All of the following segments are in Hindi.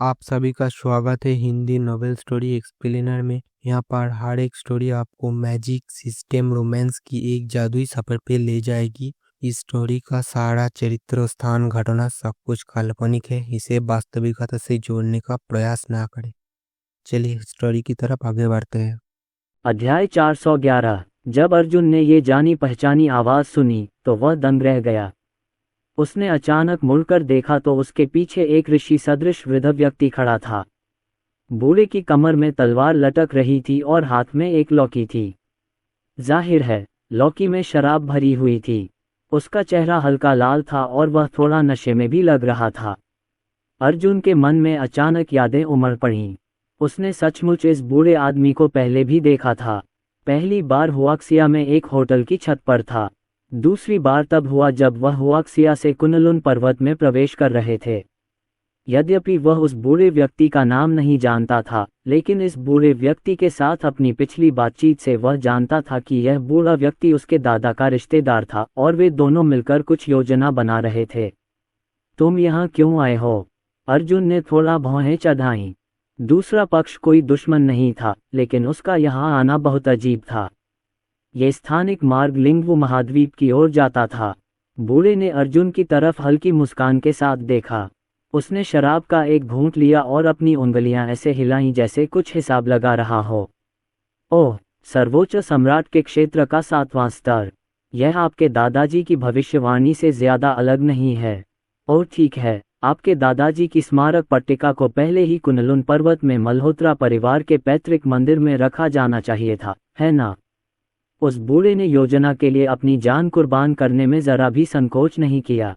आप सभी का स्वागत है हिंदी नॉवेल स्टोरी एक्सप्लेनर में। यहाँ पर हर एक स्टोरी आपको मैजिक सिस्टम रोमांस की एक जादुई सफर पे ले जाएगी। इस स्टोरी का सारा चरित्र स्थान घटना सब कुछ काल्पनिक है, इसे वास्तविकता से जोड़ने का प्रयास ना करें। चलिए स्टोरी की तरफ आगे बढ़ते हैं। अध्याय 411। जब अर्जुन ने ये जानी पहचानी आवाज सुनी तो वह दंग रह गया। उसने अचानक मुड़कर देखा तो उसके पीछे एक ऋषि सदृश वृद्ध व्यक्ति खड़ा था। बूढ़े की कमर में तलवार लटक रही थी और हाथ में एक लौकी थी। जाहिर है लौकी में शराब भरी हुई थी। उसका चेहरा हल्का लाल था और वह थोड़ा नशे में भी लग रहा था। अर्जुन के मन में अचानक यादें उमड़ पड़ीं। उसने सचमुच इस बूढ़े आदमी को पहले भी देखा था। पहली बार हुआक्सिया में एक होटल की छत पर था। दूसरी बार तब हुआ जब वह हुआक्सिया से कुनलुन पर्वत में प्रवेश कर रहे थे। यद्यपि वह उस बूढ़े व्यक्ति का नाम नहीं जानता था, लेकिन इस बूढ़े व्यक्ति के साथ अपनी पिछली बातचीत से वह जानता था कि यह बूढ़ा व्यक्ति उसके दादा का रिश्तेदार था और वे दोनों मिलकर कुछ योजना बना रहे थे। तुम यहाँ क्यों आए हो? अर्जुन ने थोड़ा भौहें चढ़ाईं। दूसरा पक्ष कोई दुश्मन नहीं था, लेकिन उसका यहाँ आना बहुत अजीब था। ये स्थानिक मार्ग लिंगवू महाद्वीप की ओर जाता था। बूढ़े ने अर्जुन की तरफ हल्की मुस्कान के साथ देखा। उसने शराब का एक घूंट लिया और अपनी उंगलियां ऐसे हिलाईं जैसे कुछ हिसाब लगा रहा हो। ओह, सर्वोच्च सम्राट के क्षेत्र का 7वां स्तर। यह आपके दादाजी की भविष्यवाणी से ज्यादा अलग नहीं है। और ठीक है, आपके दादाजी की स्मारक पट्टिका को पहले ही कुनलुन पर्वत में मल्होत्रा परिवार के पैतृक मंदिर में रखा जाना चाहिए था, है ना? उस बूढ़े ने योजना के लिए अपनी जान कुर्बान करने में जरा भी संकोच नहीं किया।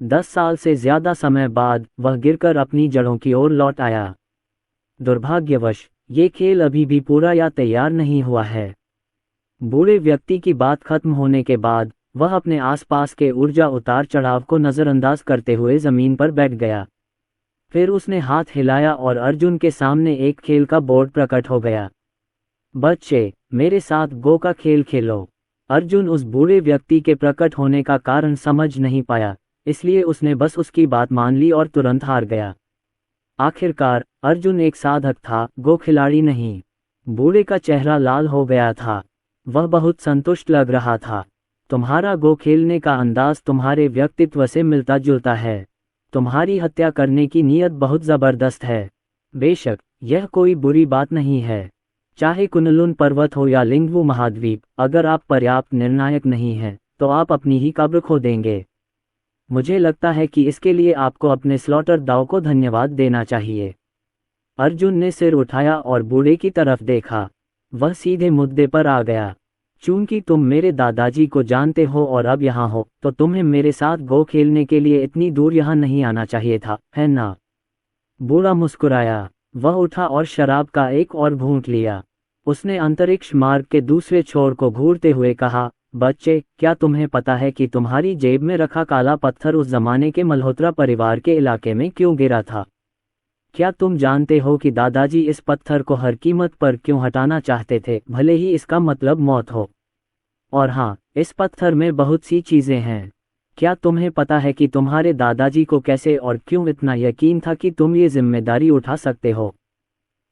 10 साल से ज्यादा समय बाद वह गिरकर अपनी जड़ों की ओर लौट आया। दुर्भाग्यवश ये खेल अभी भी पूरा या तैयार नहीं हुआ है। बूढ़े व्यक्ति की बात खत्म होने के बाद वह अपने आसपास के ऊर्जा उतार चढ़ाव को नजरअंदाज करते हुए जमीन पर बैठ गया। फिर उसने हाथ हिलाया और अर्जुन के सामने एक खेल का बोर्ड प्रकट हो गया। बच्चे, मेरे साथ गो का खेल खेलो। अर्जुन उस बूढ़े व्यक्ति के प्रकट होने का कारण समझ नहीं पाया, इसलिए उसने बस उसकी बात मान ली और तुरंत हार गया। आखिरकार अर्जुन एक साधक था, गो खिलाड़ी नहीं। बूढ़े का चेहरा लाल हो गया था। वह बहुत संतुष्ट लग रहा था। तुम्हारा गो खेलने का अंदाज तुम्हारे व्यक्तित्व से मिलता जुलता है। तुम्हारी हत्या करने की नीयत बहुत जबरदस्त है। बेशक यह कोई बुरी बात नहीं है। चाहे कुनलुन पर्वत हो या लिंगवू महाद्वीप, अगर आप पर्याप्त निर्णायक नहीं हैं तो आप अपनी ही कब्र खो देंगे। मुझे लगता है कि इसके लिए आपको अपने स्लॉटर दाव को धन्यवाद देना चाहिए। अर्जुन ने सिर उठाया और बूढ़े की तरफ देखा। वह सीधे मुद्दे पर आ गया। चूंकि तुम मेरे दादाजी को जानते हो और अब यहाँ हो, तो तुम्हें मेरे साथ गो खेलने के लिए इतनी दूर यहाँ नहीं आना चाहिए था, है ना? बूढ़ा मुस्कुराया। वह उठा और शराब का एक और घूंट लिया। उसने अंतरिक्ष मार्ग के दूसरे छोर को घूरते हुए कहा, बच्चे, क्या तुम्हें पता है कि तुम्हारी जेब में रखा काला पत्थर उस जमाने के मल्होत्रा परिवार के इलाके में क्यों गिरा था? क्या तुम जानते हो कि दादाजी इस पत्थर को हर कीमत पर क्यों हटाना चाहते थे, भले ही इसका मतलब मौत हो? और हाँ, इस पत्थर में बहुत सी चीजें हैं। क्या तुम्हें पता है कि तुम्हारे दादाजी को कैसे और क्यों इतना यकीन था कि तुम ये जिम्मेदारी उठा सकते हो?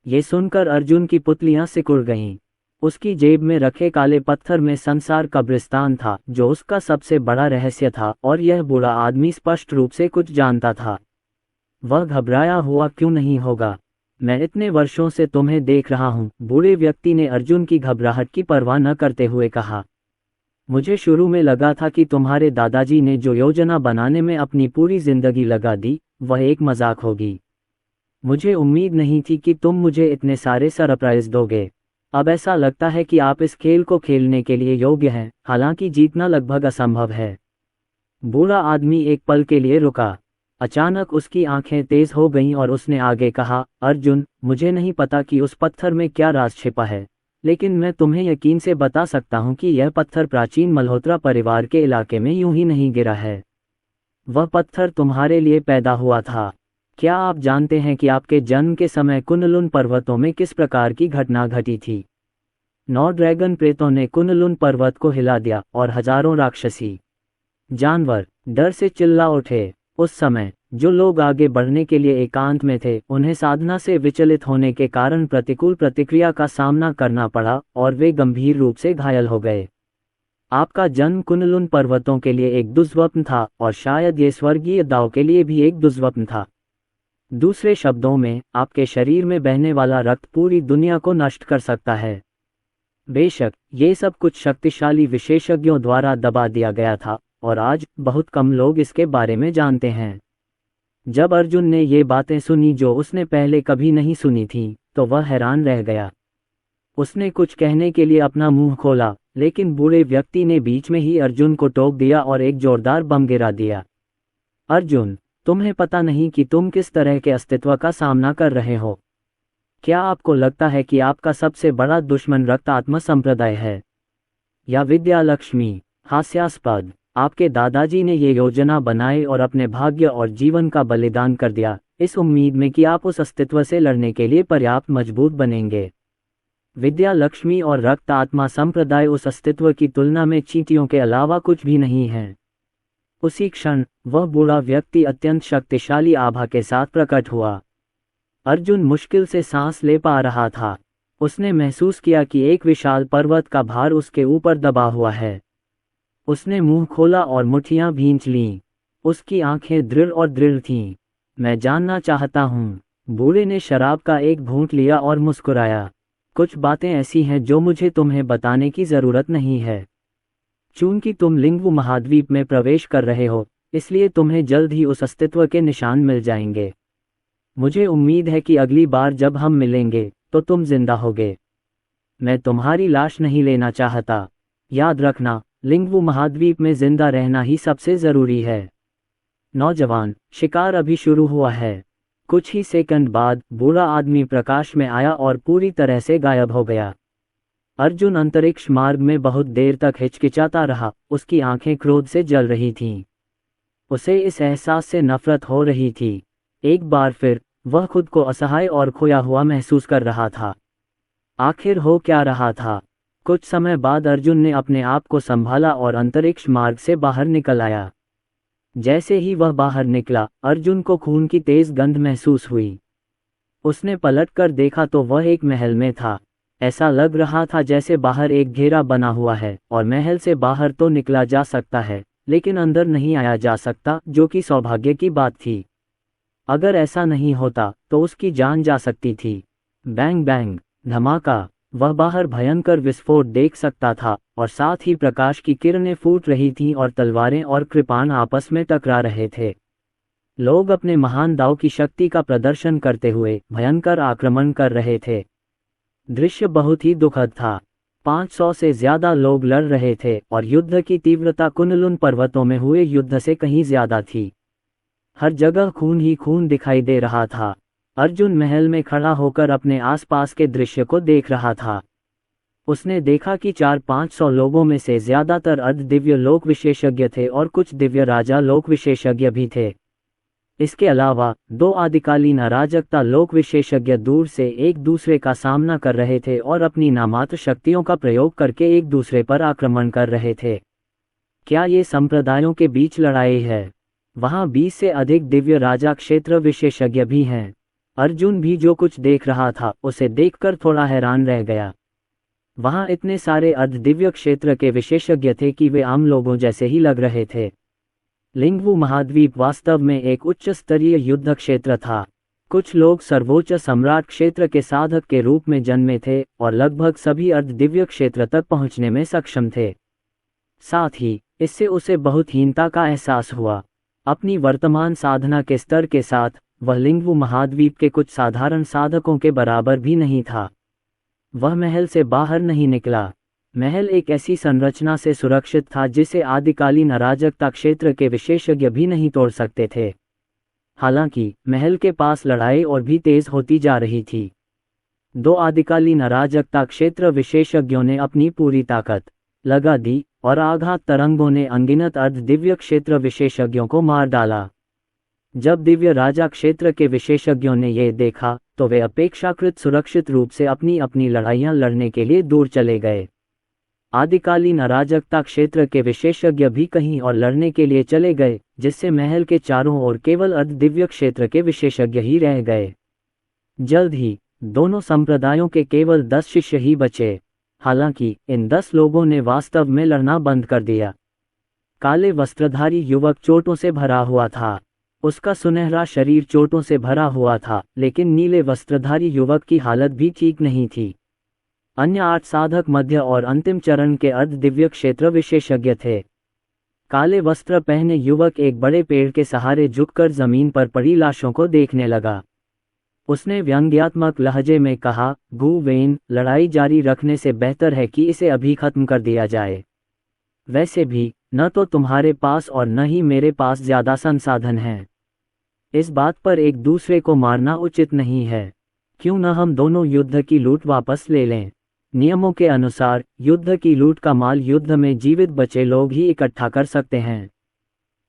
ये सुनकर अर्जुन की पुतलियां सिकुड़ गईं। उसकी जेब में रखे काले पत्थर में संसार कब्रिस्तान था, जो उसका सबसे बड़ा रहस्य था, और यह बूढ़ा आदमी स्पष्ट रूप से कुछ जानता था। वह घबराया हुआ क्यों नहीं होगा? मैं इतने वर्षों से तुम्हें देख रहा हूँ, बूढ़े व्यक्ति ने अर्जुन की घबराहट की परवाह न करते हुए कहा। मुझे शुरू में लगा था कि तुम्हारे दादाजी ने जो योजना बनाने में अपनी पूरी जिंदगी लगा दी, वह एक मजाक होगी। मुझे उम्मीद नहीं थी कि तुम मुझे इतने सारे सरप्राइज दोगे। अब ऐसा लगता है कि आप इस खेल को खेलने के लिए योग्य हैं, हालांकि जीतना लगभग असंभव है। बूढ़ा आदमी एक पल के लिए रुका। अचानक उसकी आंखें तेज हो गईं और उसने आगे कहा, अर्जुन, मुझे नहीं पता कि उस पत्थर में क्या राज छिपा है, लेकिन मैं तुम्हें यकीन से बता सकता हूं कि यह पत्थर प्राचीन मल्होत्रा परिवार के इलाके में यूं ही नहीं गिरा है। वह पत्थर तुम्हारे लिए पैदा हुआ था। क्या आप जानते हैं कि आपके जन्म के समय कुनलुन पर्वतों में किस प्रकार की घटना घटी थी? 9 ड्रैगन प्रेतों ने कुनलुन पर्वत को हिला दिया और हजारों राक्षसी जानवर डर से चिल्ला उठे। उस समय जो लोग आगे बढ़ने के लिए एकांत में थे, उन्हें साधना से विचलित होने के कारण प्रतिकूल प्रतिक्रिया का सामना करना पड़ा और वे गंभीर रूप से घायल हो गए। आपका जन्म कुनलुन पर्वतों के लिए एक दुस्वप्न था और शायद ये स्वर्गीय दाव के लिए भी एक दुस्वप्न था। दूसरे शब्दों में, आपके शरीर में बहने वाला रक्त पूरी दुनिया को नष्ट कर सकता है। बेशक ये सब कुछ शक्तिशाली विशेषज्ञों द्वारा दबा दिया गया था और आज बहुत कम लोग इसके बारे में जानते हैं। जब अर्जुन ने ये बातें सुनी जो उसने पहले कभी नहीं सुनी थीं, तो वह हैरान रह गया। उसने कुछ कहने के लिए अपना मुंह खोला, लेकिन बूढ़े व्यक्ति ने बीच में ही अर्जुन को टोक दिया और एक जोरदार बम गिरा दिया। अर्जुन, तुम्हें पता नहीं कि तुम किस तरह के अस्तित्व का सामना कर रहे हो। क्या आपको लगता है कि आपका सबसे बड़ा दुश्मन रक्तात्म संप्रदाय है या विद्या लक्ष्मी? हास्यास्पद। आपके दादाजी ने ये योजना बनाई और अपने भाग्य और जीवन का बलिदान कर दिया, इस उम्मीद में कि आप उस अस्तित्व से लड़ने के लिए पर्याप्त मजबूत बनेंगे। विद्या लक्ष्मी और रक्त आत्मा संप्रदाय उस अस्तित्व की तुलना में चींटियों के अलावा कुछ भी नहीं है। उसी क्षण वह बूढ़ा व्यक्ति अत्यंत शक्तिशाली आभा के साथ प्रकट हुआ। अर्जुन मुश्किल से सांस ले पा रहा था। उसने महसूस किया कि एक विशाल पर्वत का भार उसके ऊपर दबा हुआ है। उसने मुंह खोला और मुट्ठियां भींच लीं। उसकी आंखें दृढ़ और दृढ़ थीं। मैं जानना चाहता हूँ। बूढ़े ने शराब का एक घूंट लिया और मुस्कुराया। कुछ बातें ऐसी हैं जो मुझे तुम्हें बताने की जरूरत नहीं है। चूंकि तुम लिंगवु महाद्वीप में प्रवेश कर रहे हो, इसलिए तुम्हें जल्द ही उस अस्तित्व के निशान मिल जाएंगे। मुझे उम्मीद है कि अगली बार जब हम मिलेंगे तो तुम जिंदा होगे। मैं तुम्हारी लाश नहीं लेना चाहता। याद रखना, लिंगवु महाद्वीप में जिंदा रहना ही सबसे जरूरी है। नौजवान, शिकार अभी शुरू हुआ है। कुछ ही सेकंड बाद बूढ़ा आदमी प्रकाश में आया और पूरी तरह से गायब हो गया। अर्जुन अंतरिक्ष मार्ग में बहुत देर तक हिचकिचाता रहा। उसकी आंखें क्रोध से जल रही थीं। उसे इस एहसास से नफरत हो रही थी। एक बार फिर वह खुद को असहाय और खोया हुआ महसूस कर रहा था। आखिर हो क्या रहा था? कुछ समय बाद अर्जुन ने अपने आप को संभाला और अंतरिक्ष मार्ग से बाहर निकल आया। जैसे ही वह बाहर निकला, अर्जुन को खून की तेज गंध महसूस हुई। उसने पलटकर देखा तो वह एक महल में था। ऐसा लग रहा था जैसे बाहर एक घेरा बना हुआ है और महल से बाहर तो निकला जा सकता है, लेकिन अंदर नहीं आया जा सकता, जो कि सौभाग्य की बात थी। अगर ऐसा नहीं होता तो उसकी जान जा सकती थी। बैंग बैंग, धमाका। वह बाहर भयंकर विस्फोट देख सकता था और साथ ही प्रकाश की किरणें फूट रही थीं और तलवारें और कृपाण आपस में टकरा रहे थे। लोग अपने महान दाव की शक्ति का प्रदर्शन करते हुए भयंकर आक्रमण कर रहे थे। दृश्य बहुत ही दुखद था। 500 से ज्यादा लोग लड़ रहे थे और युद्ध की तीव्रता कुनलुन पर्वतों में हुए युद्ध से कहीं ज्यादा थी। हर जगह खून ही खून दिखाई दे रहा था। अर्जुन महल में खड़ा होकर अपने आसपास के दृश्य को देख रहा था। उसने देखा कि 400-500 लोगों में से ज्यादातर अर्ध दिव्य लोक विशेषज्ञ थे और कुछ दिव्य राजा लोक विशेषज्ञ भी थे। इसके अलावा 2 आदिकालीन अराजकता लोक विशेषज्ञ दूर से एक दूसरे का सामना कर रहे थे और अपनी नामात्र शक्तियों का प्रयोग करके एक दूसरे पर आक्रमण कर रहे थे। क्या ये संप्रदायों के बीच लड़ाई है? वहाँ 20 से अधिक दिव्य राजा क्षेत्र विशेषज्ञ भी हैं। अर्जुन भी जो कुछ देख रहा था उसे देखकर थोड़ा हैरान रह गया। वहाँ इतने सारे अर्ध दिव्य क्षेत्र के विशेषज्ञ थे कि वे आम लोगों जैसे ही लग रहे थे। लिंगवु महाद्वीप वास्तव में एक उच्च स्तरीय युद्ध क्षेत्र था। कुछ लोग सर्वोच्च सम्राट क्षेत्र के साधक के रूप में जन्मे थे और लगभग सभी अर्ध दिव्य क्षेत्र तक पहुंचने में सक्षम थे। साथ ही इससे उसे बहुत हीनता का एहसास हुआ। अपनी वर्तमान साधना के स्तर के साथ वह लिंगवु महाद्वीप के कुछ साधारण साधकों के बराबर भी नहीं था। वह महल से बाहर नहीं निकला। महल एक ऐसी संरचना से सुरक्षित था जिसे आदिकालीन अराजकता क्षेत्र के विशेषज्ञ भी नहीं तोड़ सकते थे। हालांकि महल के पास लड़ाई और भी तेज होती जा रही थी। 2 आदिकालीन अराजकता क्षेत्र विशेषज्ञों ने अपनी पूरी ताकत लगा दी और आघात तरंगों ने अनगिनत अर्ध दिव्य क्षेत्र विशेषज्ञों को मार डाला। जब दिव्य राजा क्षेत्र के विशेषज्ञों ने यह देखा तो वे अपेक्षाकृत सुरक्षित रूप से अपनी अपनी लड़ाइयां लड़ने के लिए दूर चले गए। आदिकालीन अराजकता क्षेत्र के विशेषज्ञ भी कहीं और लड़ने के लिए चले गए, जिससे महल के चारों ओर केवल अर्धदिव्य क्षेत्र के विशेषज्ञ ही रह गए। जल्द ही दोनों संप्रदायों के केवल 10 शिष्य ही बचे। हालांकि इन 10 लोगों ने वास्तव में लड़ना बंद कर दिया। काले वस्त्रधारी युवक चोटों से भरा हुआ था। उसका सुनहरा शरीर चोटों से भरा हुआ था, लेकिन नीले वस्त्रधारी युवक की हालत भी ठीक नहीं थी। अन्य 8 साधक मध्य और अंतिम चरण के अर्धदिव्य क्षेत्र विशेषज्ञ थे। काले वस्त्र पहने युवक एक बड़े पेड़ के सहारे झुककर जमीन पर पड़ी लाशों को देखने लगा। उसने व्यंग्यात्मक लहजे में कहा, गु वेन, लड़ाई जारी रखने से बेहतर है कि इसे अभी खत्म कर दिया जाए। वैसे भी न तो तुम्हारे पास और न ही मेरे पास ज्यादा संसाधन हैं। इस बात पर एक दूसरे को मारना उचित नहीं है। क्यों न हम दोनों युद्ध की लूट वापस ले लें। नियमों के अनुसार युद्ध की लूट का माल युद्ध में जीवित बचे लोग ही इकट्ठा कर सकते हैं।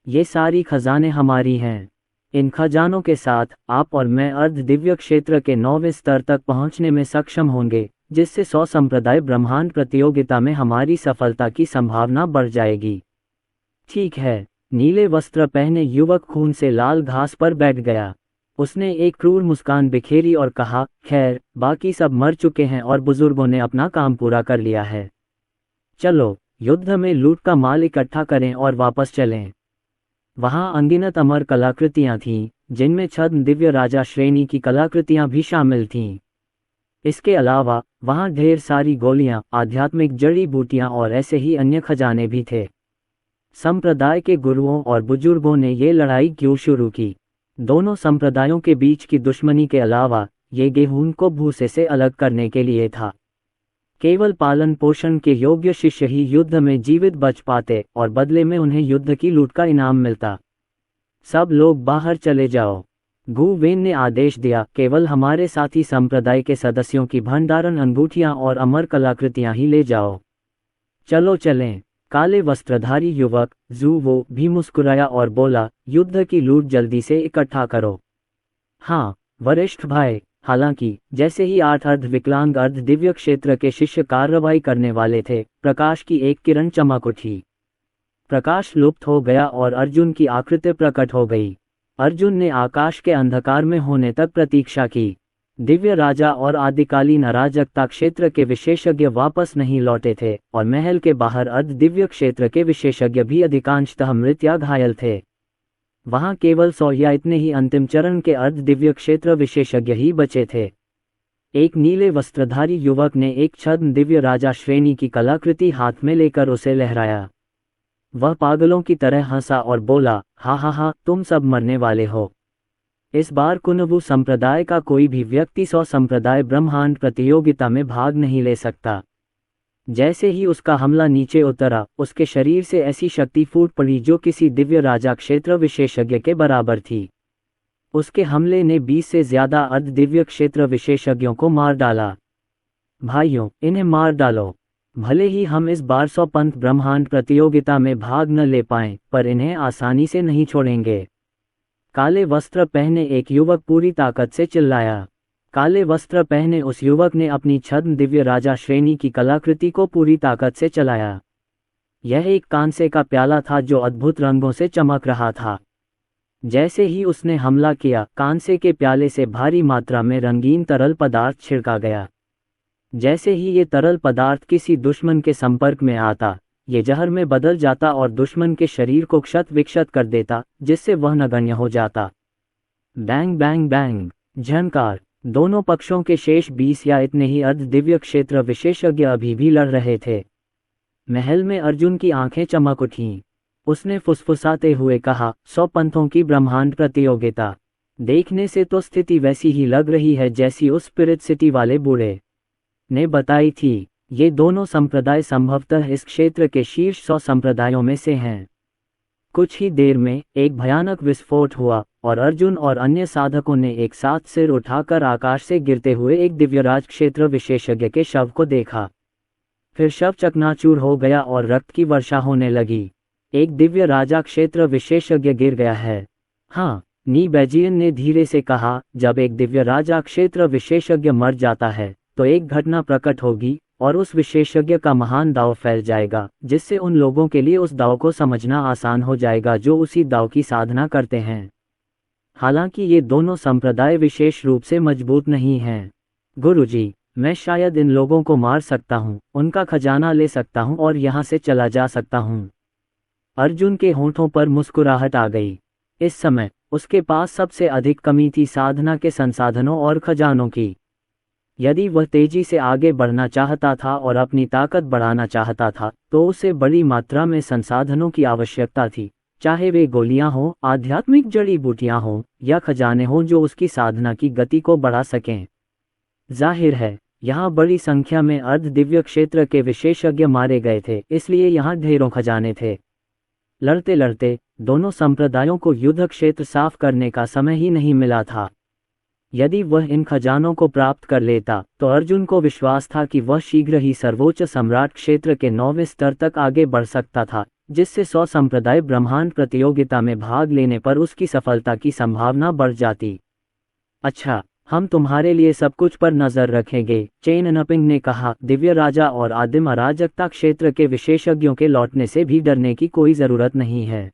ये सारी खजाने हमारी हैं। इन खजानों के साथ आप और मैं अर्धदिव्य क्षेत्र के 9वें स्तर तक पहुंचने में सक्षम होंगे, जिससे 100 संप्रदाय ब्रह्मांड प्रतियोगिता में हमारी सफलता की संभावना बढ़ जाएगी। ठीक है। नीले वस्त्र पहने युवक खून से लाल घास पर बैठ गया। उसने एक क्रूर मुस्कान बिखेरी और कहा, खैर, बाकी सब मर चुके हैं और बुजुर्गों ने अपना काम पूरा कर लिया है। चलो, युद्ध में लूट का माल इकट्ठा करें और वापस चलें। वहां अनगिनत अमर कलाकृतियां थीं, जिनमें छद्म दिव्य राजा श्रेणी की कलाकृतियां भी शामिल थीं। इसके अलावा वहां ढेर सारी गोलियां, आध्यात्मिक जड़ी बूटियां और ऐसे ही अन्य खजाने भी थे। संप्रदाय के गुरुओं और बुजुर्गों ने ये लड़ाई क्यों शुरू की? दोनों संप्रदायों के बीच की दुश्मनी के अलावा ये गेहूं को भूसे से अलग करने के लिए था। केवल पालन पोषण के योग्य शिष्य ही युद्ध में जीवित बच पाते और बदले में उन्हें युद्ध की लूट का इनाम मिलता। सब लोग बाहर चले जाओ। गु वेन ने आदेश दिया, केवल हमारे साथी संप्रदाय के सदस्यों की भंडारण अंगूठियां और अमर कलाकृतियां ही ले जाओ। चलो चलें। काले वस्त्रधारी युवक जूवो भी मुस्कुराया और बोला, युद्ध की लूट जल्दी से इकट्ठा करो। हाँ वरिष्ठ भाई। हालांकि जैसे ही 8 अर्धविकलांग अर्धदिव्य क्षेत्र के शिष्य कार्रवाई करने वाले थे, प्रकाश की एक किरण चमक उठी। प्रकाश लुप्त हो गया और अर्जुन की आकृति प्रकट हो गई। अर्जुन ने आकाश के अंधकार में होने तक प्रतीक्षा की। दिव्य राजा और आदिकालीन अराजकता क्षेत्र के विशेषज्ञ वापस नहीं लौटे थे और महल के बाहर अर्धदिव्य क्षेत्र के विशेषज्ञ भी अधिकांशतः मृत या घायल थे। वहां केवल 100 या इतने ही अंतिम चरण के अर्धदिव्य क्षेत्र विशेषज्ञ ही बचे थे। एक नीले वस्त्रधारी युवक ने एक छद्म दिव्य राजा श्रेणी की कलाकृति हाथ में लेकर उसे लहराया। वह पागलों की तरह हंसा और बोला, हा हा हा, तुम सब मरने वाले हो। इस बार कुनवु संप्रदाय का कोई भी व्यक्ति 100 संप्रदाय ब्रह्मांड प्रतियोगिता में भाग नहीं ले सकता। जैसे ही उसका हमला नीचे उतरा, उसके शरीर से ऐसी शक्ति फूट पड़ी जो किसी दिव्य राजा क्षेत्र विशेषज्ञ के बराबर थी। उसके हमले ने 20 से ज्यादा अर्धदिव्य क्षेत्र विशेषज्ञों को मार डाला। भाइयों, इन्हें मार डालो। भले ही हम इस बार 100 पंथ ब्रह्मांड प्रतियोगिता में भाग न ले पाएं, पर इन्हें आसानी से नहीं छोड़ेंगे। काले वस्त्र पहने एक युवक पूरी ताकत से चिल्लाया। काले वस्त्र पहने उस युवक ने अपनी छद्म दिव्य राजा श्रेणी की कलाकृति को पूरी ताकत से चलाया। यह एक कांसे का प्याला था जो अद्भुत रंगों से चमक रहा था। जैसे ही उसने हमला किया, कांसे के प्याले से भारी मात्रा में रंगीन तरल पदार्थ छिड़का गया। जैसे ही ये तरल पदार्थ किसी दुश्मन के संपर्क में आता, ये जहर में बदल जाता और दुश्मन के शरीर को क्षत विक्षत कर देता, जिससे वह नगण्य हो जाता। बैंग बैंग बैंग, झनकार। दोनों पक्षों के शेष 20 या इतने ही अर्धदिव्य क्षेत्र विशेषज्ञ अभी भी लड़ रहे थे। महल में अर्जुन की आंखें चमक उठीं। उसने फुसफुसाते हुए कहा, 100 पंथों की ब्रह्मांड प्रतियोगिता। देखने से तो स्थिति वैसी ही लग रही है जैसी उस स्पिरिट सिटी वाले बूढ़े ने बताई थी। ये दोनों संप्रदाय संभवतः इस क्षेत्र के शीर्ष 100 संप्रदायों में से हैं। कुछ ही देर में एक भयानक विस्फोट हुआ और अर्जुन और अन्य साधकों ने एक साथ सिर उठाकर आकाश से गिरते हुए एक दिव्यराज क्षेत्र विशेषज्ञ के शव को देखा। फिर शव चकनाचूर हो गया और रक्त की वर्षा होने लगी। एक दिव्य राजा क्षेत्र विशेषज्ञ गिर गया है। हाँ, नी बैजियन ने धीरे से कहा, जब एक दिव्य राजा क्षेत्र विशेषज्ञ मर जाता है तो एक घटना प्रकट होगी, और उस विशेषज्ञ का महान दाव फैल जाएगा, जिससे उन लोगों के लिए उस दाव को समझना आसान हो जाएगा जो उसी दाव की साधना करते हैं। हालांकि ये दोनों संप्रदाय विशेष रूप से मजबूत नहीं हैं। गुरुजी, मैं शायद इन लोगों को मार सकता हूँ, उनका खजाना ले सकता हूँ और यहाँ से चला जा सकता हूँ। अर्जुन के होंठों पर मुस्कुराहट आ गई। इस समय उसके पास सबसे अधिक कमी थी साधना के संसाधनों और खजानों की। यदि वह तेजी से आगे बढ़ना चाहता था और अपनी ताकत बढ़ाना चाहता था, तो उसे बड़ी मात्रा में संसाधनों की आवश्यकता थी, चाहे वे गोलियां हों, आध्यात्मिक जड़ी बूटियां हों या खजाने हों जो उसकी साधना की गति को बढ़ा सकें। जाहिर है, यहाँ बड़ी संख्या में अर्ध दिव्य क्षेत्र के विशेषज्ञ मारे गए थे, इसलिए यहाँ ढेरों खजाने थे। लड़ते लड़ते दोनों संप्रदायों को युद्ध क्षेत्र साफ करने का समय ही नहीं मिला था। यदि वह इन खजानों को प्राप्त कर लेता, तो अर्जुन को विश्वास था कि वह शीघ्र ही सर्वोच्च सम्राट क्षेत्र के 9वें स्तर तक आगे बढ़ सकता था, जिससे 100 संप्रदाय ब्रह्मांड प्रतियोगिता में भाग लेने पर उसकी सफलता की संभावना बढ़ जाती। अच्छा, हम तुम्हारे लिए सब कुछ पर नजर रखेंगे, चेन नपिंग ने कहा। दिव्य राजा और आदिम अराजकता क्षेत्र के विशेषज्ञों के लौटने से भी डरने की कोई जरूरत नहीं है।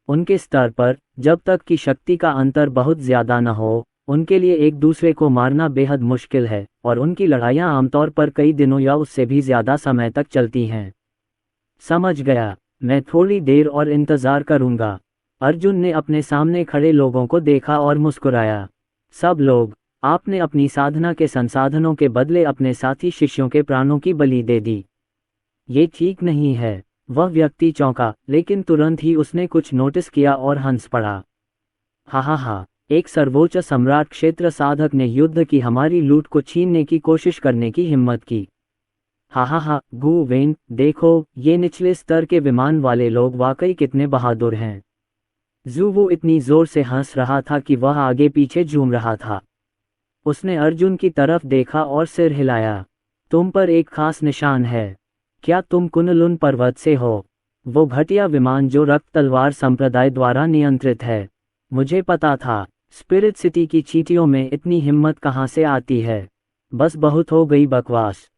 उनके स्तर पर, जब तक कि शक्ति का अंतर बहुत ज्यादा न हो, उनके लिए एक दूसरे को मारना बेहद मुश्किल है, और उनकी लड़ाइयाँ आमतौर पर कई दिनों या उससे भी ज्यादा समय तक चलती हैं। समझ गया, मैं थोड़ी देर और इंतजार करूंगा। अर्जुन ने अपने सामने खड़े लोगों को देखा और मुस्कुराया। सब लोग, आपने अपनी साधना के संसाधनों के बदले अपने साथी शिष्यों के प्राणों की बलि दे दी। ये ठीक नहीं है। वह व्यक्ति चौंका, लेकिन तुरंत ही उसने कुछ नोटिस किया और हंस पड़ा। हा, एक सर्वोच्च सम्राट क्षेत्र साधक ने युद्ध की हमारी लूट को छीनने की कोशिश करने की हिम्मत की। हा, गु वेन, देखो, ये निचले स्तर के विमान वाले लोग वाकई कितने बहादुर हैं। वो इतनी जोर से हंस रहा था कि वह आगे पीछे झूम रहा था। उसने अर्जुन की तरफ देखा और सिर हिलाया। तुम पर एक खास निशान है। क्या तुम कुनलुन पर्वत से हो? वो घटिया विमान जो रक्त तलवार संप्रदाय द्वारा नियंत्रित है। मुझे पता था। स्पिरिट सिटी की चींटियों में इतनी हिम्मत कहाँ से आती है? बस बहुत हो गई बकवास।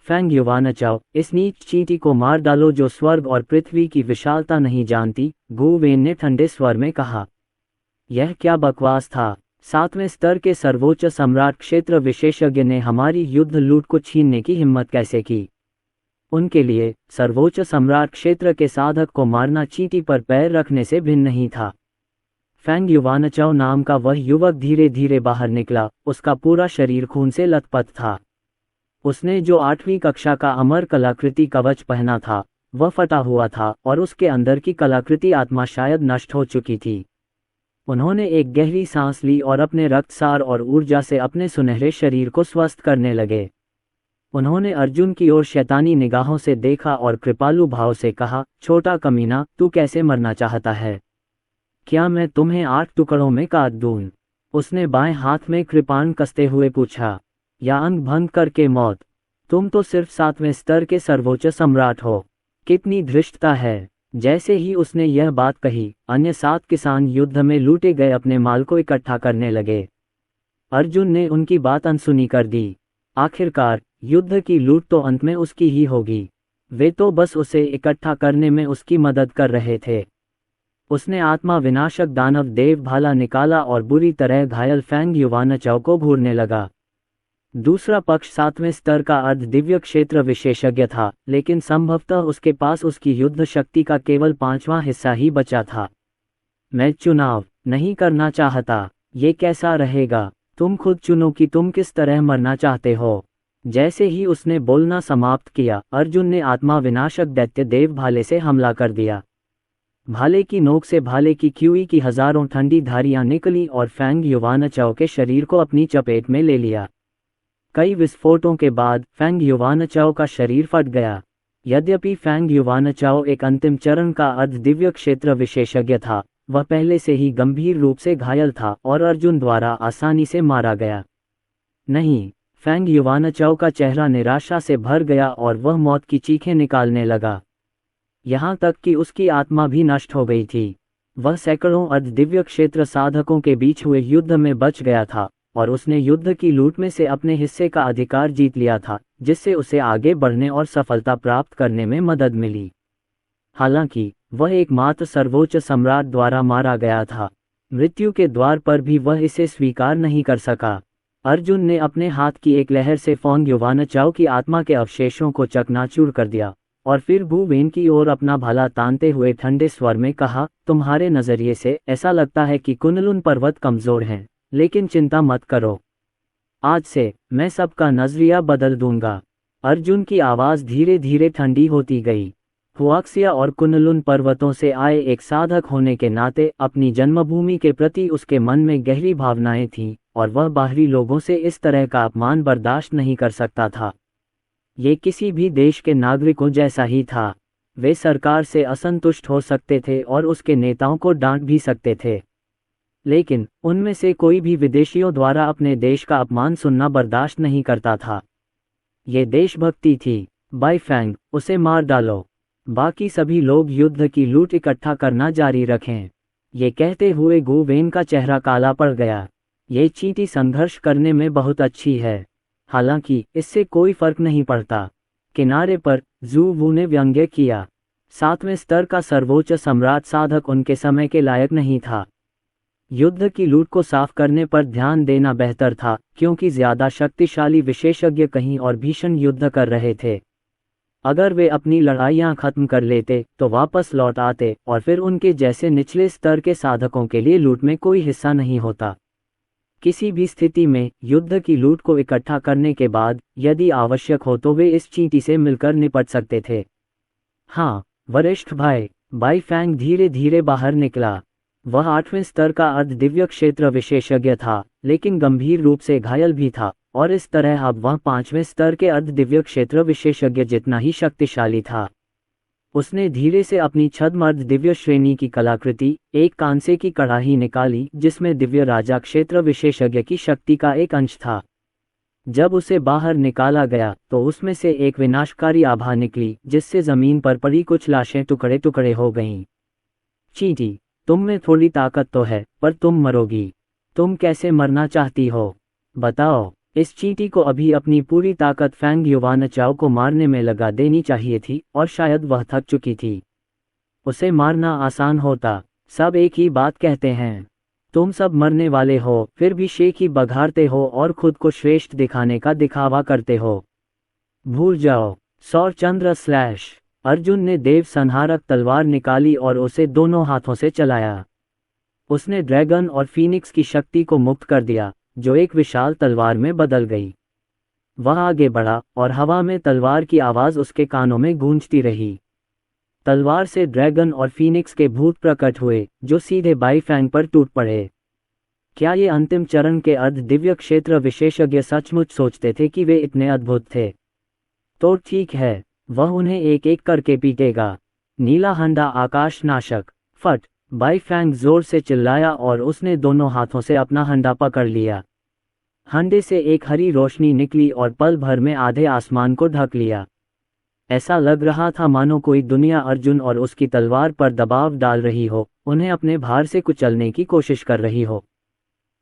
फैंग युवानचाओ, इस नीच चींटी को मार डालो जो स्वर्ग और पृथ्वी की विशालता नहीं जानती, गु वेन ने ठंडे स्वर में कहा। यह क्या बकवास था? 7वें स्तर के सर्वोच्च सम्राट क्षेत्र विशेषज्ञ ने हमारी युद्ध लूट को छीनने की हिम्मत कैसे की? उनके लिए सर्वोच्च सम्राट क्षेत्र के साधक को मारना चींटी पर पैर रखने से भिन्न नहीं था। फैंग युवानचाओ नाम का वह युवक धीरे धीरे बाहर निकला। उसका पूरा शरीर खून से लथपथ था। उसने जो 8वीं कक्षा का अमर कलाकृति कवच पहना था, वह फटा हुआ था और उसके अंदर की कलाकृति आत्मा शायद नष्ट हो चुकी थी। उन्होंने एक गहरी सांस ली और अपने रक्तसार और ऊर्जा से अपने सुनहरे शरीर को स्वस्थ करने लगे। उन्होंने अर्जुन की ओर शैतानी निगाहों से देखा और कृपालु भाव से कहा, छोटा कमीना, तू कैसे मरना चाहता है? क्या मैं तुम्हें 8 टुकड़ों में काट दूं? उसने बाएं हाथ में कृपाण कसते हुए पूछा। या अंग भंग करके मौत? तुम तो सिर्फ 7वें स्तर के सर्वोच्च सम्राट हो। कितनी धृष्टता है। जैसे ही उसने यह बात कही, अन्य 7 किसान युद्ध में लूटे गए अपने माल को इकट्ठा करने लगे। अर्जुन ने उनकी बात अनसुनी कर दी। आखिरकार युद्ध की लूट तो अंत में उसकी ही होगी। वे तो बस उसे इकट्ठा करने में उसकी मदद कर रहे थे। उसने आत्मा विनाशक दानव देव भाला निकाला और बुरी तरह घायल फैंग युवानचाओ को घूरने लगा। दूसरा पक्ष 7वें स्तर का अर्ध दिव्य क्षेत्र विशेषज्ञ था, लेकिन संभवतः उसके पास उसकी युद्ध शक्ति का केवल 5वां हिस्सा ही बचा था। मैं चुनाव नहीं करना चाहता। ये कैसा रहेगा? तुम खुद चुनो कि तुम किस तरह मरना चाहते हो। जैसे ही उसने बोलना समाप्त किया, अर्जुन ने आत्मा विनाशक दैत्य देव भाले से हमला कर दिया। भाले की नोक से भाले की ख्यूई की हजारों ठंडी धारियां निकली और फैंग युवानचाओ के शरीर को अपनी चपेट में ले लिया। कई विस्फोटों के बाद फैंग युवानचाओ का शरीर फट गया। यद्यपि फैंग युवानचाओ एक अंतिम चरण का अर्ध दिव्य क्षेत्र विशेषज्ञ था, वह पहले से ही गंभीर रूप से घायल था और अर्जुन द्वारा आसानी से मारा गया। नहीं, फैंग युवानचाओ का चेहरा निराशा से भर गया और वह मौत की चीखें निकालने लगा। यहाँ तक कि उसकी आत्मा भी नष्ट हो गई थी। वह सैकड़ों अर्ध दिव्य क्षेत्र साधकों के बीच हुए युद्ध में बच गया था, और उसने युद्ध की लूट में से अपने हिस्से का अधिकार जीत लिया था, जिससे उसे आगे बढ़ने और सफलता प्राप्त करने में मदद मिली। हालांकि वह एकमात्र सर्वोच्च सम्राट द्वारा मारा गया था। मृत्यु के द्वार पर भी वह इसे स्वीकार नहीं कर सका। अर्जुन ने अपने हाथ की एक लहर से फोंग युवानचाओ की आत्मा के अवशेषों को चकनाचूर कर दिया और फिर गु वेन की ओर अपना भला तानते हुए ठंडे स्वर में कहा, तुम्हारे नजरिए से ऐसा लगता है कि कुनलुन पर्वत कमजोर हैं, लेकिन चिंता मत करो, आज से मैं सबका नजरिया बदल दूंगा। अर्जुन की आवाज धीरे धीरे ठंडी होती गई। हुआक्सिया और कुनलुन पर्वतों से आए एक साधक होने के नाते अपनी जन्मभूमि के प्रति उसके मन में गहरी भावनाएं थीं और वह बाहरी लोगों से इस तरह का अपमान बर्दाश्त नहीं कर सकता था। ये किसी भी देश के नागरिकों जैसा ही था। वे सरकार से असंतुष्ट हो सकते थे और उसके नेताओं को डांट भी सकते थे, लेकिन उनमें से कोई भी विदेशियों द्वारा अपने देश का अपमान सुनना बर्दाश्त नहीं करता था। ये देशभक्ति थी। बाईफैंग, उसे मार डालो। बाकी सभी लोग युद्ध की लूट इकट्ठा करना जारी रखें। ये कहते हुए गु वेन का चेहरा काला पड़ गया। ये चींटी संघर्ष करने में बहुत अच्छी है, हालांकि इससे कोई फर्क नहीं पड़ता। किनारे पर जू वू ने व्यंग्य किया। 7वें स्तर का सर्वोच्च सम्राट साधक उनके समय के लायक नहीं था। युद्ध की लूट को साफ करने पर ध्यान देना बेहतर था, क्योंकि ज्यादा शक्तिशाली विशेषज्ञ कहीं और भीषण युद्ध कर रहे थे। अगर वे अपनी लड़ाइयां खत्म कर लेते तो वापस लौट आते और फिर उनके जैसे निचले स्तर के साधकों के लिए लूट में कोई हिस्सा नहीं होता। किसी भी स्थिति में युद्ध की लूट को इकट्ठा करने के बाद यदि आवश्यक हो तो वे इस चींटी से मिलकर निपट सकते थे। हाँ, वरिष्ठ भाई, बाईफैंग धीरे धीरे बाहर निकला। वह 8वें स्तर का अर्ध दिव्य क्षेत्र विशेषज्ञ था, लेकिन गंभीर रूप से घायल भी था, और इस तरह अब वह 5वें स्तर के अर्ध दिव्य क्षेत्र विशेषज्ञ जितना ही शक्तिशाली था। उसने धीरे से अपनी छद्म अर्ध दिव्य श्रेणी की कलाकृति, एक कांसे की कड़ाही निकाली जिसमें दिव्य राजा क्षेत्र विशेषज्ञ की शक्ति का एक अंश था। जब उसे बाहर निकाला गया तो उसमें से एक विनाशकारी आभा निकली, जिससे जमीन पर पड़ी कुछ लाशें टुकड़े टुकड़े हो गईं। चींटी, तुम में थोड़ी ताकत तो है, पर तुम मरोगी। तुम कैसे मरना चाहती हो, बताओ। इस चींटी को अभी अपनी पूरी ताकत फैंग युवानचाओ को मारने में लगा देनी चाहिए थी, और शायद वह थक चुकी थी। उसे मारना आसान होता। सब एक ही बात कहते हैं, तुम सब मरने वाले हो, फिर भी शेख ही बघारते हो और खुद को श्रेष्ठ दिखाने का दिखावा करते हो। भूल जाओ। सौर चंद्र स्लैश। अर्जुन ने देव संहारक तलवार निकाली और उसे दोनों हाथों से चलाया। उसने ड्रैगन और फीनिक्स की शक्ति को मुक्त कर दिया, जो एक विशाल तलवार में बदल गई। वह आगे बढ़ा और हवा में तलवार की आवाज उसके कानों में गूंजती रही। तलवार से ड्रैगन और फीनिक्स के भूत प्रकट हुए, जो सीधे बाईफैंग पर टूट पड़े। क्या ये अंतिम चरण के अर्ध दिव्य क्षेत्र विशेषज्ञ सचमुच सोचते थे कि वे इतने अद्भुत थे? तो ठीक है, वह उन्हें एक एक करके पीटेगा। नीला हंडा आकाश नाशक। फट! बाईफैंग जोर से चिल्लाया और उसने दोनों हाथों से अपना हंडा पकड़ लिया। हंडे से एक हरी रोशनी निकली और पल भर में आधे आसमान को ढक लिया। ऐसा लग रहा था मानो कोई दुनिया अर्जुन और उसकी तलवार पर दबाव डाल रही हो, उन्हें अपने भार से कुचलने की कोशिश कर रही हो।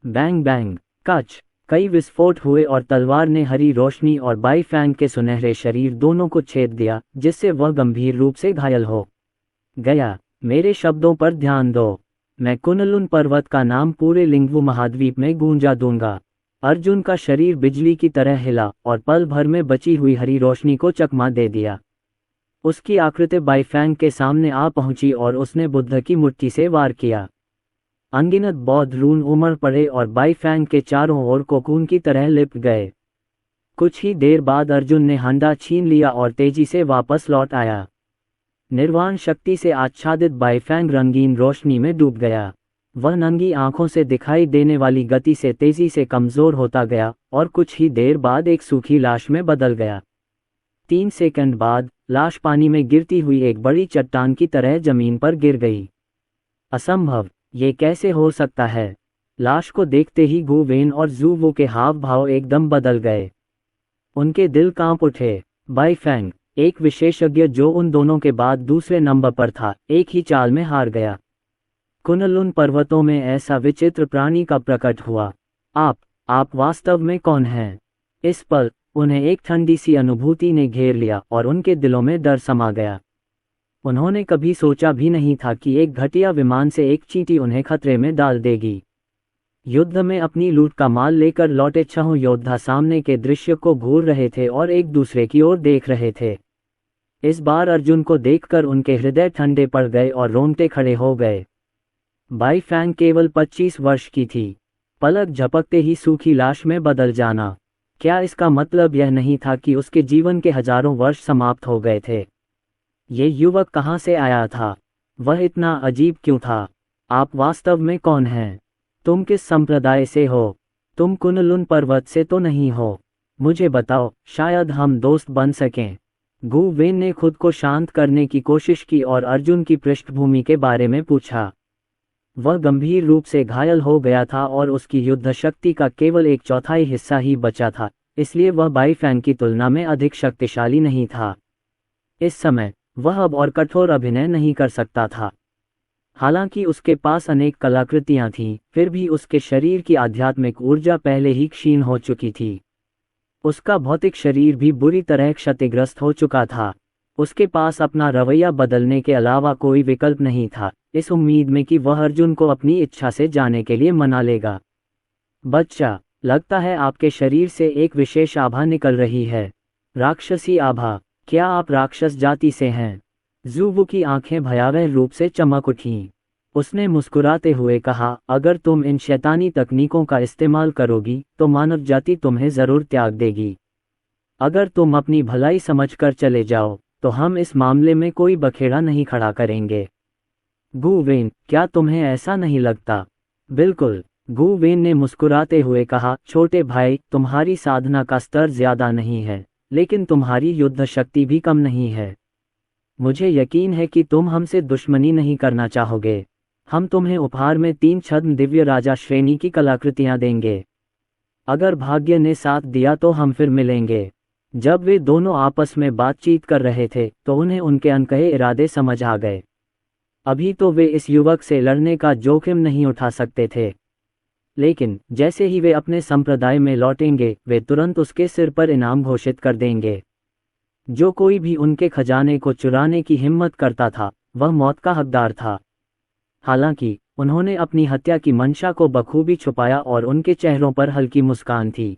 बैंग बैंग, कच! कई विस्फोट हुए और तलवार ने हरी रोशनी और बाईफैंग के सुनहरे शरीर दोनों को छेद दिया, जिससे वह गंभीर रूप से घायल हो गया। मेरे शब्दों पर ध्यान दो। मैं कुनलुन पर्वत का नाम पूरे लिंगवू महाद्वीप में गूंजा दूंगा। अर्जुन का शरीर बिजली की तरह हिला और पल भर में बची हुई हरी रोशनी को चकमा दे दिया। उसकी आकृति बाईफैंग के सामने आ पहुंची और उसने बुद्ध की मुट्ठी से वार किया। अनगिनत बौद्ध रून उमड़ पड़े और बाईफैंग के चारों ओर कोकून की तरह लिपट गए। कुछ ही देर बाद अर्जुन ने हंडा छीन लिया और तेजी से वापस लौट आया। निर्वाण शक्ति से आच्छादित बाईफैंग रंगीन रोशनी में डूब गया। वह नंगी आंखों से दिखाई देने वाली गति से तेजी से कमजोर होता गया और कुछ ही देर बाद एक सूखी लाश में बदल गया। 3 सेकंड बाद लाश पानी में गिरती हुई एक बड़ी चट्टान की तरह जमीन पर गिर गई। असंभव, ये कैसे हो सकता है? लाश को देखते ही गु वेन और जू वो के हाव भाव एकदम बदल गए। उनके दिल कांप उठे। बाईफैंग, एक विशेषज्ञ जो उन दोनों के बाद दूसरे नंबर पर था, एक ही चाल में हार गया। कुनलुन पर्वतों में ऐसा विचित्र प्राणी का प्रकट हुआ। आप आप वास्तव में कौन हैं? इस पल उन्हें एक ठंडी सी अनुभूति ने घेर लिया और उनके दिलों में डर समा गया। उन्होंने कभी सोचा भी नहीं था कि एक घटिया विमान से एक चींटी उन्हें खतरे में डाल देगी। युद्ध में अपनी लूट का माल लेकर लौटे 6 योद्धा सामने के दृश्य को घूर रहे थे और एक दूसरे की ओर देख रहे थे। इस बार अर्जुन को देखकर उनके हृदय ठंडे पड़ गए और रोंगटे खड़े हो गए। बाई फैंग केवल 25 वर्ष की थी। पलक झपकते ही सूखी लाश में बदल जाना। क्या इसका मतलब यह नहीं था कि उसके जीवन के हजारों वर्ष समाप्त हो गए थे? ये युवक कहाँ से आया था? वह इतना अजीब क्यों था? आप वास्तव में कौन हैं? तुम किस संप्रदाय से हो? तुम कुनलुन पर्वत से तो नहीं हो? मुझे बताओ, शायद हम दोस्त बन सकें। गु वेन ने खुद को शांत करने की कोशिश की और अर्जुन की पृष्ठभूमि के बारे में पूछा। वह गंभीर रूप से घायल हो गया था और उसकी युद्ध शक्ति का केवल 1/4 हिस्सा ही बचा था, इसलिए वह बाई फैंग की तुलना में अधिक शक्तिशाली नहीं था। इस समय वह अब और कठोर अभिनय नहीं कर सकता था। हालांकि उसके पास अनेक कलाकृतियां थीं, फिर भी उसके शरीर की आध्यात्मिक ऊर्जा पहले ही क्षीण हो चुकी थी। उसका भौतिक शरीर भी बुरी तरह क्षतिग्रस्त हो चुका था। उसके पास अपना रवैया बदलने के अलावा कोई विकल्प नहीं था, इस उम्मीद में कि वह अर्जुन को अपनी इच्छा से जाने के लिए मना लेगा। बच्चा, लगता है आपके शरीर से एक विशेष आभा निकल रही है। राक्षसी आभा। क्या आप राक्षस जाति से हैं? ज़ुवु की आंखें भयावह रूप से चमक उठीं। उसने मुस्कुराते हुए कहा, अगर तुम इन शैतानी तकनीकों का इस्तेमाल करोगी तो मानव जाति तुम्हें जरूर त्याग देगी। अगर तुम अपनी भलाई समझकर चले जाओ तो हम इस मामले में कोई बखेड़ा नहीं खड़ा करेंगे। गु वेन, क्या तुम्हें ऐसा नहीं लगता? बिल्कुल, गु वेन ने मुस्कुराते हुए कहा, छोटे भाई, तुम्हारी साधना का स्तर ज्यादा नहीं है, लेकिन तुम्हारी युद्ध शक्ति भी कम नहीं है। मुझे यकीन है कि तुम हमसे दुश्मनी नहीं करना चाहोगे। हम तुम्हें उपहार में 3 छद्म दिव्य राजा श्रेणी की कलाकृतियां देंगे। अगर भाग्य ने साथ दिया तो हम फिर मिलेंगे। जब वे दोनों आपस में बातचीत कर रहे थे तो उन्हें उनके अनकहे इरादे समझ आ गए। अभी तो वे इस युवक से लड़ने का जोखिम नहीं उठा सकते थे, लेकिन जैसे ही वे अपने संप्रदाय में लौटेंगे वे तुरंत उसके सिर पर इनाम घोषित कर देंगे। जो कोई भी उनके खजाने को चुराने की हिम्मत करता था वह मौत का हकदार था। हालांकि उन्होंने अपनी हत्या की मंशा को बखूबी छुपाया और उनके चेहरों पर हल्की मुस्कान थी।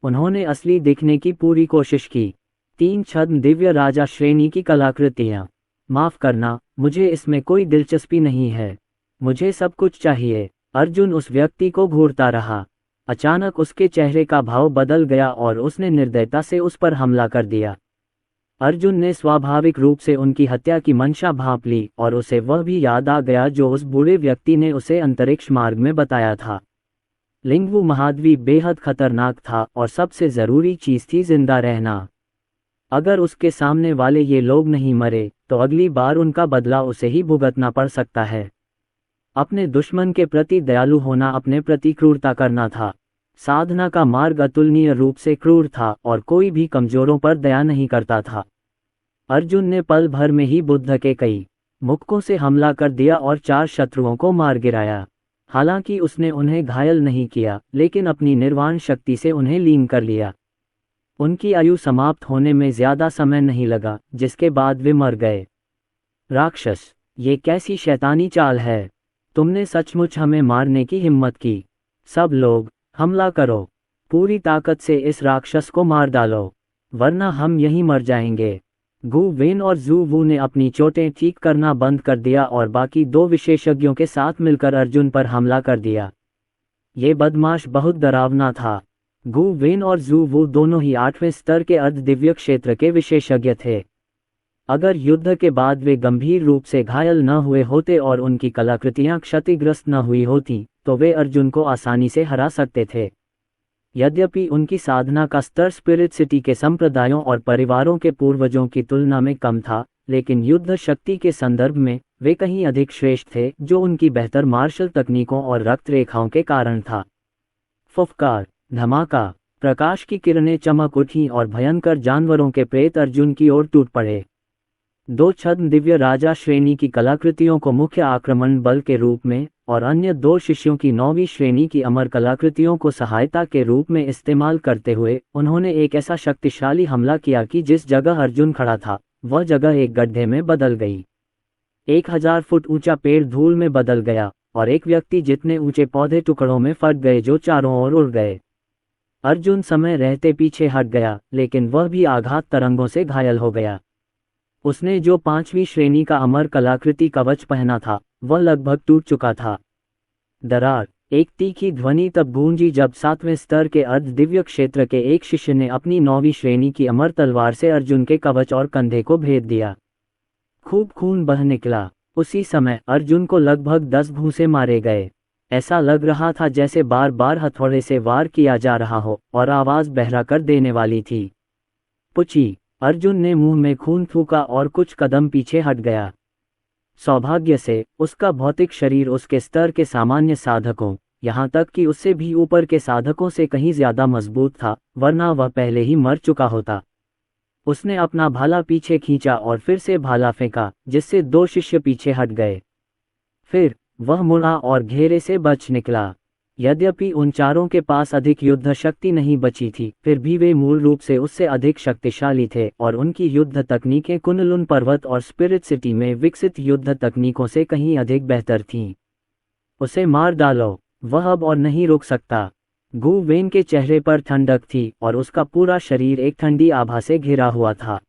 उन्होंने असली दिखने की पूरी कोशिश की। 3 छद्म दिव्य राजा श्रेणी की कलाकृतियां। माफ करना, मुझे इसमें कोई दिलचस्पी नहीं है। मुझे सब कुछ चाहिए। अर्जुन उस व्यक्ति को घूरता रहा। अचानक उसके चेहरे का भाव बदल गया और उसने निर्दयता से उस पर हमला कर दिया। अर्जुन ने स्वाभाविक रूप से उनकी हत्या की मंशा भांप ली और उसे वह भी याद आ गया जो उस बूढ़े व्यक्ति ने उसे अंतरिक्ष मार्ग में बताया था। लिंगवू महाद्वीप बेहद खतरनाक था और सबसे जरूरी चीज थी जिंदा रहना। अगर उसके सामने वाले ये लोग नहीं मरे तो अगली बार उनका बदला उसे ही भुगतना पड़ सकता है। अपने दुश्मन के प्रति दयालु होना अपने प्रति क्रूरता करना था। साधना का मार्ग अतुलनीय रूप से क्रूर था और कोई भी कमजोरों पर दया नहीं करता था। अर्जुन ने पल भर में ही बुद्ध के कई मुक्कों से हमला कर दिया और 4 शत्रुओं को मार गिराया। हालांकि उसने उन्हें घायल नहीं किया, लेकिन अपनी निर्वाण शक्ति से उन्हें लीन कर लिया। उनकी आयु समाप्त होने में ज्यादा समय नहीं लगा, जिसके बाद वे मर गए। राक्षस, ये कैसी शैतानी चाल है? तुमने सचमुच हमें मारने की हिम्मत की। सब लोग हमला करो। पूरी ताकत से इस राक्षस को मार डालो, वरना हम यहीं मर जाएंगे। गु वेन और जू वू ने अपनी चोटें ठीक करना बंद कर दिया और बाकी 2 विशेषज्ञों के साथ मिलकर अर्जुन पर हमला कर दिया। ये बदमाश बहुत डरावना था। गु वेन और जू वू दोनों ही 8वें स्तर के अर्ध दिव्य क्षेत्र के विशेषज्ञ थे। अगर युद्ध के बाद वे गंभीर रूप से घायल न हुए होते और उनकी कलाकृतियां क्षतिग्रस्त न हुई होती तो वे अर्जुन को आसानी से हरा सकते थे। यद्यपि उनकी साधना का स्तर स्पिरिट सिटी के संप्रदायों और परिवारों के पूर्वजों की तुलना में कम था, लेकिन युद्ध शक्ति के संदर्भ में वे कहीं अधिक श्रेष्ठ थे, जो उनकी बेहतर मार्शल तकनीकों और रक्त रेखाओं के कारण था। फुफकार, धमाका, प्रकाश की किरणें चमक उठीं और भयंकर जानवरों के प्रेत अर्जुन की ओर टूट पड़े। दो छद्म दिव्य राजा श्रेणी की कलाकृतियों को मुख्य आक्रमण बल के रूप में और अन्य दो शिष्यों की 9वीं श्रेणी की अमर कलाकृतियों को सहायता के रूप में इस्तेमाल करते हुए उन्होंने एक ऐसा शक्तिशाली हमला किया कि जिस जगह अर्जुन खड़ा था वह जगह एक गड्ढे में बदल गई। 1000 फुट ऊंचा पेड़ धूल में बदल गया और एक व्यक्ति जितने ऊंचे पौधे टुकड़ों में फट गए जो चारों ओर उड़ गए। अर्जुन समय रहते पीछे हट गया, लेकिन वह भी आघात तरंगों से घायल हो गया। उसने जो 5वीं श्रेणी का अमर कलाकृति कवच पहना था वह लगभग टूट चुका था। दरार, एक तीखी ध्वनि तब गूंजी जब 7वें स्तर के अर्ध दिव्य क्षेत्र के एक शिष्य ने अपनी 9वीं श्रेणी की अमर तलवार से अर्जुन के कवच और कंधे को भेद दिया। खूब खून बह निकला। उसी समय अर्जुन को लगभग 10 घूंसे मारे गए। ऐसा लग रहा था जैसे बार बार हथौड़े से वार किया जा रहा हो और आवाज बहरा कर देने वाली थी। पुची, अर्जुन ने मुंह में खून थूका और कुछ कदम पीछे हट गया। सौभाग्य से उसका भौतिक शरीर उसके स्तर के सामान्य साधकों, यहाँ तक कि उससे भी ऊपर के साधकों से कहीं ज्यादा मजबूत था, वरना वह पहले ही मर चुका होता। उसने अपना भाला पीछे खींचा और फिर से भाला फेंका, जिससे 2 शिष्य पीछे हट गए। फिर वह मुड़ा और घेरे से बच निकला। यद्यपि उन चारों के पास अधिक युद्ध शक्ति नहीं बची थी, फिर भी वे मूल रूप से उससे अधिक शक्तिशाली थे और उनकी युद्ध तकनीकें कुनलुन पर्वत और स्पिरिट सिटी में विकसित युद्ध तकनीकों से कहीं अधिक बेहतर थीं। उसे मार डालो, वह अब और नहीं रुक सकता। गु वेन के चेहरे पर ठंडक थी और उसका पूरा शरीर एक ठंडी आभा से घिरा हुआ था।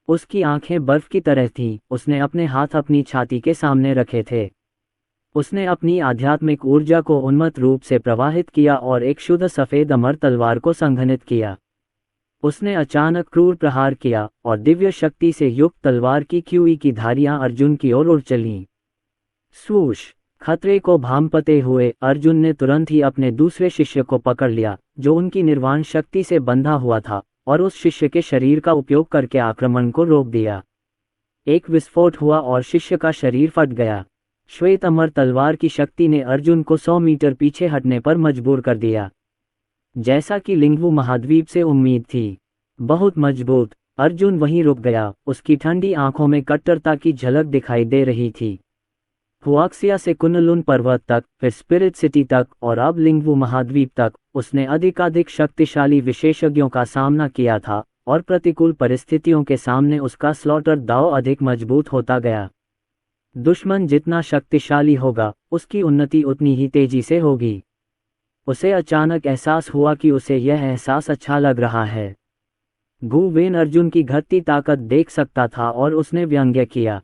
उसकी आंखें बर्फ की तरह थीं। उसने अपने हाथ अपनी छाती के सामने रखे थे। उसने अपनी आध्यात्मिक ऊर्जा को उन्मत्त रूप से प्रवाहित किया और एक शुद्ध सफेद अमर तलवार को संघनित किया। उसने अचानक क्रूर प्रहार किया और दिव्य शक्ति से युक्त तलवार की क्यूई की धारियां अर्जुन की ओर उड़ चलीं। स्वूश! खतरे को भांपते हुए अर्जुन ने तुरंत ही अपने दूसरे शिष्य को पकड़ लिया, जो उनकी निर्वाण शक्ति से बंधा हुआ था, और उस शिष्य के शरीर का उपयोग करके आक्रमण को रोक दिया। एक विस्फोट हुआ और शिष्य का शरीर फट गया। श्वेत अमर तलवार की शक्ति ने अर्जुन को 100 मीटर पीछे हटने पर मजबूर कर दिया, जैसा कि लिंगवू महाद्वीप से उम्मीद थी। बहुत मजबूत। अर्जुन वहीं रुक गया। उसकी ठंडी आंखों में कट्टरता की झलक दिखाई दे रही थी। हुआक्सिया से कुनलुन पर्वत तक, फिर स्पिरिट सिटी तक और अब लिंगवू महाद्वीप तक, उसने अधिकाधिक शक्तिशाली विशेषज्ञों का सामना किया था और प्रतिकूल परिस्थितियों के सामने उसका स्लॉटर दाव अधिक मजबूत होता गया। दुश्मन जितना शक्तिशाली होगा, उसकी उन्नति उतनी ही तेजी से होगी। उसे अचानक एहसास हुआ कि उसे यह एहसास अच्छा लग रहा है। गु वेन अर्जुन की घटती ताकत देख सकता था और उसने व्यंग्य किया।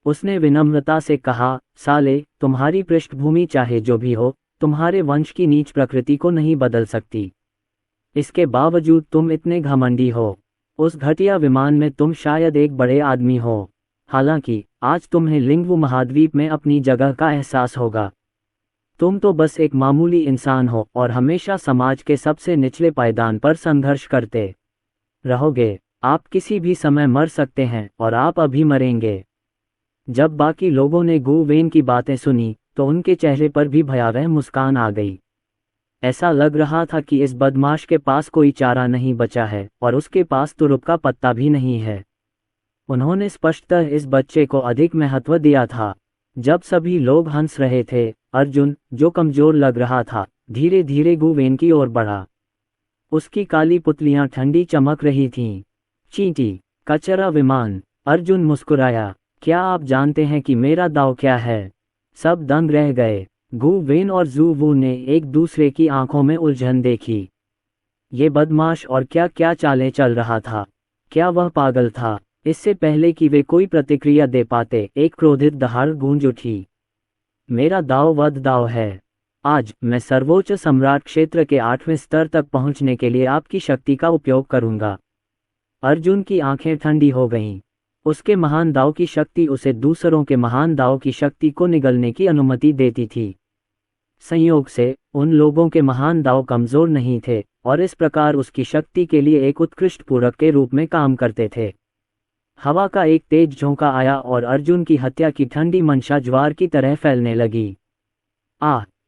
उसने विनम्रता से कहा, साले, तुम्हारी पृष्ठभूमि चाहे जो भी हो, तुम्हारे वंश की नीच प्रकृति को नहीं बदल सकती। इसके बावजूद तुम इतने घमंडी हो। उस घटिया विमान में तुम शायद एक बड़े आदमी हो। हालांकि आज तुम्हें लिंगवू महाद्वीप में अपनी जगह का एहसास होगा। तुम तो बस एक मामूली इंसान हो और हमेशा समाज के सबसे निचले पायदान पर संघर्ष करते रहोगे। आप किसी भी समय मर सकते हैं और आप अभी मरेंगे। जब बाकी लोगों ने गु वेन की बातें सुनी तो उनके चेहरे पर भी भयावह मुस्कान आ गई। ऐसा लग रहा था कि इस बदमाश के पास कोई चारा नहीं बचा है और उसके पास तुरुप का पत्ता भी नहीं है। उन्होंने स्पष्टतः इस बच्चे को अधिक महत्व दिया था। जब सभी लोग हंस रहे थे, अर्जुन, जो कमजोर लग रहा था, धीरे धीरे गु वेन की ओर बढ़ा। उसकी काली पुतलियां ठंडी चमक रही थीं। चींटी, कचरा विमान। अर्जुन मुस्कुराया। क्या आप जानते हैं कि मेरा दाव क्या है? सब दंग रह गए। गु वेन और जू वू ने एक दूसरे की आंखों में उलझन देखी। ये बदमाश और क्या क्या चालें चल रहा था। क्या वह पागल था? इससे पहले कि वे कोई प्रतिक्रिया दे पाते, एक क्रोधित दहाड़ गूंज उठी। मेरा दाव वध दाव है। आज मैं सर्वोच्च सम्राट क्षेत्र के 8वें स्तर तक पहुंचने के लिए आपकी शक्ति का उपयोग करूंगा। अर्जुन की आंखें ठंडी हो गईं। उसके महान दाव की शक्ति उसे दूसरों के महान दाव की शक्ति को निगलने की अनुमति देती थी। संयोग से उन लोगों के महान दाव कमजोर नहीं थे और इस प्रकार उसकी शक्ति के लिए एक उत्कृष्ट पूरक के रूप में काम करते थे। हवा का एक तेज झोंका आया और अर्जुन की हत्या की ठंडी मंशा ज्वार की तरह फैलने लगी।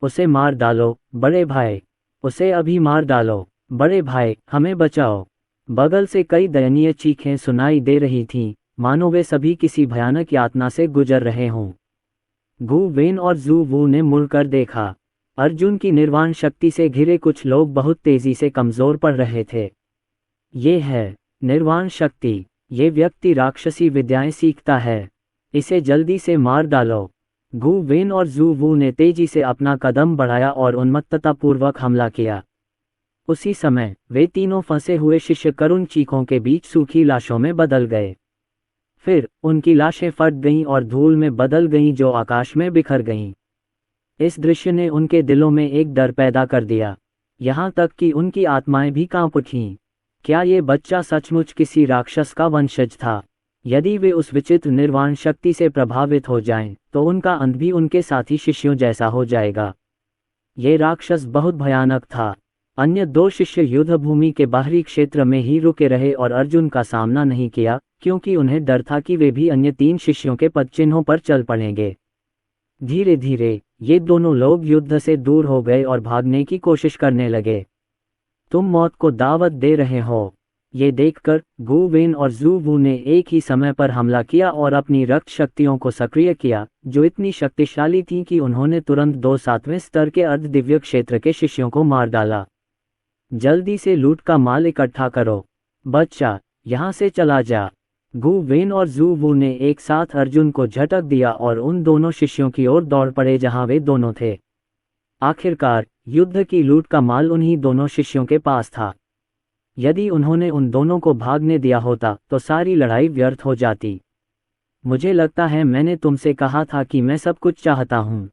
उसे मार डालो, बड़े भाई। उसे अभी मार डालो, बड़े भाई, हमें बचाओ। बगल से कई दयनीय चीखें सुनाई दे रही थीं, मानो वे सभी किसी भयानक यातना से गुजर रहे हों। गु वेन और जू वू ने मुड़कर देखा। अर्जुन की निर्वाण शक्ति से घिरे कुछ लोग बहुत तेजी से कमजोर पड़ रहे थे। ये है निर्वाण शक्ति। ये व्यक्ति राक्षसी विद्याएं सीखता है। इसे जल्दी से मार डालो। गु वेन और जू वू ने तेजी से अपना कदम बढ़ाया और उन्मत्ततापूर्वक हमला किया। उसी समय वे तीनों फंसे हुए शिष्य करुण चीखों के बीच सूखी लाशों में बदल गए। फिर उनकी लाशें फट गईं और धूल में बदल गईं जो आकाश में बिखर गईं। इस दृश्य ने उनके दिलों में एक डर पैदा कर दिया, यहाँ तक कि उनकी आत्माएं भी कांप उठीं। क्या ये बच्चा सचमुच किसी राक्षस का वंशज था? यदि वे उस विचित्र निर्वाण शक्ति से प्रभावित हो जाएं, तो उनका अंत भी उनके साथी शिष्यों जैसा हो जाएगा। ये राक्षस बहुत भयानक था। अन्य दो शिष्य युद्धभूमि के बाहरी क्षेत्र में ही रुके रहे और अर्जुन का सामना नहीं किया, क्योंकि उन्हें डर था कि वे भी अन्य 3 शिष्यों के पदचिन्हों पर चल पड़ेंगे। धीरे धीरे ये दोनों लोग युद्ध से दूर हो गए और भागने की कोशिश करने लगे। तुम मौत को दावत दे रहे हो, ये देखकर गु वेन और जू वू ने एक ही समय पर हमला किया और अपनी रक्त शक्तियों को सक्रिय किया, जो इतनी शक्तिशाली थी कि उन्होंने तुरंत 2 7वें स्तर के अर्धदिव्य क्षेत्र के शिष्यों को मार डाला। जल्दी से लूट का माल इकट्ठा करो, बच्चा यहाँ से चला जा। गु वेन और जू वू ने एक साथ अर्जुन को झटक दिया और उन दोनों शिष्यों की ओर दौड़ पड़े जहाँ वे दोनों थे। आखिरकार युद्ध की लूट का माल उन्हीं दोनों शिष्यों के पास था। यदि उन्होंने उन दोनों को भागने दिया होता तो सारी लड़ाई व्यर्थ हो जाती। मुझे लगता है मैंने तुमसे कहा था कि मैं सब कुछ चाहता हूँ।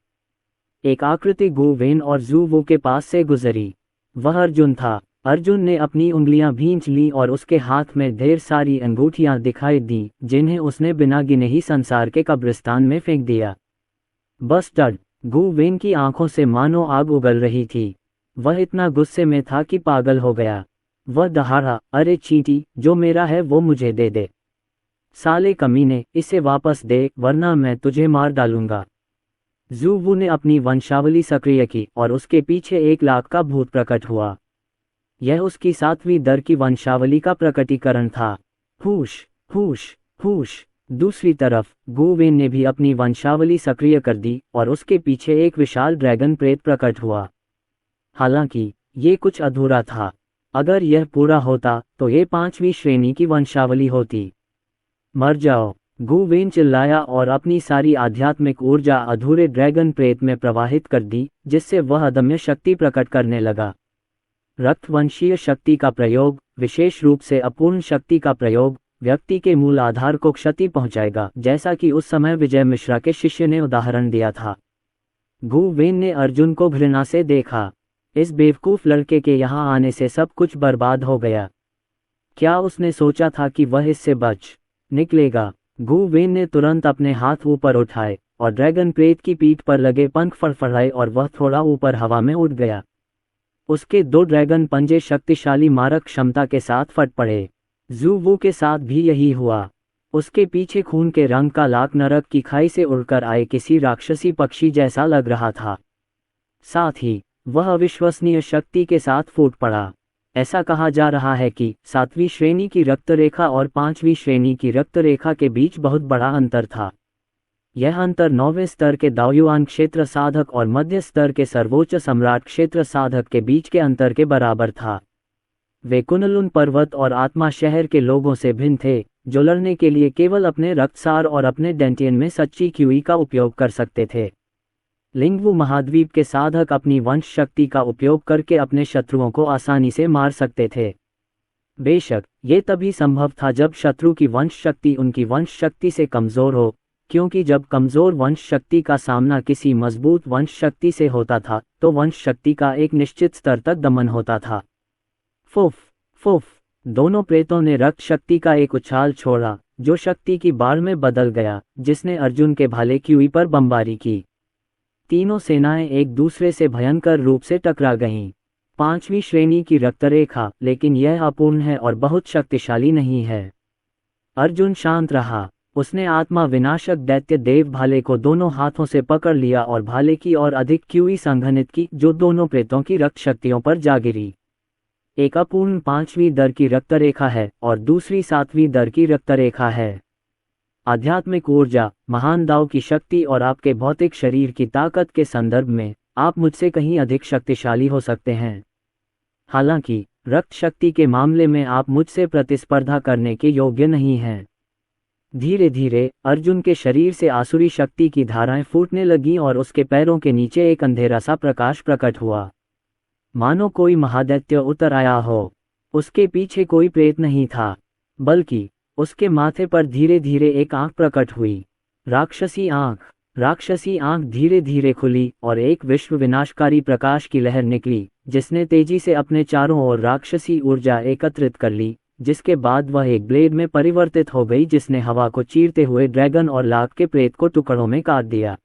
एक आकृति गु वेन और जू वू के पास से गुजरी। वह अर्जुन था। अर्जुन ने अपनी उंगलियां भींच ली और उसके हाथ में ढेर सारी अंगूठियां दिखाई दी, जिन्हें उसने बिना गिने ही संसार के कब्रिस्तान में फेंक दिया। बस्टर्ड! गु वेन की आंखों से मानो आग उगल रही थी। वह इतना गुस्से में था कि पागल हो गया। वह दहाड़ा, अरे चींटी, जो मेरा है वो मुझे दे दे। साले कमीने, इसे वापस दे वरना मैं तुझे मार डालूंगा। जू वू ने अपनी वंशावली सक्रिय की और उसके पीछे 1 लाख का भूत प्रकट हुआ। यह उसकी 7वीं दर की वंशावली का प्रकटीकरण था। फूश फूश फूश। दूसरी तरफ गु वेन ने भी अपनी वंशावली सक्रिय कर दी और उसके पीछे एक विशाल ड्रैगन प्रेत प्रकट हुआ। हालांकि ये कुछ अधूरा था। अगर यह पूरा होता तो ये 5वीं श्रेणी की वंशावली होती। मर जाओ! गु वेन चिल्लाया और अपनी सारी आध्यात्मिक ऊर्जा अधूरे ड्रैगन प्रेत में प्रवाहित कर दी, जिससे वह अदम्य शक्ति प्रकट करने लगा। रक्तवंशीय शक्ति का प्रयोग, विशेष रूप से अपूर्ण शक्ति का प्रयोग, व्यक्ति के मूल आधार को क्षति पहुंचाएगा, जैसा कि उस समय विजय मिश्रा के शिष्य ने उदाहरण दिया था। गु वेन ने अर्जुन को घृणा से देखा। इस बेवकूफ लड़के के यहाँ आने से सब कुछ बर्बाद हो गया। क्या उसने सोचा था कि वह इससे बच निकलेगा? गु वेन ने तुरंत अपने हाथ ऊपर उठाए और ड्रैगन प्रेत की पीठ पर लगे पंख फड़फड़ाए और वह थोड़ा ऊपर हवा में उड़ गया। उसके 2 ड्रैगन पंजे शक्तिशाली मारक क्षमता के साथ फट पड़े। जू वू के साथ भी यही हुआ। उसके पीछे खून के रंग का लाख नरक की खाई से उड़कर आए किसी राक्षसी पक्षी जैसा लग रहा था। साथ ही वह अविश्वसनीय शक्ति के साथ फूट पड़ा। ऐसा कहा जा रहा है कि 7वीं श्रेणी की रक्तरेखा और 5वीं श्रेणी की रक्तरेखा के बीच बहुत बड़ा अंतर था। यह अंतर 9वें स्तर के दाओयुआन क्षेत्र साधक और मध्य स्तर के सर्वोच्च सम्राट क्षेत्र साधक के बीच के अंतर के बराबर था। वे कुनलुन पर्वत और आत्मा शहर के लोगों से भिन्न थे, जो लड़ने के लिए केवल अपने रक्तसार और अपने डेंटियन में सच्ची क्यूई का उपयोग कर सकते थे। लिंगवू महाद्वीप के साधक अपनी वंश शक्ति का उपयोग करके अपने शत्रुओं को आसानी से मार सकते थे। बेशक ये तभी संभव था जब शत्रु की वंश शक्ति उनकी वंश शक्ति से कमजोर हो, क्योंकि जब कमजोर वंश शक्ति का सामना किसी मजबूत वंश शक्ति से होता था तो वंश शक्ति का एक निश्चित स्तर तक दमन होता था। फुफ फुफ। दोनों प्रेतों ने रक्त शक्ति का एक उछाल छोड़ा, जो शक्ति की बाढ़ में बदल गया, जिसने अर्जुन के भाले क्यूई पर बमबारी की। तीनों सेनाएं एक दूसरे से भयंकर रूप से टकरा गईं। 5वीं श्रेणी की रक्तरेखा, लेकिन यह अपूर्ण है और बहुत शक्तिशाली नहीं है। अर्जुन शांत रहा। उसने आत्मा विनाशक दैत्य देव भाले को दोनों हाथों से पकड़ लिया और भाले की और अधिक क्यूई संघनित की, जो दोनों प्रेतों की रक्त शक्तियों पर जा गिरी। एक अपूर्ण 5वीं दर की रक्तरेखा है और दूसरी 7वीं दर की रक्तरेखा है। आध्यात्मिक ऊर्जा, महान दाव की शक्ति और आपके भौतिक शरीर की ताकत के संदर्भ में आप मुझसे कहीं अधिक शक्तिशाली हो सकते हैं। हालांकि रक्त शक्ति के मामले में आप मुझसे प्रतिस्पर्धा करने के योग्य नहीं हैं। धीरे धीरे अर्जुन के शरीर से आसुरी शक्ति की धाराएं फूटने लगीं और उसके पैरों के नीचे एक अंधेरा सा प्रकाश प्रकट हुआ, मानो कोई महादैत्य उतर आया हो। उसके पीछे कोई प्रेत नहीं था, बल्कि उसके माथे पर धीरे धीरे एक आंख प्रकट हुई, राक्षसी आंख। राक्षसी आंख धीरे धीरे खुली और एक विश्व विनाशकारी प्रकाश की लहर निकली, जिसने तेजी से अपने चारों ओर राक्षसी ऊर्जा एकत्रित कर ली, जिसके बाद वह एक ब्लेड में परिवर्तित हो गई जिसने हवा को चीरते हुए ड्रैगन और लाख के प्रेत को टुकड़ों में काट दिया।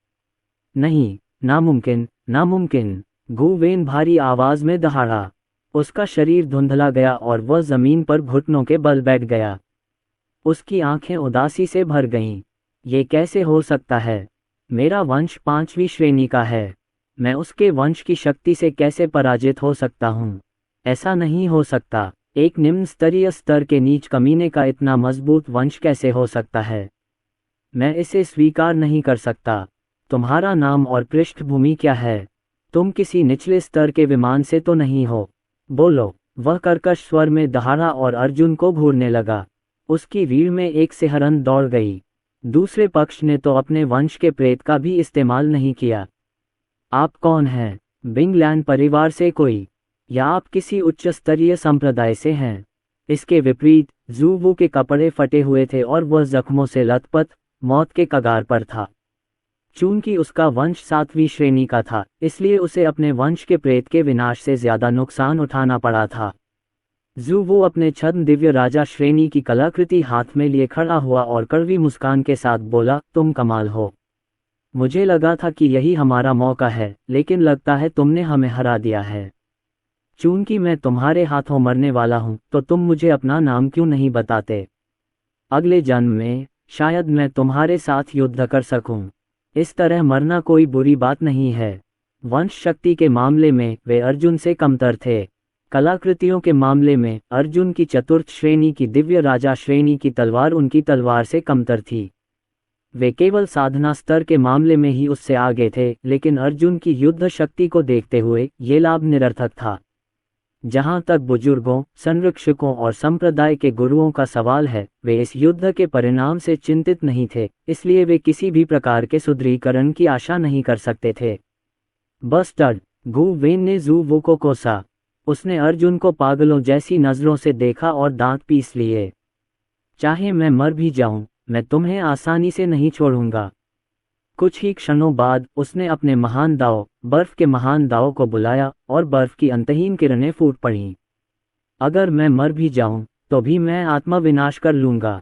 नहीं, नामुमकिन, नामुमकिन, गु वेन भारी आवाज में दहाड़ा। उसका शरीर धुंधला गया और वह जमीन पर घुटनों के बल बैठ गया। उसकी आंखें उदासी से भर गईं। ये कैसे हो सकता है? मेरा वंश 5वीं श्रेणी का है। मैं उसके वंश की शक्ति से कैसे पराजित हो सकता हूँ? ऐसा नहीं हो सकता। एक निम्न स्तरीय स्तर के नीच कमीने का इतना मजबूत वंश कैसे हो सकता है? मैं इसे स्वीकार नहीं कर सकता। तुम्हारा नाम और पृष्ठभूमि क्या है? तुम किसी निचले स्तर के विमान से तो नहीं हो? बोलो। वह कर्कश स्वर में दहाड़ा और अर्जुन को घूरने लगा। उसकी रीढ़ में एक सिहरन दौड़ गई। दूसरे पक्ष ने तो अपने वंश के प्रेत का भी इस्तेमाल नहीं किया। आप कौन हैं? बिंगलैंड परिवार से कोई, या आप किसी उच्च स्तरीय संप्रदाय से हैं? इसके विपरीत ज़ूवू के कपड़े फटे हुए थे और वह जख्मों से लथपथ मौत के कगार पर था। चूंकि उसका वंश 7वीं श्रेणी का था, इसलिए उसे अपने वंश के प्रेत के विनाश से ज्यादा नुकसान उठाना पड़ा था। ज़ूवू अपने छद्म दिव्य राजा श्रेणी की कलाकृति हाथ में लिए खड़ा हुआ और कड़वी मुस्कान के साथ बोला, तुम कमाल हो। मुझे लगा था कि यही हमारा मौका है, लेकिन लगता है तुमने हमें हरा दिया है। चूंकि मैं तुम्हारे हाथों मरने वाला हूं, तो तुम मुझे अपना नाम क्यों नहीं बताते? अगले जन्म में शायद मैं तुम्हारे साथ युद्ध कर सकूं। इस तरह मरना कोई बुरी बात नहीं है। वंश शक्ति के मामले में वे अर्जुन से कमतर थे। कलाकृतियों के मामले में अर्जुन की चतुर्थ श्रेणी की दिव्य राजा श्रेणी की तलवार उनकी तलवार से कमतर थी। वे केवल साधना स्तर के मामले में ही उससे आगे थे, लेकिन अर्जुन की युद्ध शक्ति को देखते हुए ये लाभ निरर्थक था। जहां तक बुजुर्गों, संरक्षकों और संप्रदाय के गुरुओं का सवाल है, वे इस युद्ध के परिणाम से चिंतित नहीं थे, इसलिए वे किसी भी प्रकार के सुदृढ़ीकरण की आशा नहीं कर सकते थे। बस्टर्ड, गु वेन ने ज़ूवू को कोसा। उसने अर्जुन को पागलों जैसी नजरों से देखा और दांत पीस लिए। चाहे मैं मर भी जाऊं, मैं तुम्हें आसानी से नहीं छोड़ूंगा। कुछ ही क्षणों बाद उसने अपने महान दाव, बर्फ के महान दाव को बुलाया और बर्फ की अंतहीन किरणें फूट पड़ीं। अगर मैं मर भी जाऊं, तो भी मैं आत्मविनाश कर लूंगा।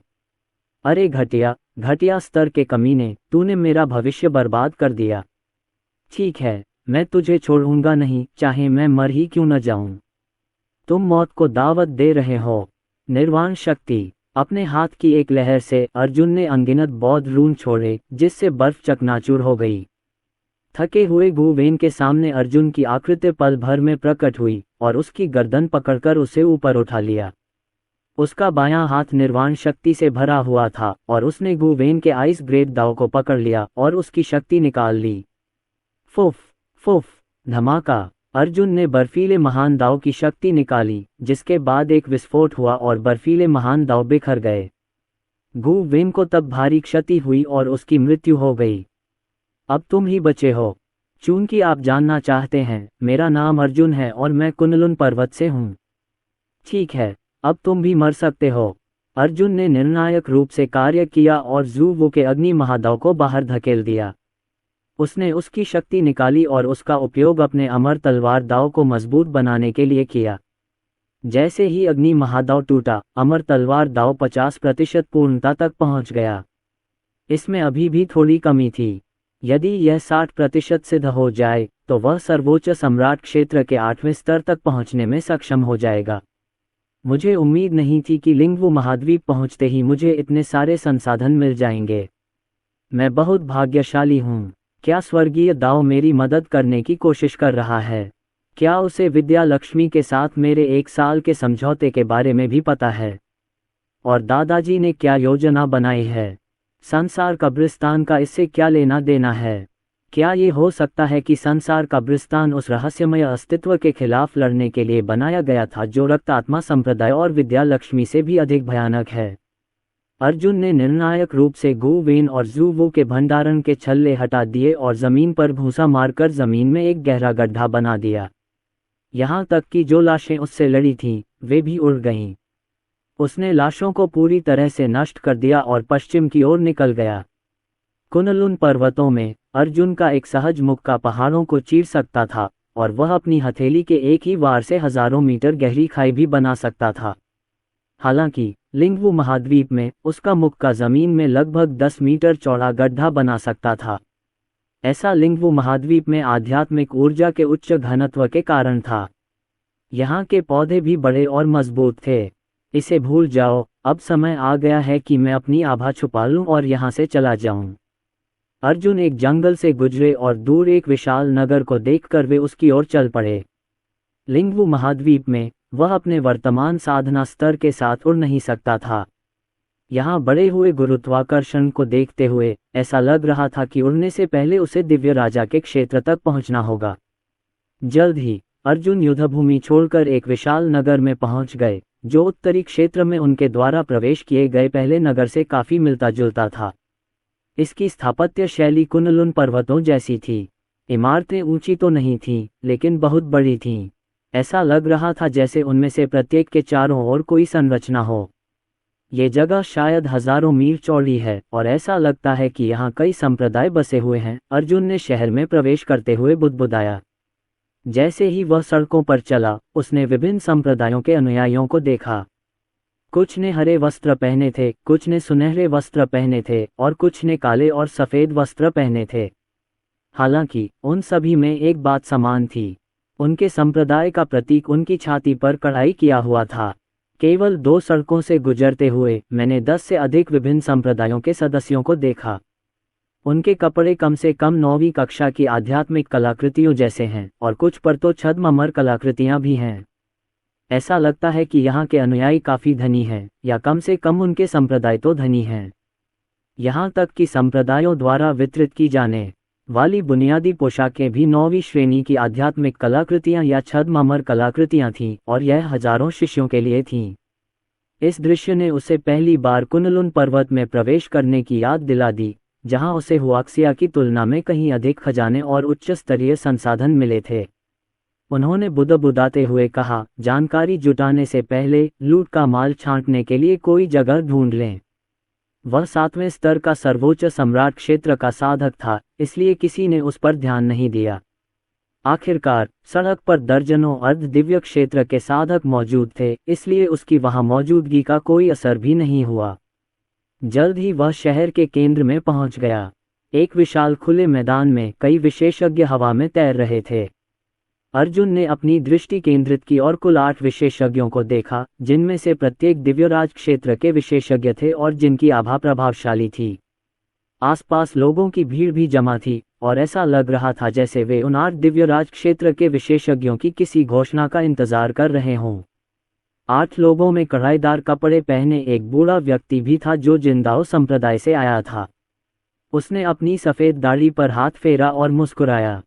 अरे घटिया, घटिया स्तर के कमीने, तूने मेरा भविष्य बर्बाद कर दिया। ठीक है, मैं तुझे छोड़ूंगा नहीं, चाहे मैं मर ही क्यों न जाऊं। तुम मौत को दावत दे रहे हो। निर्वाण शक्ति। अपने हाथ की एक लहर से अर्जुन ने अनगिनत बौद्ध रून छोड़े, जिससे बर्फ चकनाचूर हो गई। थके हुए गु वेन के सामने अर्जुन की आकृति पल भर में प्रकट हुई और उसकी गर्दन पकड़कर उसे ऊपर उठा लिया। उसका बायां हाथ निर्वाण शक्ति से भरा हुआ था और उसने गु वेन के आइस ग्रेड दाव को पकड़ लिया और उसकी शक्ति निकाल ली। फुफ फुफ, धमाका। अर्जुन ने बर्फीले महान दाव की शक्ति निकाली, जिसके बाद एक विस्फोट हुआ और बर्फीले महान दाव बिखर गए। गु वेन को तब भारी क्षति हुई और उसकी मृत्यु हो गई। अब तुम ही बचे हो। चूंकि आप जानना चाहते हैं, मेरा नाम अर्जुन है और मैं कुनलुन पर्वत से हूँ। ठीक है, अब तुम भी मर सकते हो। अर्जुन ने निर्णायक रूप से कार्य किया और ज़ूवू के अग्नि महादाव को बाहर धकेल दिया। उसने उसकी शक्ति निकाली और उसका उपयोग अपने अमर तलवार दाव को मजबूत बनाने के लिए किया। जैसे ही अग्नि महादाव टूटा, अमर तलवार दाव 50% पूर्णता तक पहुंच गया। इसमें अभी भी थोड़ी कमी थी। यदि यह 60% सिद्ध हो जाए, तो वह सर्वोच्च सम्राट क्षेत्र के 8वें स्तर तक पहुंचने में सक्षम हो जाएगा। मुझे उम्मीद नहीं थी कि लिंगवू महाद्वीप पहुंचते ही मुझे इतने सारे संसाधन मिल जाएंगे। मैं बहुत भाग्यशाली हूँ। क्या स्वर्गीय दाव मेरी मदद करने की कोशिश कर रहा है? क्या उसे विद्या लक्ष्मी के साथ मेरे 1 साल के समझौते के बारे में भी पता है? और दादाजी ने क्या योजना बनाई है? संसार कब्रिस्तान का इससे क्या लेना देना है? क्या ये हो सकता है कि संसार कब्रिस्तान उस रहस्यमय अस्तित्व के खिलाफ लड़ने के लिए बनाया गया था जो रक्तात्मा संप्रदाय और विद्या लक्ष्मी से भी अधिक भयानक है? अर्जुन ने निर्णायक रूप से गु वेन और जू के भंडारण के छल्ले हटा दिए और जमीन पर भूसा मारकर जमीन में एक गहरा गड्ढा बना दिया। यहाँ तक कि जो लाशें उससे लड़ी थीं, वे भी उड़ गईं। उसने लाशों को पूरी तरह से नष्ट कर दिया और पश्चिम की ओर निकल गया। कुनलुन पर्वतों में अर्जुन का एक सहज मुक्का पहाड़ों को चीर सकता था और वह अपनी हथेली के एक ही वार से हजारों मीटर गहरी खाई भी बना सकता था। हालांकि लिंगवू महाद्वीप में उसका मुक्का जमीन में लगभग 10 मीटर चौड़ा गड्ढा बना सकता था। ऐसा लिंगवू महाद्वीप में आध्यात्मिक ऊर्जा के उच्च घनत्व के कारण था। यहाँ के पौधे भी बड़े और मजबूत थे। इसे भूल जाओ, अब समय आ गया है कि मैं अपनी आभा छुपा लूं और यहाँ से चला जाऊं। अर्जुन एक जंगल से गुजरे और दूर एक विशाल नगर को देखकर वे उसकी ओर चल पड़े। लिंगवू महाद्वीप में वह अपने वर्तमान साधना स्तर के साथ उड़ नहीं सकता था। यहाँ बढ़े हुए गुरुत्वाकर्षण को देखते हुए ऐसा लग रहा था कि उड़ने से पहले उसे दिव्य राजा के क्षेत्र तक पहुंचना होगा। जल्द ही अर्जुन युद्धभूमि छोड़कर एक विशाल नगर में पहुंच गए, जो उत्तरी क्षेत्र में उनके द्वारा प्रवेश किए गए पहले नगर से काफी मिलता जुलता था। इसकी स्थापत्य शैली कुनलुन पर्वतों जैसी थी। इमारतें ऊंची तो नहीं थीं, लेकिन बहुत बड़ी थीं। ऐसा लग रहा था जैसे उनमें से प्रत्येक के चारों ओर कोई संरचना हो। ये जगह शायद हजारों मील चौड़ी है और ऐसा लगता है कि यहाँ कई संप्रदाय बसे हुए हैं। अर्जुन ने शहर में प्रवेश करते हुए बुदबुदाया। जैसे ही वह सड़कों पर चला, उसने विभिन्न संप्रदायों के अनुयायियों को देखा। कुछ ने हरे वस्त्र पहने थे, कुछ ने सुनहरे वस्त्र पहने थे और कुछ ने काले और सफेद वस्त्र पहने थे। हालांकि उन सभी में एक बात समान थी, उनके संप्रदाय का प्रतीक उनकी छाती पर कढ़ाई किया हुआ था। केवल 2 सड़कों से गुजरते हुए मैंने 10 से अधिक विभिन्न संप्रदायों के सदस्यों को देखा। उनके कपड़े कम से कम 9वीं कक्षा की आध्यात्मिक कलाकृतियों जैसे हैं और कुछ पर तो छद्ममर कलाकृतियां भी हैं। ऐसा लगता है कि यहाँ के अनुयायी काफ़ी धनी हैं, या कम से कम उनके संप्रदाय तो धनी हैं। यहाँ तक कि संप्रदायों द्वारा वितरित की जाने वाली बुनियादी पोशाकें भी 9वीं श्रेणी की आध्यात्मिक कलाकृतियां या छद्ममर कलाकृतियां थीं और यह हजारों शिष्यों के लिए थीं। इस दृश्य ने उसे पहली बार कुनलुन पर्वत में प्रवेश करने की याद दिला दी, जहां उसे हुआक्सिया की तुलना में कहीं अधिक खजाने और उच्च स्तरीय संसाधन मिले थे। उन्होंने बुदबुदाते हुए कहा, जानकारी जुटाने से पहले लूट का माल छांटने के लिए कोई जगह ढूंढ लें। वह 7वें स्तर का सर्वोच्च सम्राट क्षेत्र का साधक था, इसलिए किसी ने उस पर ध्यान नहीं दिया। आखिरकार सड़क पर दर्जनों अर्ध दिव्य क्षेत्र के साधक मौजूद थे, इसलिए उसकी वहां मौजूदगी का कोई असर भी नहीं हुआ। जल्द ही वह शहर के केंद्र में पहुंच गया। एक विशाल खुले मैदान में कई विशेषज्ञ हवा में तैर रहे थे। अर्जुन ने अपनी दृष्टि केंद्रित की और कुल 8 विशेषज्ञों को देखा, जिनमें से प्रत्येक दिव्यराज क्षेत्र के विशेषज्ञ थे और जिनकी आभा प्रभावशाली थी। आसपास लोगों की भीड़ भी जमा थी और ऐसा लग रहा था जैसे वे उन 8 दिव्यराज क्षेत्र के विशेषज्ञों की किसी घोषणा का इंतजार कर रहे हों। 8 लोगों में कढ़ाईदार कपड़े पहने एक बूढ़ा व्यक्ति भी था जो जिंदाओ संप्रदाय से आया था। उसने अपनी सफेद दाढ़ी पर हाथ फेरा और मुस्कुराया।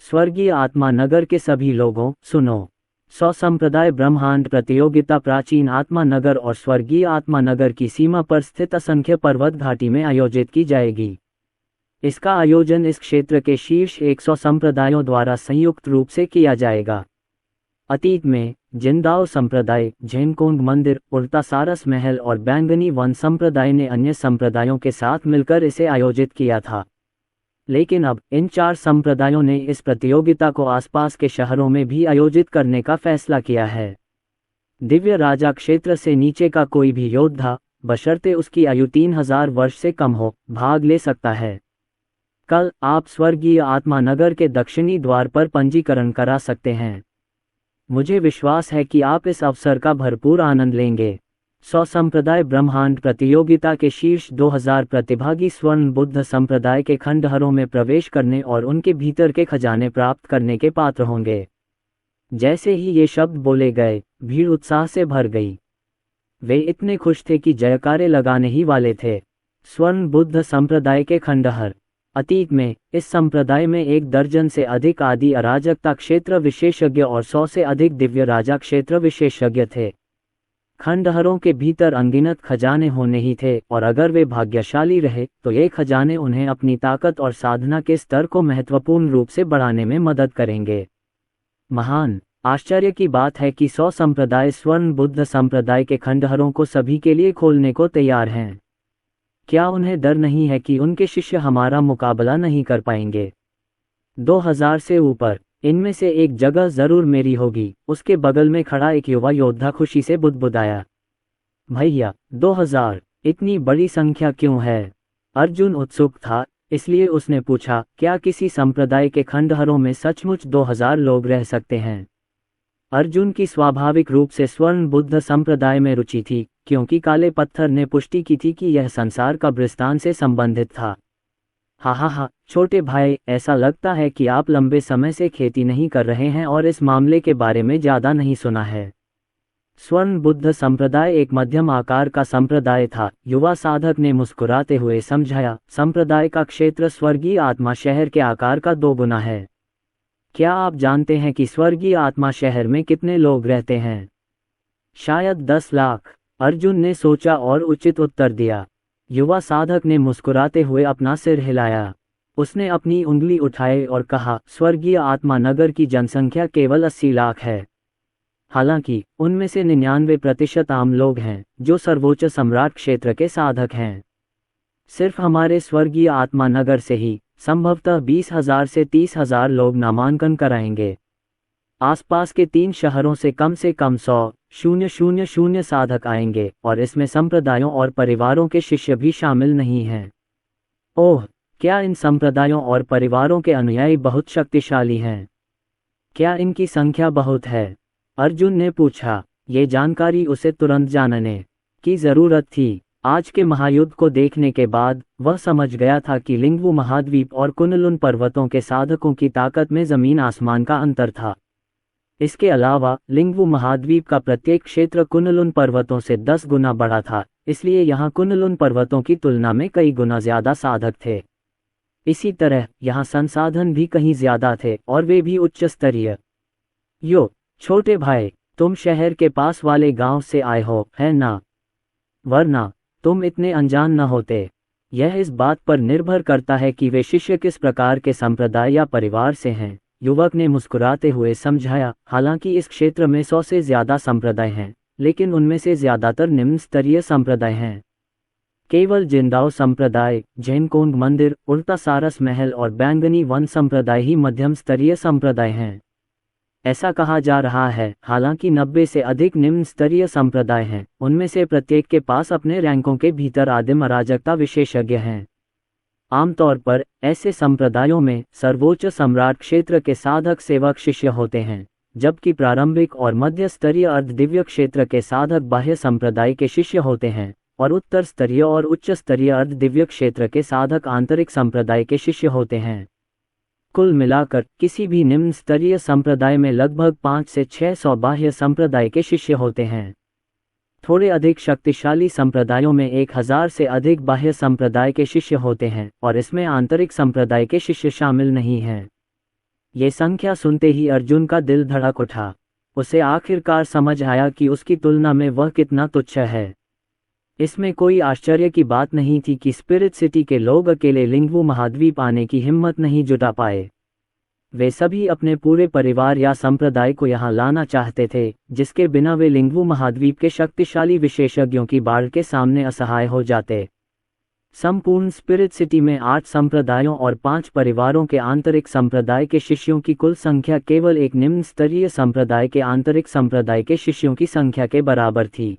स्वर्गीय आत्मा नगर के सभी लोगों, सुनो। 100 संप्रदाय ब्रह्मांड प्रतियोगिता प्राचीन आत्मा नगर और स्वर्गीय आत्मा नगर की सीमा पर स्थित असंख्य पर्वत घाटी में आयोजित की जाएगी। इसका आयोजन इस क्षेत्र के शीर्ष 100 संप्रदायों द्वारा संयुक्त रूप से किया जाएगा। अतीत में जिंदाओ संप्रदाय, झेनकोंग मंदिर, उड़ता सारस महल और बैंगनी वन संप्रदाय ने अन्य संप्रदायों के साथ मिलकर इसे आयोजित किया था। लेकिन अब इन 4 संप्रदायों ने इस प्रतियोगिता को आसपास के शहरों में भी आयोजित करने का फैसला किया है। दिव्य राजा क्षेत्र से नीचे का कोई भी योद्धा, बशर्ते उसकी आयु 3000 वर्ष से कम हो, भाग ले सकता है। कल आप स्वर्गीय आत्मा नगर के दक्षिणी द्वार पर पंजीकरण करा सकते हैं। मुझे विश्वास है कि आप इस अवसर का भरपूर आनंद लेंगे। 100 संप्रदाय ब्रह्मांड प्रतियोगिता के शीर्ष 2000 प्रतिभागी स्वर्ण बुद्ध संप्रदाय के खंडहरों में प्रवेश करने और उनके भीतर के खजाने प्राप्त करने के पात्र होंगे। जैसे ही ये शब्द बोले गए, भीड़ उत्साह से भर गई। वे इतने खुश थे कि जयकारे लगाने ही वाले थे। स्वर्ण बुद्ध संप्रदाय के खंडहर। अतीत में इस संप्रदाय में 1 दर्जन से अधिक आदि अराजकता क्षेत्र विशेषज्ञ और 100 से अधिक दिव्य राजा क्षेत्र विशेषज्ञ थे। खंडहरों के भीतर अनगिनत खजाने होने ही थे, और अगर वे भाग्यशाली रहे तो ये खजाने उन्हें अपनी ताकत और साधना के स्तर को महत्वपूर्ण रूप से बढ़ाने में मदद करेंगे। महान आश्चर्य की बात है कि 100 संप्रदाय स्वर्ण बुद्ध संप्रदाय के खंडहरों को सभी के लिए खोलने को तैयार हैं। क्या उन्हें डर नहीं है कि उनके शिष्य हमारा मुकाबला नहीं कर पाएंगे? 2000 से ऊपर, इनमें से एक जगह जरूर मेरी होगी। उसके बगल में खड़ा एक युवा योद्धा खुशी से बुदबुदाया। भैया, 2000, इतनी बड़ी संख्या क्यों है? अर्जुन उत्सुक था, इसलिए उसने पूछा, क्या किसी संप्रदाय के खंडहरों में सचमुच 2000 लोग रह सकते हैं? अर्जुन की स्वाभाविक रूप से स्वर्ण बुद्ध संप्रदाय में रुचि थी, क्योंकि काले पत्थर ने पुष्टि की थी कि यह संसार कब्रिस्तान से संबंधित था। हा, छोटे भाई, ऐसा लगता है कि आप लंबे समय से खेती नहीं कर रहे हैं और इस मामले के बारे में ज्यादा नहीं सुना है। स्वर्ण बुद्ध संप्रदाय एक मध्यम आकार का संप्रदाय था, युवा साधक ने मुस्कुराते हुए समझाया। संप्रदाय का क्षेत्र स्वर्गीय आत्मा शहर के आकार का 2 गुना है। क्या आप जानते हैं कि स्वर्गीय आत्मा शहर में कितने लोग रहते हैं? शायद 10 लाख, अर्जुन ने सोचा और उचित उत्तर दिया। युवा साधक ने मुस्कुराते हुए अपना सिर हिलाया। उसने अपनी उंगली उठाई और कहा, स्वर्गीय आत्मा नगर की जनसंख्या केवल 80 लाख है। हालांकि उनमें से 99% आम लोग हैं, जो सर्वोच्च सम्राट क्षेत्र के साधक हैं। सिर्फ हमारे स्वर्गीय आत्मा नगर से ही संभवतः 20,000 से 30,000 लोग नामांकन कराएंगे। आसपास के 3 शहरों से कम 100,000 साधक आएंगे, और इसमें संप्रदायों और परिवारों के शिष्य भी शामिल नहीं हैं। ओह, क्या इन संप्रदायों और परिवारों के अनुयायी बहुत शक्तिशाली हैं? क्या इनकी संख्या बहुत है? अर्जुन ने पूछा। ये जानकारी उसे तुरंत जानने की जरूरत थी। आज के महायुद्ध को देखने के बाद वह समझ गया था कि लिंगवू महाद्वीप और कुनलुन पर्वतों के साधकों की ताकत में जमीन आसमान का अंतर था। इसके अलावा लिंगवू महाद्वीप का प्रत्येक क्षेत्र कुनलुन पर्वतों से 10 गुना बड़ा था, इसलिए यहाँ कुनलुन पर्वतों की तुलना में कई गुना ज्यादा साधक थे। इसी तरह यहाँ संसाधन भी कहीं ज्यादा थे, और वे भी उच्च स्तरीय। छोटे भाई, तुम शहर के पास वाले गांव से आए हो, है ना? वरना तुम इतने अनजान न होते। यह इस बात पर निर्भर करता है कि वे शिष्य किस प्रकार के संप्रदाय या परिवार से हैं, युवक ने मुस्कुराते हुए समझाया। हालांकि इस क्षेत्र में 100 से ज्यादा संप्रदाय हैं, लेकिन उनमें से ज्यादातर निम्न स्तरीय संप्रदाय हैं। केवल जिंदाओ संप्रदाय, जैनकोंग मंदिर, उल्टा सारस महल और बैंगनी वन संप्रदाय ही मध्यम स्तरीय संप्रदाय हैं। ऐसा कहा जा रहा है। हालांकि 90 से अधिक निम्न स्तरीय संप्रदाय हैं, उनमें से प्रत्येक के पास अपने रैंकों के भीतर आदिम अराजकता विशेषज्ञ हैं। आमतौर पर ऐसे संप्रदायों में सर्वोच्च सम्राट क्षेत्र के साधक सेवक शिष्य होते हैं, जबकि प्रारंभिक और मध्य स्तरीय अर्धदिव्य क्षेत्र के साधक बाह्य संप्रदाय के शिष्य होते हैं, और उत्तर स्तरीय और उच्च स्तरीय अर्धदिव्य क्षेत्र के साधक आंतरिक संप्रदाय के शिष्य होते हैं। कुल मिलाकर किसी भी निम्न स्तरीय संप्रदाय में लगभग 500 से 600 बाह्य संप्रदाय के शिष्य होते हैं। थोड़े अधिक शक्तिशाली संप्रदायों में 1000 से अधिक बाह्य संप्रदाय के शिष्य होते हैं, और इसमें आंतरिक संप्रदाय के शिष्य शामिल नहीं हैं। ये संख्या सुनते ही अर्जुन का दिल धड़क उठा। उसे आखिरकार समझ आया कि उसकी तुलना में वह कितना तुच्छ है। इसमें कोई आश्चर्य की बात नहीं थी कि स्पिरिट सिटी के लोग अकेले लिंगवू महाद्वीप आने की हिम्मत नहीं जुटा पाए। वे सभी अपने पूरे परिवार या संप्रदाय को यहाँ लाना चाहते थे, जिसके बिना वे लिंगवू महाद्वीप के शक्तिशाली विशेषज्ञों की बाढ़ के सामने असहाय हो जाते। संपूर्ण स्पिरिट सिटी में 8 संप्रदायों और 5 परिवारों के आंतरिक संप्रदाय के शिष्यों की कुल संख्या केवल एक निम्न स्तरीय संप्रदाय के आंतरिक संप्रदाय के शिष्यों की संख्या के बराबर थी।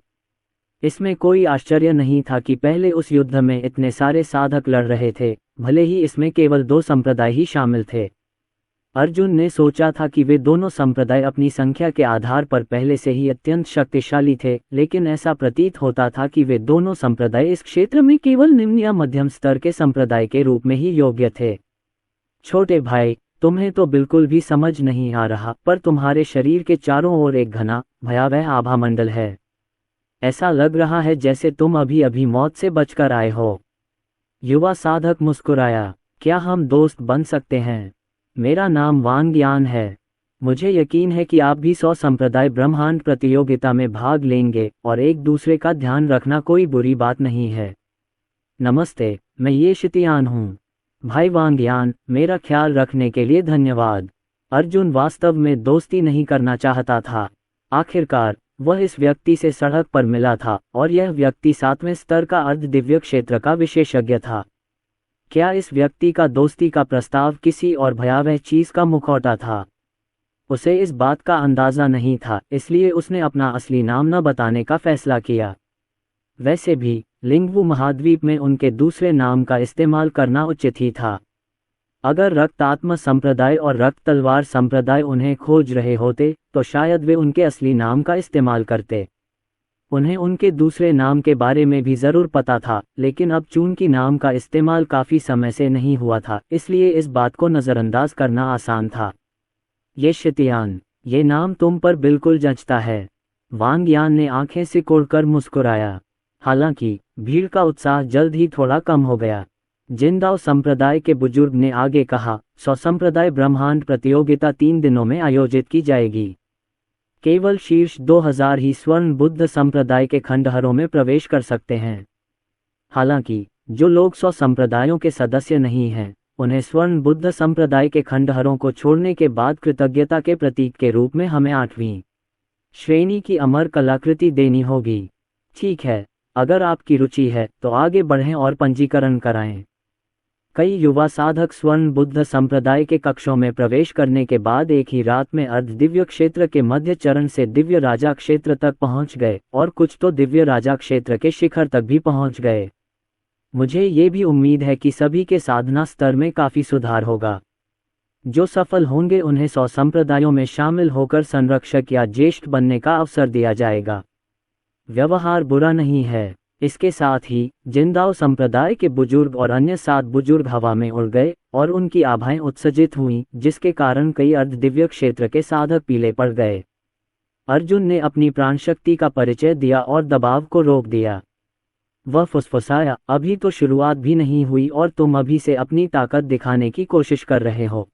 इसमें कोई आश्चर्य नहीं था कि पहले उस युद्ध में इतने सारे साधक लड़ रहे थे, भले ही इसमें केवल 2 संप्रदाय ही शामिल थे। अर्जुन ने सोचा था कि वे दोनों संप्रदाय अपनी संख्या के आधार पर पहले से ही अत्यंत शक्तिशाली थे, लेकिन ऐसा प्रतीत होता था कि वे दोनों संप्रदाय इस क्षेत्र में केवल निम्न या मध्यम स्तर के संप्रदाय के रूप में ही योग्य थे। छोटे भाई, तुम्हें तो बिल्कुल भी समझ नहीं आ रहा, पर तुम्हारे शरीर के चारों ओर एक घना भयावह आभामंडल है। ऐसा लग रहा है जैसे तुम अभी अभी मौत से बचकर आए हो। युवा साधक मुस्कुराया। क्या हम दोस्त बन सकते हैं? मेरा नाम वांग यान है। मुझे यकीन है कि आप भी 100 संप्रदाय ब्रह्मांड प्रतियोगिता में भाग लेंगे और एक दूसरे का ध्यान रखना कोई बुरी बात नहीं है। नमस्ते, मैं ये शितियान हूँ। भाई वांग यान, मेरा ख्याल रखने के लिए धन्यवाद। अर्जुन वास्तव में दोस्ती नहीं करना चाहता था। आखिरकार वह इस व्यक्ति से सड़क पर मिला था और यह व्यक्ति 7वें स्तर का अर्ध दिव्य क्षेत्र का विशेषज्ञ था। क्या इस व्यक्ति का दोस्ती का प्रस्ताव किसी और भयावह चीज का मुखौटा था? उसे इस बात का अंदाजा नहीं था, इसलिए उसने अपना असली नाम न बताने का फैसला किया। वैसे भी लिंगवू महाद्वीप में उनके दूसरे नाम का इस्तेमाल करना उचित ही था। अगर रक्त आत्मा संप्रदाय और रक्त तलवार संप्रदाय उन्हें खोज रहे होते तो शायद वे उनके असली नाम का इस्तेमाल करते। उन्हें उनके दूसरे नाम के बारे में भी जरूर पता था, लेकिन अब चूंकि नाम का इस्तेमाल काफी समय से नहीं हुआ था, इसलिए इस बात को नज़रअंदाज करना आसान था। ये शितियान, ये नाम तुम पर बिल्कुल जचता है। वांग यान ने आंखें सिकोड़कर मुस्कुराया। हालांकि भीड़ का उत्साह जल्द ही थोड़ा कम हो गया। जिनदाओ संप्रदाय के बुजुर्ग ने आगे कहा, 100 संप्रदाय ब्रह्मांड प्रतियोगिता 3 दिनों में आयोजित की जाएगी। केवल शीर्ष 2000 ही स्वर्ण बुद्ध संप्रदाय के खंडहरों में प्रवेश कर सकते हैं। हालांकि जो लोग 100 संप्रदायों के सदस्य नहीं हैं, उन्हें स्वर्ण बुद्ध संप्रदाय के खंडहरों को छोड़ने के बाद कृतज्ञता के प्रतीक के रूप में हमें 8वीं श्रेणी की अमर कलाकृति देनी होगी। ठीक है, अगर आपकी रुचि है तो आगे बढ़ें और पंजीकरण कराएं। कई युवा साधक स्वर्ण बुद्ध संप्रदाय के कक्षों में प्रवेश करने के बाद एक ही रात में अर्ध दिव्य क्षेत्र के मध्य चरण से दिव्य राजा क्षेत्र तक पहुंच गए और कुछ तो दिव्य राजा क्षेत्र के शिखर तक भी पहुंच गए। मुझे ये भी उम्मीद है कि सभी के साधना स्तर में काफी सुधार होगा। जो सफल होंगे उन्हें 100 संप्रदायों में शामिल होकर संरक्षक या ज्येष्ठ बनने का अवसर दिया जाएगा। व्यवहार बुरा नहीं है। इसके साथ ही जिनदाओ संप्रदाय के बुजुर्ग और अन्य 7 बुजुर्ग हवा में उड़ गए और उनकी आभाएं उत्सर्जित हुईं, जिसके कारण कई अर्ध दिव्य क्षेत्र के साधक पीले पड़ गए। अर्जुन ने अपनी प्राणशक्ति का परिचय दिया और दबाव को रोक दिया। वह फुसफुसाया, अभी तो शुरुआत भी नहीं हुई और तुम अभी से अपनी ताकत दिखाने की कोशिश कर रहे हो।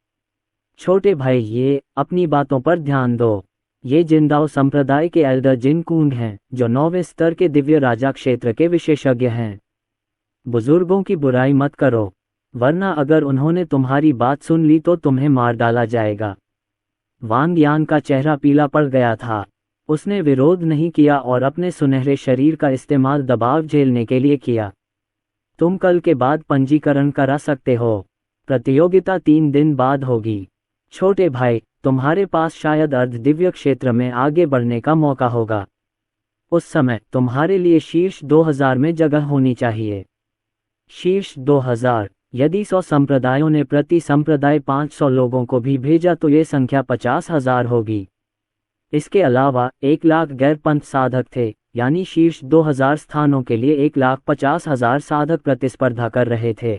छोटे भाई, ये अपनी बातों पर ध्यान दो। ये जिनदाओ संप्रदाय के एल्डर जिन कुंग हैं, जो 9वें स्तर के दिव्य राजा क्षेत्र के विशेषज्ञ हैं। बुजुर्गों की बुराई मत करो, वरना अगर उन्होंने तुम्हारी बात सुन ली तो तुम्हें मार डाला जाएगा। वांग यान का चेहरा पीला पड़ गया था। उसने विरोध नहीं किया और अपने सुनहरे शरीर का इस्तेमाल दबाव झेलने के लिए किया। तुम कल के बाद पंजीकरण करा सकते हो। प्रतियोगिता 3 दिन बाद होगी। छोटे भाई, तुम्हारे पास शायद अर्ध दिव्य क्षेत्र में आगे बढ़ने का मौका होगा। उस समय तुम्हारे लिए शीर्ष 2000 में जगह होनी चाहिए। शीर्ष 2000। यदि 100 संप्रदायों ने प्रति संप्रदाय 500 लोगों को भी भेजा तो ये संख्या 50,000 होगी। इसके अलावा 1 लाख गैरपंथ साधक थे, यानी शीर्ष 2000 स्थानों के लिए 1,50,000 साधक प्रतिस्पर्धा कर रहे थे।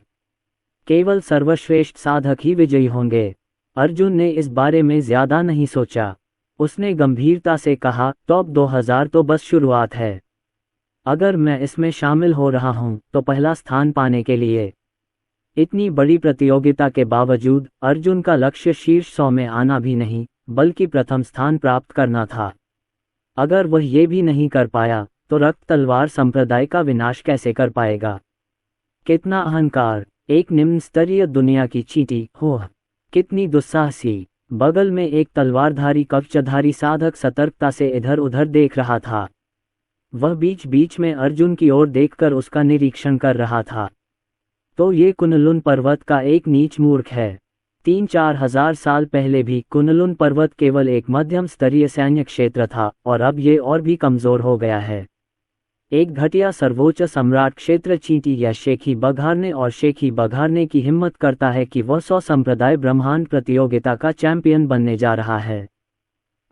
केवल सर्वश्रेष्ठ साधक ही विजयी होंगे। अर्जुन ने इस बारे में ज्यादा नहीं सोचा। उसने गंभीरता से कहा, टॉप 2000 तो बस शुरुआत है। अगर मैं इसमें शामिल हो रहा हूं तो पहला स्थान पाने के लिए। इतनी बड़ी प्रतियोगिता के बावजूद अर्जुन का लक्ष्य शीर्ष 100 में आना भी नहीं, बल्कि प्रथम स्थान प्राप्त करना था। अगर वह ये भी नहीं कर पाया तो रक्त तलवार संप्रदाय का विनाश कैसे कर पाएगा? कितना अहंकार! एक निम्न स्तरीय दुनिया की चींटी, हो कितनी दुस्साहसी! बगल में एक तलवारधारी कवचधारी साधक सतर्कता से इधर उधर देख रहा था। वह बीच बीच में अर्जुन की ओर देखकर उसका निरीक्षण कर रहा था। तो ये कुनलुन पर्वत का एक नीच मूर्ख है। 3-4 हजार साल पहले भी कुनलुन पर्वत केवल एक मध्यम स्तरीय सैन्य क्षेत्र था और अब ये और भी कमजोर हो गया है। एक घटिया सर्वोच्च सम्राट क्षेत्र चींटी या शेखी बघारने की हिम्मत करता है कि वह 100 संप्रदाय ब्रह्मांड प्रतियोगिता का चैंपियन बनने जा रहा है।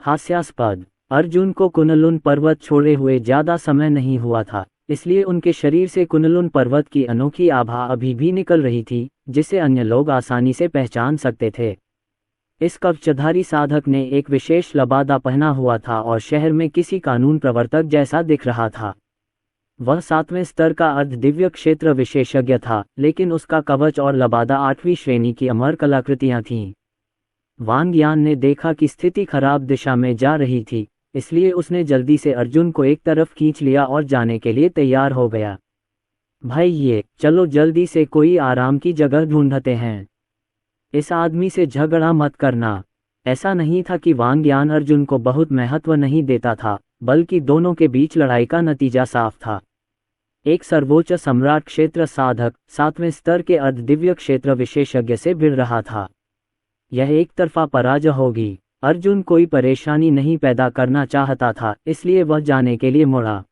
हास्यास्पद! अर्जुन को कुनलुन पर्वत छोड़े हुए ज्यादा समय नहीं हुआ था, इसलिए उनके शरीर से कुनलुन पर्वत की अनोखी आभा अभी भी निकल रही थी, जिसे अन्य लोग आसानी से पहचान सकते थे। इस कवचधारी साधक ने एक विशेष लबादा पहना हुआ था और शहर में किसी कानून प्रवर्तक जैसा दिख रहा था। वह 7वें स्तर का अर्ध दिव्य क्षेत्र विशेषज्ञ था, लेकिन उसका कवच और लबादा 8वीं श्रेणी की अमर कलाकृतियां थीं। वांग यान ने देखा कि स्थिति खराब दिशा में जा रही थी, इसलिए उसने जल्दी से अर्जुन को एक तरफ खींच लिया और जाने के लिए तैयार हो गया। भाई चलो जल्दी से कोई आराम की जगह ढूंढते हैं। इस आदमी से झगड़ा मत करना। ऐसा नहीं था कि वांग यान अर्जुन को बहुत महत्व नहीं देता था, बल्कि दोनों के बीच लड़ाई का नतीजा साफ था। एक सर्वोच्च सम्राट क्षेत्र साधक 7वें स्तर के अर्ध दिव्य क्षेत्र विशेषज्ञ से भिड़ रहा था। यह एक तरफा पराजय होगी। अर्जुन कोई परेशानी नहीं पैदा करना चाहता था, इसलिए वह जाने के लिए मुड़ा।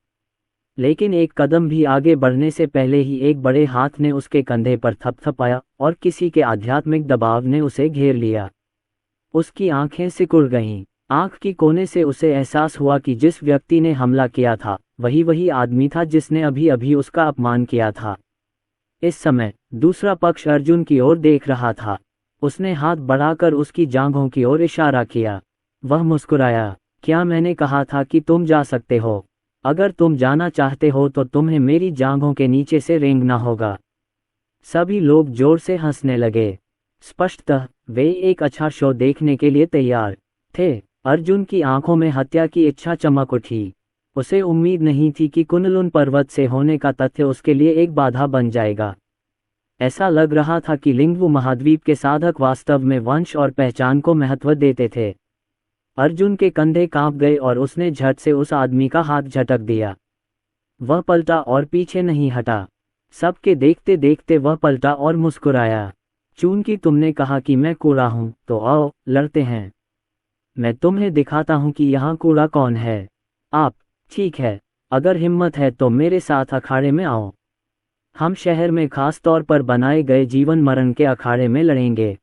लेकिन एक कदम भी आगे बढ़ने से पहले ही एक बड़े हाथ ने उसके कंधे पर थपथपाया और किसी के आध्यात्मिक दबाव ने उसे घेर लिया। उसकी आंखें सिकुड़ गईं। आंख की कोने से उसे एहसास हुआ कि जिस व्यक्ति ने हमला किया था वही आदमी था जिसने अभी अभी उसका अपमान किया था। इस समय दूसरा पक्ष अर्जुन की ओर देख रहा था। उसने हाथ बढ़ाकर उसकी जांघों की ओर इशारा किया। वह मुस्कुराया। क्या मैंने कहा था कि तुम जा सकते हो? अगर तुम जाना चाहते हो तो तुम्हें मेरी जांघों के नीचे से रेंगना होगा। सभी लोग जोर से हंसने लगे। स्पष्टतः वे एक अच्छा शो देखने के लिए तैयार थे। अर्जुन की आंखों में हत्या की इच्छा चमक उठी। उसे उम्मीद नहीं थी कि कुनलुन पर्वत से होने का तथ्य उसके लिए एक बाधा बन जाएगा। ऐसा लग रहा था कि लिंगवू महाद्वीप के साधक वास्तव में वंश और पहचान को महत्व देते थे। अर्जुन के कंधे कांप गए और उसने झट से उस आदमी का हाथ झटक दिया। वह पलटा और पीछे नहीं हटा। सबके देखते देखते वह पलटा और मुस्कुराया। चूंकि तुमने कहा कि मैं कूड़ा हूं, तो आओ लड़ते हैं। मैं तुम्हें दिखाता हूं कि यहाँ कूड़ा कौन है। आप। ठीक है, अगर हिम्मत है तो मेरे साथ अखाड़े में आओ। हम शहर में खास तौर पर बनाए गए जीवन मरण के अखाड़े में लड़ेंगे।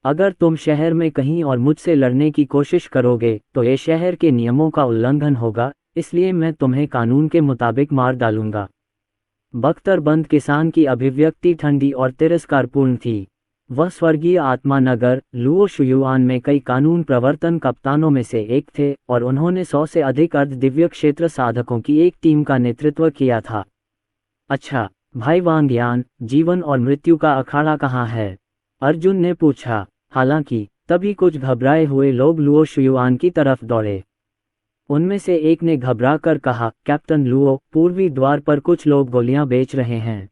अगर तुम शहर में कहीं और मुझसे लड़ने की कोशिश करोगे तो ये शहर के नियमों का उल्लंघन होगा, इसलिए मैं तुम्हें कानून के मुताबिक मार डालूंगा। बख्तरबंद किसान की अभिव्यक्ति ठंडी और तिरस्कारपूर्ण थी। वह स्वर्गीय आत्मा नगर लुओ शुयुआन में कई कानून प्रवर्तन कप्तानों में से एक थे और उन्होंने 100 से अधिक अर्ध दिव्य क्षेत्र साधकों की एक टीम का नेतृत्व किया था। अच्छा भाई वांग यान, जीवन और मृत्यु का अखाड़ा कहाँ है? अर्जुन ने पूछा। हालांकि तभी कुछ घबराए हुए लोग लुओ शुयुआन की तरफ दौड़े। उनमें से एक ने घबरा कर कहा, कैप्टन लुओ, पूर्वी द्वार पर कुछ लोग गोलियां बेच रहे हैं।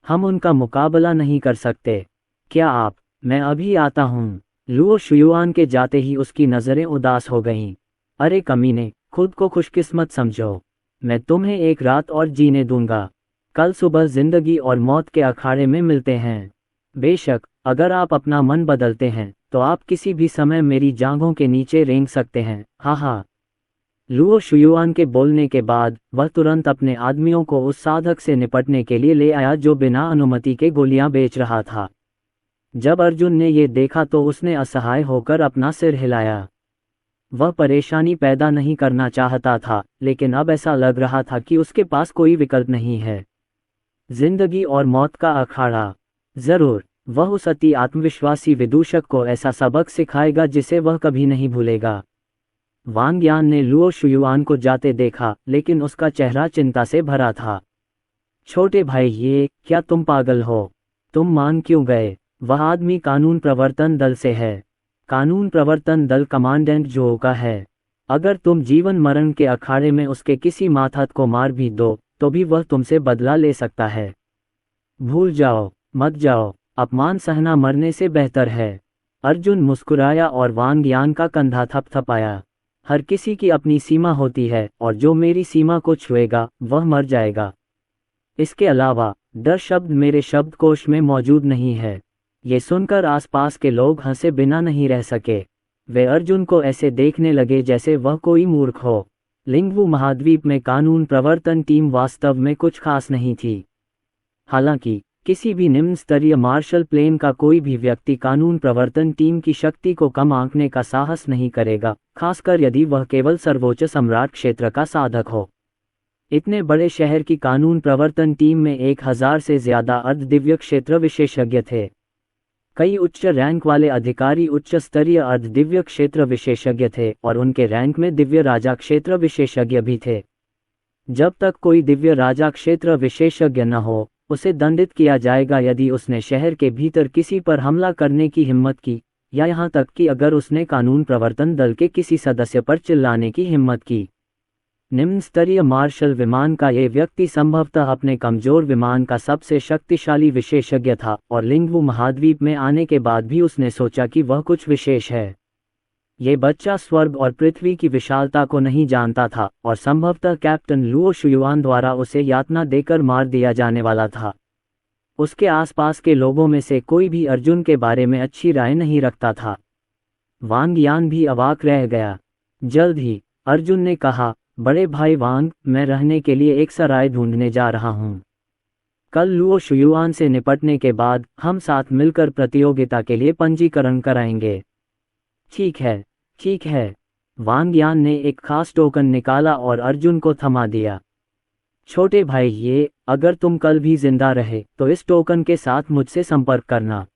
हम उनका मुकाबला नहीं कर सकते। क्या आप? मैं अभी आता हूँ। लुओ शुयुआन के जाते ही उसकी नज़रें उदास हो गईं। अरे कमीने, खुद को खुशकिस्मत समझो। मैं तुम्हें एक रात और जीने दूंगा। कल सुबह जिंदगी और मौत के अखाड़े में मिलते हैं। बेशक, अगर आप अपना मन बदलते हैं तो आप किसी भी समय मेरी जांघों के नीचे रेंग सकते हैं। हाँ हाँ। लुओ शुयुआन के बोलने के बाद वह तुरंत अपने आदमियों को उस साधक से निपटने के लिए ले आया जो बिना अनुमति के गोलियां बेच रहा था। जब अर्जुन ने ये देखा तो उसने असहाय होकर अपना सिर हिलाया। वह परेशानी पैदा नहीं करना चाहता था, लेकिन अब ऐसा लग रहा था कि उसके पास कोई विकल्प नहीं है। जिंदगी और मौत का अखाड़ा। जरूर, वह उस अति आत्मविश्वासी विदूषक को ऐसा सबक सिखाएगा जिसे वह कभी नहीं भूलेगा। वांग यान ने लुओ शुयुआन को जाते देखा, लेकिन उसका चेहरा चिंता से भरा था। छोटे भाई, क्या तुम पागल हो? तुम मान क्यों गए? वह आदमी कानून प्रवर्तन दल से है। कानून प्रवर्तन दल कमांडेंट जो का है। अगर तुम जीवन मरण के अखाड़े में उसके किसी माथात को मार भी दो तो भी वह तुमसे बदला ले सकता है। भूल जाओ, मत जाओ। अपमान सहना मरने से बेहतर है। अर्जुन मुस्कुराया और वांग यान का कंधा थपथपाया। हर किसी की अपनी सीमा होती है और जो मेरी सीमा को छुएगा वह मर जाएगा। इसके अलावा डर शब्द मेरे शब्दकोश में मौजूद नहीं है। ये सुनकर आसपास के लोग हंसे बिना नहीं रह सके। वे अर्जुन को ऐसे देखने लगे जैसे वह कोई मूर्ख हो। लिंगवू महाद्वीप में कानून प्रवर्तन टीम वास्तव में कुछ खास नहीं थी। हालांकि किसी भी निम्न स्तरीय मार्शल प्लेन का कोई भी व्यक्ति कानून प्रवर्तन टीम की शक्ति को कम आंकने का साहस नहीं करेगा, खासकर यदि वह केवल सर्वोच्च सम्राट क्षेत्र का साधक हो। इतने बड़े शहर की कानून प्रवर्तन टीम में 1000 से ज्यादा अर्ध दिव्य क्षेत्र विशेषज्ञ थे। कई उच्च रैंक वाले अधिकारी उच्च स्तरीय अर्ध दिव्य क्षेत्र विशेषज्ञ थे और उनके रैंक में दिव्य राजा क्षेत्र विशेषज्ञ भी थे। जब तक कोई दिव्य राजा क्षेत्र विशेषज्ञ न हो, उसे दंडित किया जाएगा यदि उसने शहर के भीतर किसी पर हमला करने की हिम्मत की, या यहाँ तक कि अगर उसने कानून प्रवर्तन दल के किसी सदस्य पर चिल्लाने की हिम्मत की। निम्न स्तरीय मार्शल विमान का ये व्यक्ति संभवतः अपने कमजोर विमान का सबसे शक्तिशाली विशेषज्ञ था, और लिंगवू महाद्वीप में आने के बाद भी उसने सोचा कि वह कुछ विशेष है। ये बच्चा स्वर्ग और पृथ्वी की विशालता को नहीं जानता था, और संभवतः कैप्टन लुओ शुयुआन द्वारा उसे यातना देकर मार दिया जाने वाला था। उसके आसपास के लोगों में से कोई भी अर्जुन के बारे में अच्छी राय नहीं रखता था। वांग यान भी अवाक रह गया। जल्द ही अर्जुन ने कहा, बड़े भाई वांग, मैं रहने के लिए एक सराय ढूंढने जा रहा हूँ। कल लुओ शुयुआन से निपटने के बाद हम साथ मिलकर प्रतियोगिता के लिए पंजीकरण कराएंगे। ठीक है, ठीक है। वांग यान ने एक खास टोकन निकाला और अर्जुन को थमा दिया। छोटे भाई, ये अगर तुम कल भी जिंदा रहे तो इस टोकन के साथ मुझसे संपर्क करना।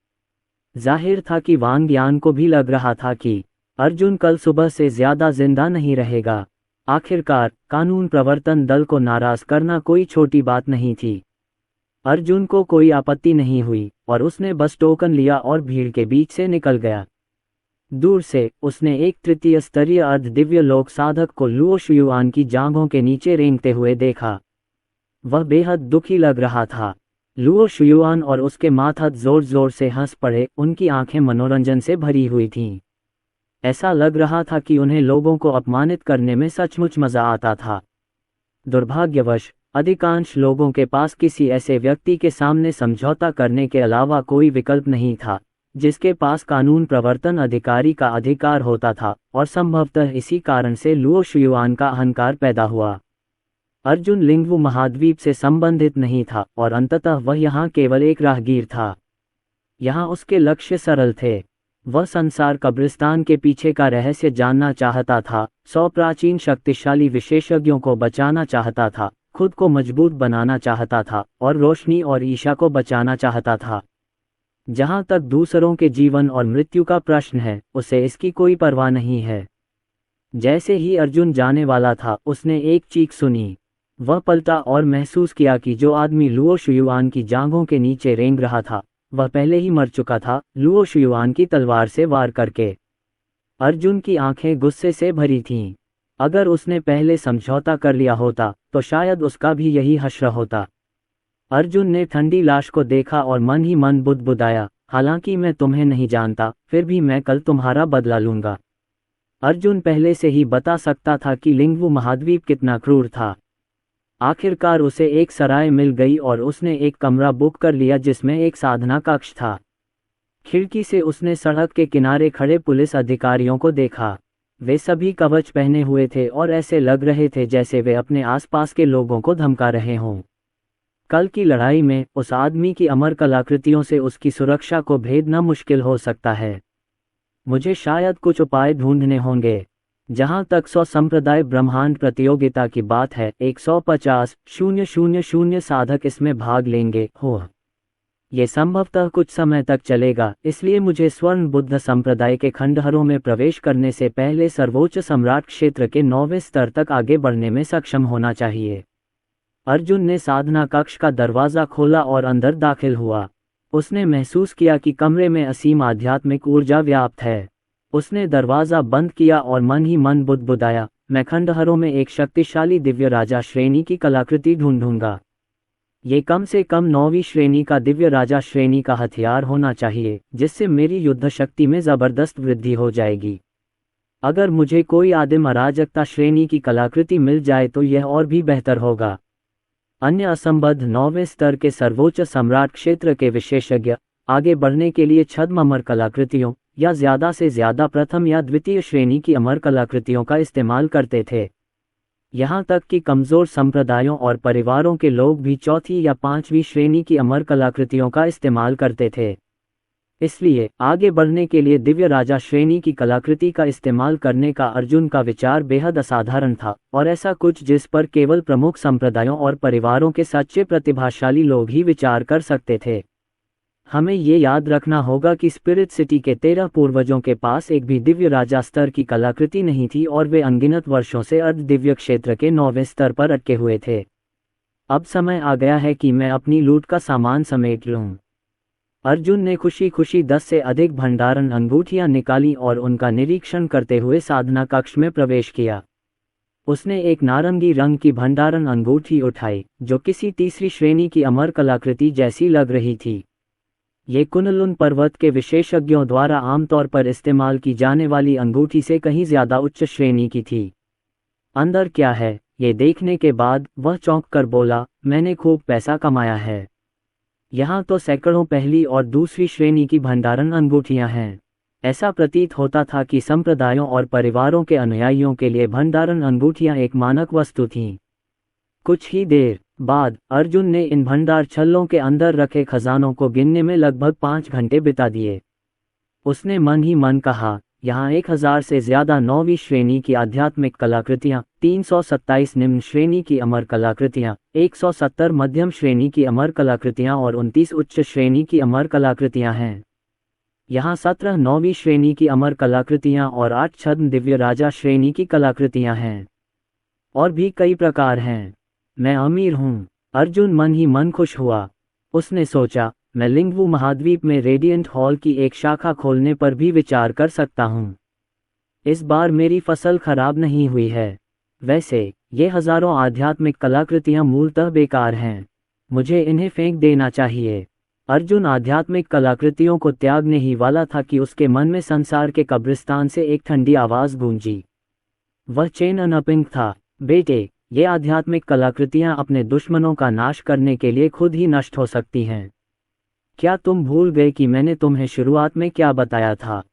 जाहिर था कि वांग यान को भी लग रहा था कि अर्जुन कल सुबह से ज्यादा जिंदा नहीं रहेगा। आखिरकार कानून प्रवर्तन दल को नाराज करना कोई छोटी बात नहीं थी। अर्जुन को कोई आपत्ति नहीं हुई और उसने बस टोकन लिया और भीड़ के बीच से निकल गया। दूर से उसने एक तृतीय स्तरीय अर्ध दिव्य लोक साधक को लुओ शुयुआन की जांघों के नीचे रेंगते हुए देखा। वह बेहद दुखी लग रहा था। लुओ शुयुआन और उसके माथा जोर जोर से हंस पड़े, उनकी आंखें मनोरंजन से भरी हुई थीं। ऐसा लग रहा था कि उन्हें लोगों को अपमानित करने में सचमुच मजा आता था। दुर्भाग्यवश अधिकांश लोगों के पास किसी ऐसे व्यक्ति के सामने समझौता करने के अलावा कोई विकल्प नहीं था, जिसके पास कानून प्रवर्तन अधिकारी का अधिकार होता था, और संभवतः इसी कारण से लुओ शुयुआन का अहंकार पैदा हुआ। अर्जुन लिंगवू महाद्वीप से संबंधित नहीं था और अंततः वह यहाँ केवल एक राहगीर था। यहाँ उसके लक्ष्य सरल थे। वह संसार कब्रिस्तान के पीछे का रहस्य जानना चाहता था, 100 प्राचीन शक्तिशाली विशेषज्ञों को बचाना चाहता था, खुद को मजबूत बनाना चाहता था और रोशनी और ईशा को बचाना चाहता था। जहाँ तक दूसरों के जीवन और मृत्यु का प्रश्न है, उसे इसकी कोई परवाह नहीं है। जैसे ही अर्जुन जाने वाला था, उसने एक चीख सुनी। वह पलटा और महसूस किया कि जो आदमी लुओ शुयुआन की जांघों के नीचे रेंग रहा था, वह पहले ही मर चुका था, लुओ शुयुआन की तलवार से वार करके। अर्जुन की आंखें गुस्से से भरी थीं। अगर उसने पहले समझौता कर लिया होता तो शायद उसका भी यही हश्र होता। अर्जुन ने ठंडी लाश को देखा और मन ही मन बुदबुदाया, हालांकि मैं तुम्हें नहीं जानता, फिर भी मैं कल तुम्हारा बदला लूंगा। अर्जुन पहले से ही बता सकता था कि लिंगवू महाद्वीप कितना क्रूर था। आखिरकार उसे एक सराय मिल गई और उसने एक कमरा बुक कर लिया जिसमें एक साधना कक्ष था। खिड़की से उसने सड़क के किनारे खड़े पुलिस अधिकारियों को देखा। वे सभी कवच पहने हुए थे और ऐसे लग रहे थे जैसे वे अपने आसपास के लोगों को धमका रहे हों। कल की लड़ाई में उस आदमी की अमर कलाकृतियों से उसकी सुरक्षा को भेदना मुश्किल हो सकता है। मुझे शायद कुछ उपाय ढूंढने होंगे। जहां तक 100 संप्रदाय ब्रह्मांड प्रतियोगिता की बात है, 150,000 साधक इसमें भाग लेंगे। ये संभवतः कुछ समय तक चलेगा, इसलिए मुझे स्वर्ण बुद्ध संप्रदाय के खंडहरों में प्रवेश करने से पहले सर्वोच्च सम्राट क्षेत्र के 9वें स्तर तक आगे बढ़ने में सक्षम होना चाहिए। अर्जुन ने साधना कक्ष का दरवाजा खोला और अंदर दाखिल हुआ। उसने महसूस किया कि कमरे में असीम आध्यात्मिक ऊर्जा व्याप्त है। उसने दरवाजा बंद किया और मन ही मन बुदबुदाया, मैं खंडहरों में एक शक्तिशाली दिव्य राजा श्रेणी की कलाकृति ढूंढूंगा। ये कम से कम 9वीं श्रेणी का दिव्य राजा श्रेणी का हथियार होना चाहिए, जिससे मेरी युद्ध शक्ति में जबरदस्त वृद्धि हो जाएगी। अगर मुझे कोई आदिम अराजकता श्रेणी की कलाकृति मिल जाए तो यह और भी बेहतर होगा। अन्य असंबद्ध 9वें स्तर के सर्वोच्च सम्राट क्षेत्र के विशेषज्ञ आगे बढ़ने के लिए छद्म अमर कलाकृतियों या ज्यादा से ज्यादा प्रथम या द्वितीय श्रेणी की अमर कलाकृतियों का इस्तेमाल करते थे। यहाँ तक कि कमजोर संप्रदायों और परिवारों के लोग भी चौथी या 5वीं श्रेणी की अमर कलाकृतियों का इस्तेमाल करते थे। इसलिए आगे बढ़ने के लिए दिव्य राजा श्रेणी की कलाकृति का इस्तेमाल करने का अर्जुन का विचार बेहद असाधारण था, और ऐसा कुछ जिस पर केवल प्रमुख संप्रदायों और परिवारों के सच्चे प्रतिभाशाली लोग ही विचार कर सकते थे। हमें ये याद रखना होगा कि स्पिरिट सिटी के 13 पूर्वजों के पास एक भी दिव्य राजा स्तर की कलाकृति नहीं थी और वे अनगिनत वर्षों से अर्ध दिव्य क्षेत्र के 9वें स्तर पर अटके हुए थे। अब समय आ गया है कि मैं अपनी लूट का सामान समेट लूं। अर्जुन ने खुशी खुशी 10 से अधिक भंडारण अंगूठियां निकाली और उनका निरीक्षण करते हुए साधना कक्ष में प्रवेश किया। उसने एक नारंगी रंग की भंडारण अंगूठी उठाई, जो किसी तीसरी श्रेणी की अमर कलाकृति जैसी लग रही थी। ये कुनलुन पर्वत के विशेषज्ञों द्वारा आमतौर पर इस्तेमाल की जाने वाली अंगूठी से कहीं ज्यादा उच्च श्रेणी की थी। अंदर क्या है, ये देखने के बाद वह चौंक कर बोला, मैंने खूब पैसा कमाया है। यहाँ तो सैकड़ों पहली और दूसरी श्रेणी की भंडारण अंगूठियां हैं। ऐसा प्रतीत होता था कि संप्रदायों और परिवारों के अनुयायियों के लिए भंडारण अंगूठियां एक मानक वस्तु थीं। कुछ ही देर बाद अर्जुन ने इन भंडार छल्लों के अंदर रखे खजानों को गिनने में लगभग 5 घंटे बिता दिए। उसने मन ही मन कहा, यहाँ 1000 से ज्यादा 9वीं श्रेणी की आध्यात्मिक कलाकृतियाँ, 327 निम्न श्रेणी की अमर कलाकृतियाँ, 170 मध्यम श्रेणी की अमर कलाकृतियाँ और 29 उच्च श्रेणी की अमर कलाकृतियाँ हैं। यहाँ 17 9वीं श्रेणी की अमर कलाकृतियाँ और 8 छद्म दिव्य राजा श्रेणी की कलाकृतियाँ हैं। और भी कई प्रकार हैं। मैं अमीर हूँ। अर्जुन मन ही मन खुश हुआ। उसने सोचा, मैं लिंगवू महाद्वीप में रेडियंट हॉल की एक शाखा खोलने पर भी विचार कर सकता हूँ। इस बार मेरी फसल खराब नहीं हुई है। वैसे ये हजारों आध्यात्मिक कलाकृतियाँ मूलतः बेकार हैं। मुझे इन्हें फेंक देना चाहिए। अर्जुन आध्यात्मिक कलाकृतियों को त्यागने ही वाला था कि उसके मन में संसार के कब्रिस्तान से एक ठंडी आवाज गूंजी। वह चेन अनपिंग था। बेटे, ये आध्यात्मिक कलाकृतियां अपने दुश्मनों का नाश करने के लिए खुद ही नष्ट हो सकती हैं। क्या तुम भूल गए कि मैंने तुम्हें शुरुआत में क्या बताया था?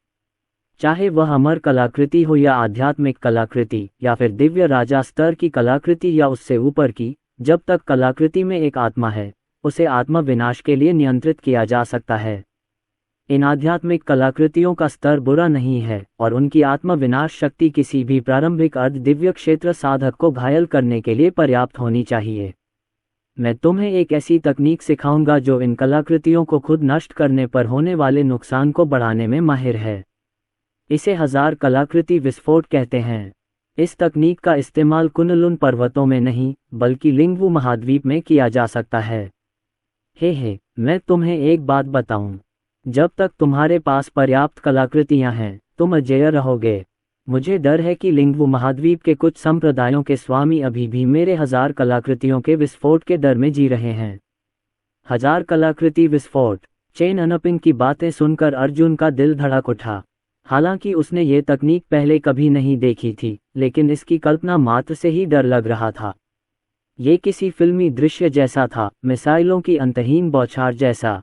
चाहे वह अमर कलाकृति हो या आध्यात्मिक कलाकृति या फिर दिव्य राजा स्तर की कलाकृति या उससे ऊपर की, जब तक कलाकृति में एक आत्मा है, उसे आत्मा विनाश के लिए नियंत्रित किया जा सकता है। इन आध्यात्मिक कलाकृतियों का स्तर बुरा नहीं है और उनकी आत्मा विनाश शक्ति किसी भी प्रारंभिक अर्ध दिव्य क्षेत्र साधक को घायल करने के लिए पर्याप्त होनी चाहिए। मैं तुम्हें एक ऐसी तकनीक सिखाऊंगा जो इन कलाकृतियों को खुद नष्ट करने पर होने वाले नुकसान को बढ़ाने में माहिर है। इसे 1000 कलाकृति विस्फोट कहते हैं। इस तकनीक का इस्तेमाल कुनलुन पर्वतों में नहीं, बल्कि लिंगवू महाद्वीप में किया जा सकता है। हे, मैं तुम्हें एक बात बताऊं। जब तक तुम्हारे पास पर्याप्त कलाकृतियां हैं, तुम अजेय रहोगे। मुझे डर है कि लिंगवू महाद्वीप के कुछ संप्रदायों के स्वामी अभी भी मेरे 1000 कलाकृतियों के विस्फोट के डर में जी रहे हैं। 1000 कलाकृति विस्फोट। चेन अनपिंग की बातें सुनकर अर्जुन का दिल धड़क उठा। हालांकि उसने ये तकनीक पहले कभी नहीं देखी थी, लेकिन इसकी कल्पना मात्र से ही डर लग रहा था। ये किसी फिल्मी दृश्य जैसा था, मिसाइलों की अंतहीन बौछार जैसा।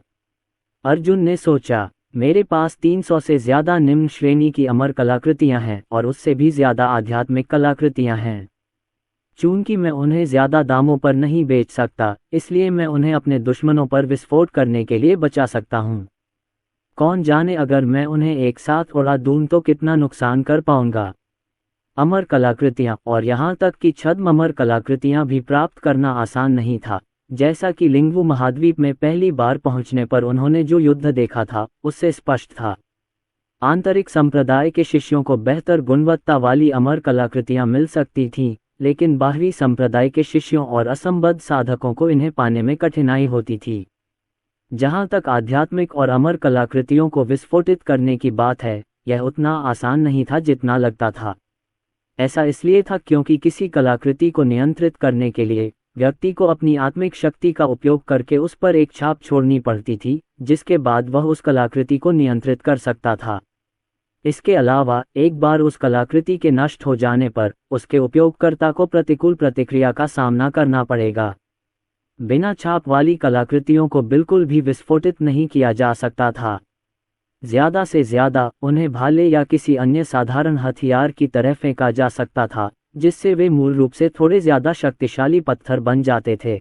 अर्जुन ने सोचा, मेरे पास 300 से ज्यादा निम्न श्रेणी की अमर कलाकृतियां हैं और उससे भी ज्यादा आध्यात्मिक कलाकृतियां हैं। चूंकि मैं उन्हें ज्यादा दामों पर नहीं बेच सकता, इसलिए मैं उन्हें अपने दुश्मनों पर विस्फोट करने के लिए बचा सकता हूं। कौन जाने अगर मैं उन्हें एक साथ उड़ा दूं तो कितना नुकसान कर पाऊंगा। अमर कलाकृतियां और यहाँ तक कि छद्म अमर कलाकृतियां भी प्राप्त करना आसान नहीं था। जैसा कि लिंगवू महाद्वीप में पहली बार पहुंचने पर उन्होंने जो युद्ध देखा था, उससे स्पष्ट था। आंतरिक संप्रदाय के शिष्यों को बेहतर गुणवत्ता वाली अमर कलाकृतियां मिल सकती थीं, लेकिन बाहरी संप्रदाय के शिष्यों और असंबद्ध साधकों को इन्हें पाने में कठिनाई होती थी। जहां तक आध्यात्मिक और अमर कलाकृतियों को विस्फोटित करने की बात है, यह उतना आसान नहीं था जितना लगता था। ऐसा इसलिए था क्योंकि किसी कलाकृति को नियंत्रित करने के लिए व्यक्ति को अपनी आत्मिक शक्ति का उपयोग करके उस पर एक छाप छोड़नी पड़ती थी, जिसके बाद वह उस कलाकृति को नियंत्रित कर सकता था। इसके अलावा एक बार उस कलाकृति के नष्ट हो जाने पर उसके उपयोगकर्ता को प्रतिकूल प्रतिक्रिया का सामना करना पड़ेगा। बिना छाप वाली कलाकृतियों को बिल्कुल भी विस्फोटित नहीं किया जा सकता था। ज्यादा से ज्यादा उन्हें भाले या किसी अन्य साधारण हथियार की तरह फेंका जा सकता था, जिससे वे मूल रूप से थोड़े ज्यादा शक्तिशाली पत्थर बन जाते थे।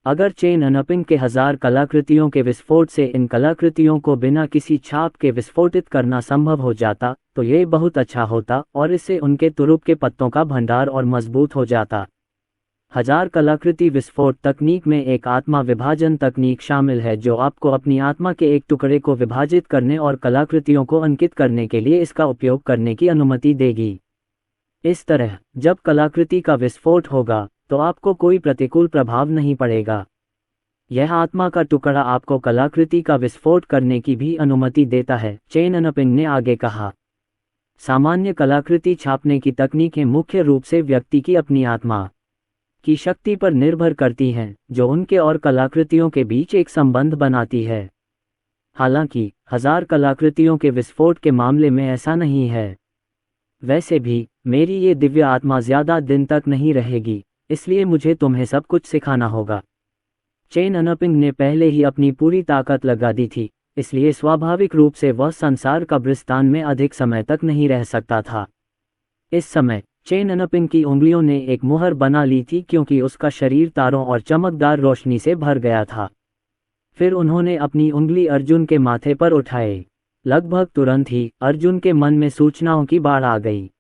अगर चेन अनपिंग के 1000 कलाकृतियों के विस्फोट से इन कलाकृतियों को बिना किसी छाप के विस्फोटित करना संभव हो जाता, तो ये बहुत अच्छा होता और इससे उनके तुरुप के पत्तों का भंडार और मजबूत हो जाता। 1000 कलाकृति विस्फोट तकनीक में एक आत्मा विभाजन तकनीक शामिल है जो आपको अपनी आत्मा के एक टुकड़े को विभाजित करने और कलाकृतियों को अंकित करने के लिए इसका उपयोग करने की अनुमति देगी। इस तरह जब कलाकृति का विस्फोट होगा तो आपको कोई प्रतिकूल प्रभाव नहीं पड़ेगा। यह आत्मा का टुकड़ा आपको कलाकृति का विस्फोट करने की भी अनुमति देता है, चेन अनपिंग ने आगे कहा। सामान्य कलाकृति छापने की तकनीकें मुख्य रूप से व्यक्ति की अपनी आत्मा की शक्ति पर निर्भर करती हैं, जो उनके और कलाकृतियों के बीच एक संबंध बनाती है। हालांकि 1000 कलाकृतियों के विस्फोट के मामले में ऐसा नहीं है। वैसे भी मेरी ये दिव्य आत्मा ज्यादा दिन तक नहीं रहेगी, इसलिए मुझे तुम्हें सब कुछ सिखाना होगा। चेन अनपिंग ने पहले ही अपनी पूरी ताकत लगा दी थी, इसलिए स्वाभाविक रूप से वह संसार कब्रिस्तान में अधिक समय तक नहीं रह सकता था। इस समय चेन अनपिंग की उंगलियों ने एक मुहर बना ली थी क्योंकि उसका शरीर तारों और चमकदार रोशनी से भर गया था। फिर उन्होंने अपनी उंगली अर्जुन के माथे पर उठाए। लगभग तुरंत ही अर्जुन के मन में सूचनाओं की बाढ़ आ गई।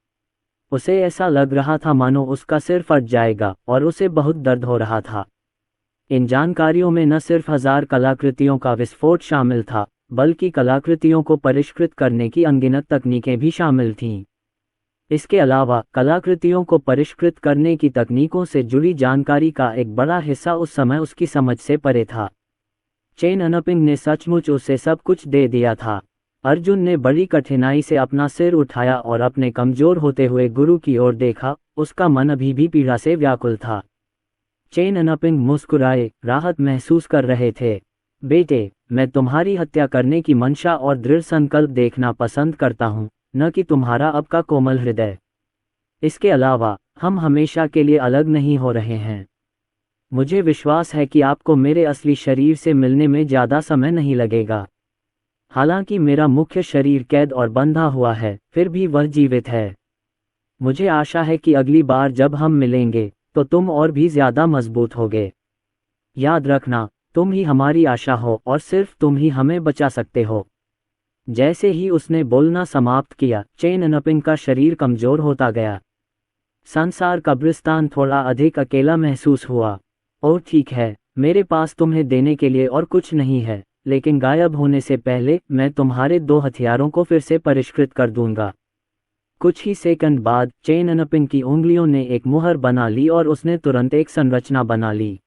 उसे ऐसा लग रहा था मानो उसका सिर फट जाएगा और उसे बहुत दर्द हो रहा था। इन जानकारियों में न सिर्फ 1000 कलाकृतियों का विस्फोट शामिल था, बल्कि कलाकृतियों को परिष्कृत करने की अनगिनत तकनीकें भी शामिल थीं। इसके अलावा कलाकृतियों को परिष्कृत करने की तकनीकों से जुड़ी जानकारी का एक बड़ा हिस्सा उस समय उसकी समझ से परे था। चेन अनपिंग ने सचमुच उसे सब कुछ दे दिया था। अर्जुन ने बड़ी कठिनाई से अपना सिर उठाया और अपने कमजोर होते हुए गुरु की ओर देखा। उसका मन अभी भी पीड़ा से व्याकुल था। चेन अनपिंग मुस्कुराए, राहत महसूस कर रहे थे। बेटे, मैं तुम्हारी हत्या करने की मंशा और दृढ़ संकल्प देखना पसंद करता हूँ, न कि तुम्हारा अब का कोमल हृदय। इसके अलावा हम हमेशा के लिए अलग नहीं हो रहे हैं। मुझे विश्वास है कि आपको मेरे असली शरीर से मिलने में ज़्यादा समय नहीं लगेगा। हालांकि मेरा मुख्य शरीर कैद और बंधा हुआ है, फिर भी वह जीवित है। मुझे आशा है कि अगली बार जब हम मिलेंगे तो तुम और भी ज्यादा मजबूत होगे। याद रखना, तुम ही हमारी आशा हो और सिर्फ तुम ही हमें बचा सकते हो। जैसे ही उसने बोलना समाप्त किया, चेन अनपिंग का शरीर कमजोर होता गया। संसार कब्रिस्तान थोड़ा अधिक अकेला महसूस हुआ। और ठीक है, मेरे पास तुम्हें देने के लिए और कुछ नहीं है, लेकिन गायब होने से पहले मैं तुम्हारे 2 हथियारों को फिर से परिष्कृत कर दूंगा। कुछ ही सेकंड बाद चेन अनपिंग की उंगलियों ने एक मुहर बना ली और उसने तुरंत एक संरचना बना ली।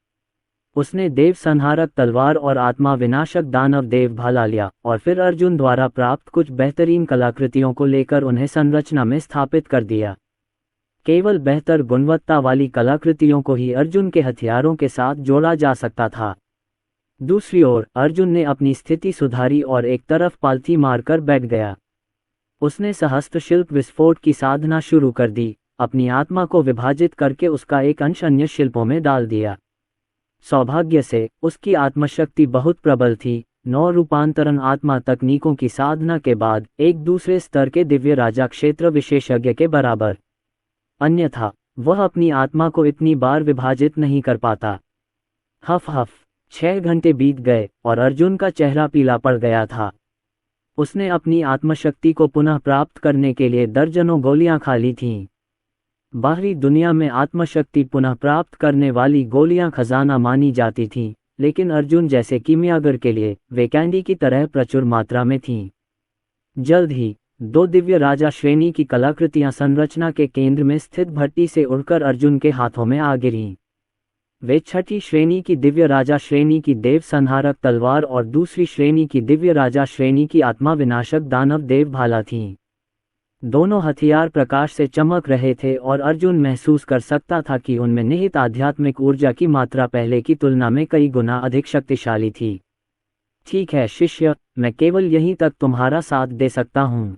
उसने देव संहारक तलवार और आत्मा विनाशक दानव देव भाला लिया और फिर अर्जुन द्वारा प्राप्त कुछ बेहतरीन कलाकृतियों को लेकर उन्हें संरचना में स्थापित कर दिया। केवल बेहतर गुणवत्ता वाली कलाकृतियों को ही अर्जुन के हथियारों के साथ जोड़ा जा सकता था। दूसरी ओर अर्जुन ने अपनी स्थिति सुधारी और एक तरफ पालथी मारकर बैठ गया। उसने सहस्त्र शिल्प विस्फोट की साधना शुरू कर दी, अपनी आत्मा को विभाजित करके उसका एक अंश अन्य शिल्पों में डाल दिया। सौभाग्य से उसकी आत्मशक्ति बहुत प्रबल थी। 9 रूपांतरण आत्मा तकनीकों की साधना के बाद एक दूसरे स्तर के दिव्य राजा क्षेत्र विशेषज्ञ के बराबर। अन्यथा वह अपनी आत्मा को इतनी बार विभाजित नहीं कर पाता। हफ हफ 6 घंटे बीत गए और अर्जुन का चेहरा पीला पड़ गया था। उसने अपनी आत्मशक्ति को पुनः प्राप्त करने के लिए दर्जनों गोलियां खा ली थीं। बाहरी दुनिया में आत्मशक्ति पुनः प्राप्त करने वाली गोलियां खजाना मानी जाती थीं, लेकिन अर्जुन जैसे कीमियागर के लिए वे कैंडी की तरह प्रचुर मात्रा में थीं। जल्द ही 2 दिव्य राजा श्रेणी की कलाकृतियां संरचना के केंद्र में स्थित भट्टी से उड़कर अर्जुन के हाथों में आ गिरीं। वे 6ठी श्रेणी की दिव्य राजा श्रेणी की देव संहारक तलवार और दूसरी श्रेणी की दिव्य राजा श्रेणी की आत्मा विनाशक दानव देव भाला थीं। दोनों हथियार प्रकाश से चमक रहे थे और अर्जुन महसूस कर सकता था कि उनमें निहित आध्यात्मिक ऊर्जा की मात्रा पहले की तुलना में कई गुना अधिक शक्तिशाली थी। ठीक है शिष्य, मैं केवल यहीं तक तुम्हारा साथ दे सकता हूँ।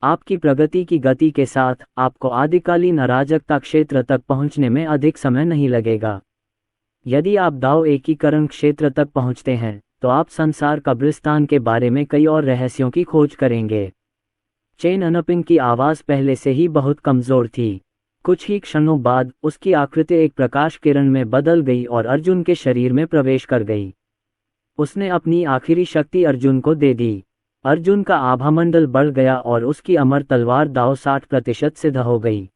आपकी प्रगति की गति के साथ आपको आदिकालीन अराजकता क्षेत्र तक पहुंचने में अधिक समय नहीं लगेगा। यदि आप दाव एकीकरण क्षेत्र तक पहुंचते हैं तो आप संसार कब्रिस्तान के बारे में कई और रहस्यों की खोज करेंगे। चेन अनपिंग की आवाज़ पहले से ही बहुत कमज़ोर थी। कुछ ही क्षणों बाद उसकी आकृति एक प्रकाश किरण में बदल गई और अर्जुन के शरीर में प्रवेश कर गई। उसने अपनी आखिरी शक्ति अर्जुन को दे दी। अर्जुन का आभामंडल बढ़ गया और उसकी अमर तलवार दाव 60% सिद्ध हो गई।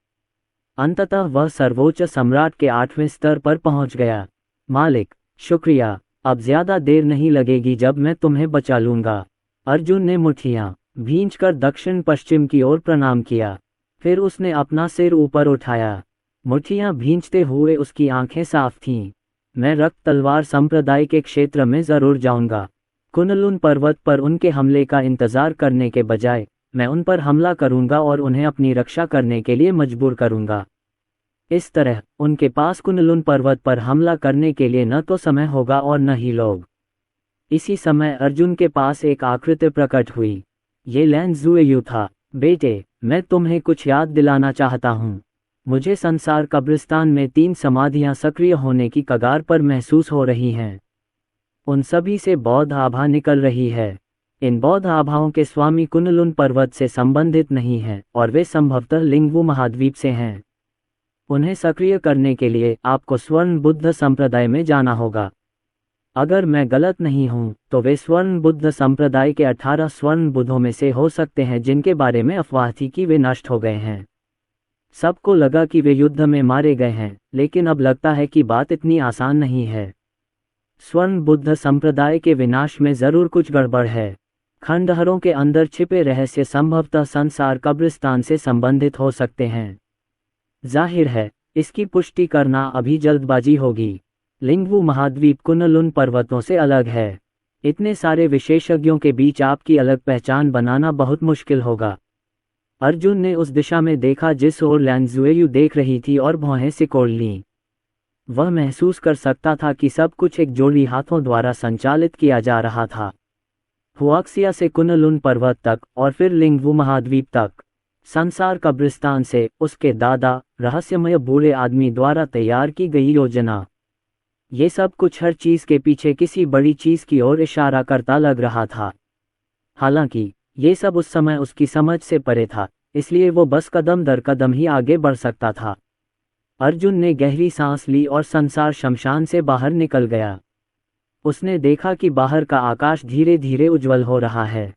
अंततः वह सर्वोच्च सम्राट के 8वें स्तर पर पहुंच गया। मालिक, शुक्रिया, अब ज्यादा देर नहीं लगेगी जब मैं तुम्हें बचा लूंगा। अर्जुन ने मुट्ठियां भींचकर दक्षिण पश्चिम की ओर प्रणाम किया। फिर उसने अपना सिर ऊपर उठाया। मुट्ठियां भींचते हुए उसकी आंखें साफ थीं। मैं रक्त तलवार संप्रदाय के क्षेत्र में जरूर जाऊंगा। कुनलुन पर्वत पर उनके हमले का इंतजार करने के बजाय मैं उन पर हमला करूंगा और उन्हें अपनी रक्षा करने के लिए मजबूर करूंगा। इस तरह उनके पास कुनलुन पर्वत पर हमला करने के लिए न तो समय होगा और न ही लोग। इसी समय अर्जुन के पास एक आकृति प्रकट हुई। ये लैन ज़ुएयू था। बेटे, मैं तुम्हें कुछ याद दिलाना चाहता हूँ। मुझे संसार कब्रिस्तान में 3 समाधियां सक्रिय होने की कगार पर महसूस हो रही हैं। उन सभी से बौद्ध आभा निकल रही है। इन बौद्ध आभाओं के स्वामी कुनलुन पर्वत से संबंधित नहीं हैं और वे संभवतः लिंगवू महाद्वीप से हैं। उन्हें सक्रिय करने के लिए आपको स्वर्ण बुद्ध संप्रदाय में जाना होगा। अगर मैं गलत नहीं हूं तो वे स्वर्ण बुद्ध संप्रदाय के 18 स्वर्ण बुद्धों में से हो सकते हैं जिनके बारे में अफवाह थी कि वे नष्ट हो गए हैं। सबको लगा कि वे युद्ध में मारे गए हैं, लेकिन अब लगता है कि बात इतनी आसान नहीं है। स्वर्ण बुद्ध संप्रदाय के विनाश में जरूर कुछ गड़बड़ है। खंडहरों के अंदर छिपे रहस्य संभवतः संसार कब्रिस्तान से संबंधित हो सकते हैं। जाहिर है, इसकी पुष्टि करना अभी जल्दबाजी होगी। लिंगवू महाद्वीप कुनलुन पर्वतों से अलग है। इतने सारे विशेषज्ञों के बीच आपकी अलग पहचान बनाना बहुत मुश्किल होगा। अर्जुन ने उस दिशा में देखा जिस ओर लैन ज़ुएयू देख रही थी और भौहें सिकोड़ लीं। वह महसूस कर सकता था कि सब कुछ एक जोड़ी हाथों द्वारा संचालित किया जा रहा था। हुआक्सिया से कुनलुन पर्वत तक और फिर लिंगवू महाद्वीप तक। संसार कब्रिस्तान से उसके दादा रहस्यमय बूढ़े आदमी द्वारा तैयार की गई योजना। ये सब कुछ हर चीज के पीछे किसी बड़ी चीज की ओर इशारा करता लग रहा था। हालांकि ये सब उस समय उसकी समझ से परे था, इसलिए वो बस कदम दर कदम ही आगे बढ़ सकता था। अर्जुन ने गहरी सांस ली और संसार शमशान से बाहर निकल गया। उसने देखा कि बाहर का आकाश धीरे धीरे उज्जवल हो रहा है।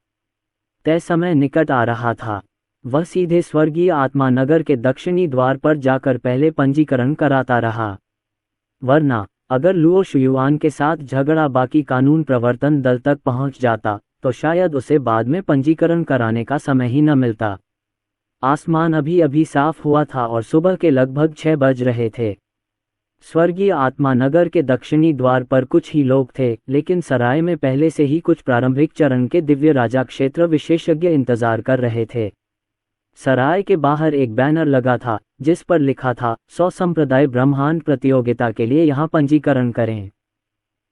तय समय निकट आ रहा था। वह सीधे स्वर्गीय आत्मा नगर के दक्षिणी द्वार पर जाकर पहले पंजीकरण कराता रहा। वरना अगर लुओ शुयुआन के साथ झगड़ा बाकी कानून प्रवर्तन दल तक पहुंच जाता तो शायद उसे बाद में पंजीकरण कराने का समय ही न मिलता। आसमान अभी अभी साफ हुआ था और सुबह के लगभग 6 बज रहे थे। स्वर्गीय आत्मा नगर के दक्षिणी द्वार पर कुछ ही लोग थे, लेकिन सराय में पहले से ही कुछ प्रारंभिक चरण के दिव्य राजा क्षेत्र विशेषज्ञ इंतजार कर रहे थे। सराय के बाहर एक बैनर लगा था जिस पर लिखा था 100 संप्रदाय ब्रह्मांड प्रतियोगिता के लिए यहाँ पंजीकरण करें।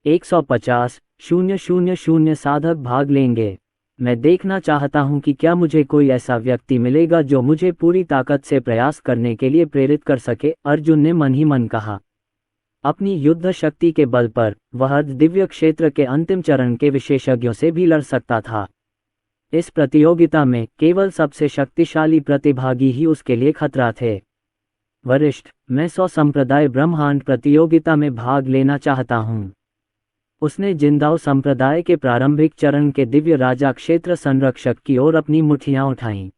150,000 साधक भाग लेंगे। मैं देखना चाहता हूँ कि क्या मुझे कोई ऐसा व्यक्ति मिलेगा जो मुझे पूरी ताकत से प्रयास करने के लिए प्रेरित कर सके, अर्जुन ने मन ही मन कहा। अपनी युद्ध शक्ति के बल पर वह दिव्य क्षेत्र के अंतिम चरण के विशेषज्ञों से भी लड़ सकता था। इस प्रतियोगिता में केवल सबसे शक्तिशाली प्रतिभागी ही उसके लिए खतरा थे। वरिष्ठ, मैं 100 संप्रदाय ब्रह्मांड प्रतियोगिता में भाग लेना चाहता हूँ। उसने जिंदाओ संप्रदाय के प्रारंभिक चरण के दिव्य राजा क्षेत्र संरक्षक की ओर अपनी मुट्ठियां उठाईं।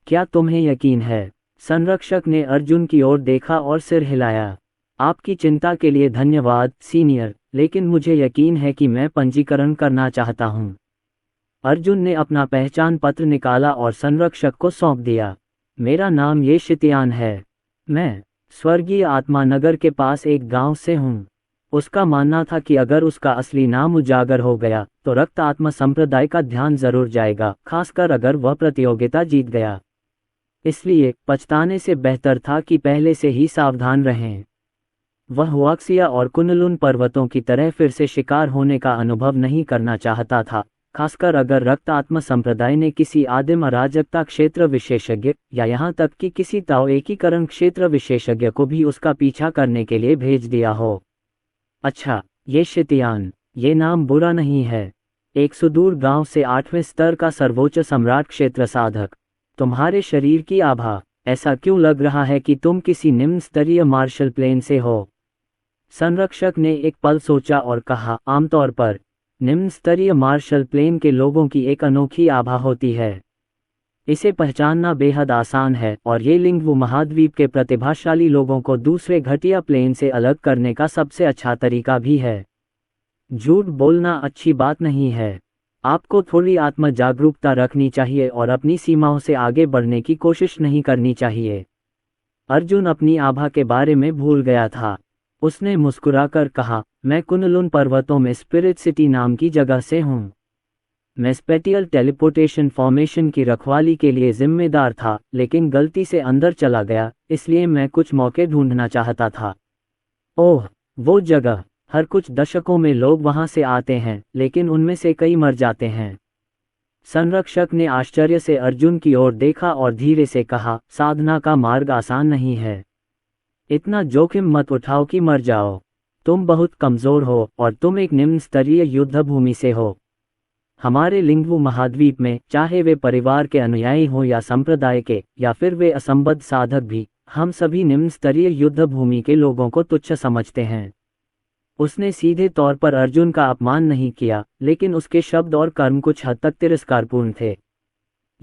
क्या तुम्हें यकीन है? संरक्षक ने अर्जुन की ओर देखा और सिर हिलाया। आपकी चिंता के लिए धन्यवाद सीनियर, लेकिन मुझे यकीन है कि मैं पंजीकरण करना चाहता हूँ। अर्जुन ने अपना पहचान पत्र निकाला और संरक्षक को सौंप दिया। मेरा नाम ये शितियान है। मैं स्वर्गीय आत्मा नगर के पास एक गांव से हूँ। उसका मानना था कि अगर उसका असली नाम उजागर हो गया तो रक्त आत्मा संप्रदाय का ध्यान जरूर जाएगा, खासकर अगर वह प्रतियोगिता जीत गया। इसलिए पछताने से बेहतर था कि पहले से ही सावधान रहें। वह हुआक्सिया और कुनलुन पर्वतों की तरह फिर से शिकार होने का अनुभव नहीं करना चाहता था, खासकर अगर रक्त आत्मा संप्रदाय ने किसी आदिम अराजकता क्षेत्र विशेषज्ञ या यहाँ तक कि किसी ताओ एकीकरण क्षेत्र विशेषज्ञ को भी उसका पीछा करने के लिए भेज दिया हो। अच्छा, ये शितियान, ये नाम बुरा नहीं है। एक सुदूर गांव से 8वें स्तर का सर्वोच्च सम्राट क्षेत्र साधक। तुम्हारे शरीर की आभा, ऐसा क्यों लग रहा है कि तुम किसी निम्न स्तरीय मार्शल प्लेन से हो? संरक्षक ने एक पल सोचा और कहा, आमतौर पर निम्न स्तरीय मार्शल प्लेन के लोगों की एक अनोखी आभा होती है। इसे पहचानना बेहद आसान है और ये लिंगवू महाद्वीप के प्रतिभाशाली लोगों को दूसरे घटिया प्लेन से अलग करने का सबसे अच्छा तरीका भी है। झूठ बोलना अच्छी बात नहीं है। आपको थोड़ी आत्म जागरूकता रखनी चाहिए और अपनी सीमाओं से आगे बढ़ने की कोशिश नहीं करनी चाहिए। अर्जुन अपनी आभा के बारे में भूल गया था। उसने मुस्कुराकर कहा, मैं कुनलुन पर्वतों में स्पिरिट सिटी नाम की जगह से हूँ। मैं स्पेटियल टेलीपोर्टेशन फॉर्मेशन की रखवाली के लिए जिम्मेदार था, लेकिन गलती से अंदर चला गया, इसलिए मैं कुछ मौके ढूंढना चाहता था। ओह, वो जगह! हर कुछ दशकों में लोग वहां से आते हैं, लेकिन उनमें से कई मर जाते हैं। संरक्षक ने आश्चर्य से अर्जुन की ओर देखा और धीरे से कहा, साधना का मार्ग आसान नहीं है। इतना जोखिम मत उठाओ कि मर जाओ। तुम बहुत कमजोर हो और तुम एक निम्न स्तरीय युद्ध भूमि से हो। हमारे लिंगवू महाद्वीप में, चाहे वे परिवार के अनुयायी हों या संप्रदाय के, या फिर वे असंबद्ध साधक भी, हम सभी निम्न स्तरीय युद्ध भूमि के लोगों को तुच्छ समझते हैं। उसने सीधे तौर पर अर्जुन का अपमान नहीं किया, लेकिन उसके शब्द और कर्म कुछ हद तक तिरस्कारपूर्ण थे।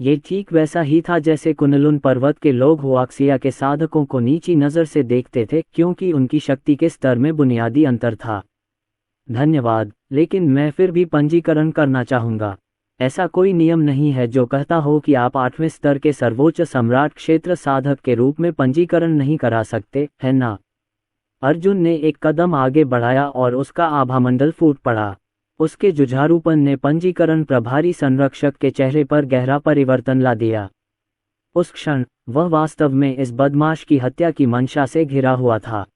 ये ठीक वैसा ही था जैसे कुनलुन पर्वत के लोग हुआक्सिया के साधकों को नीची नज़र से देखते थे, क्योंकि उनकी शक्ति के स्तर में बुनियादी अंतर था। धन्यवाद, लेकिन मैं फिर भी पंजीकरण करना चाहूँगा। ऐसा कोई नियम नहीं है जो कहता हो कि आप 8वें स्तर के सर्वोच्च सम्राट क्षेत्र साधक के रूप में पंजीकरण नहीं करा सकते, है ना? अर्जुन ने एक कदम आगे बढ़ाया और उसका आभामंडल फूट पड़ा। उसके जुझारूपन ने पंजीकरण प्रभारी संरक्षक के चेहरे पर गहरा परिवर्तन ला दिया। उस क्षण वह वास्तव में इस बदमाश की हत्या की मंशा से घिरा हुआ था।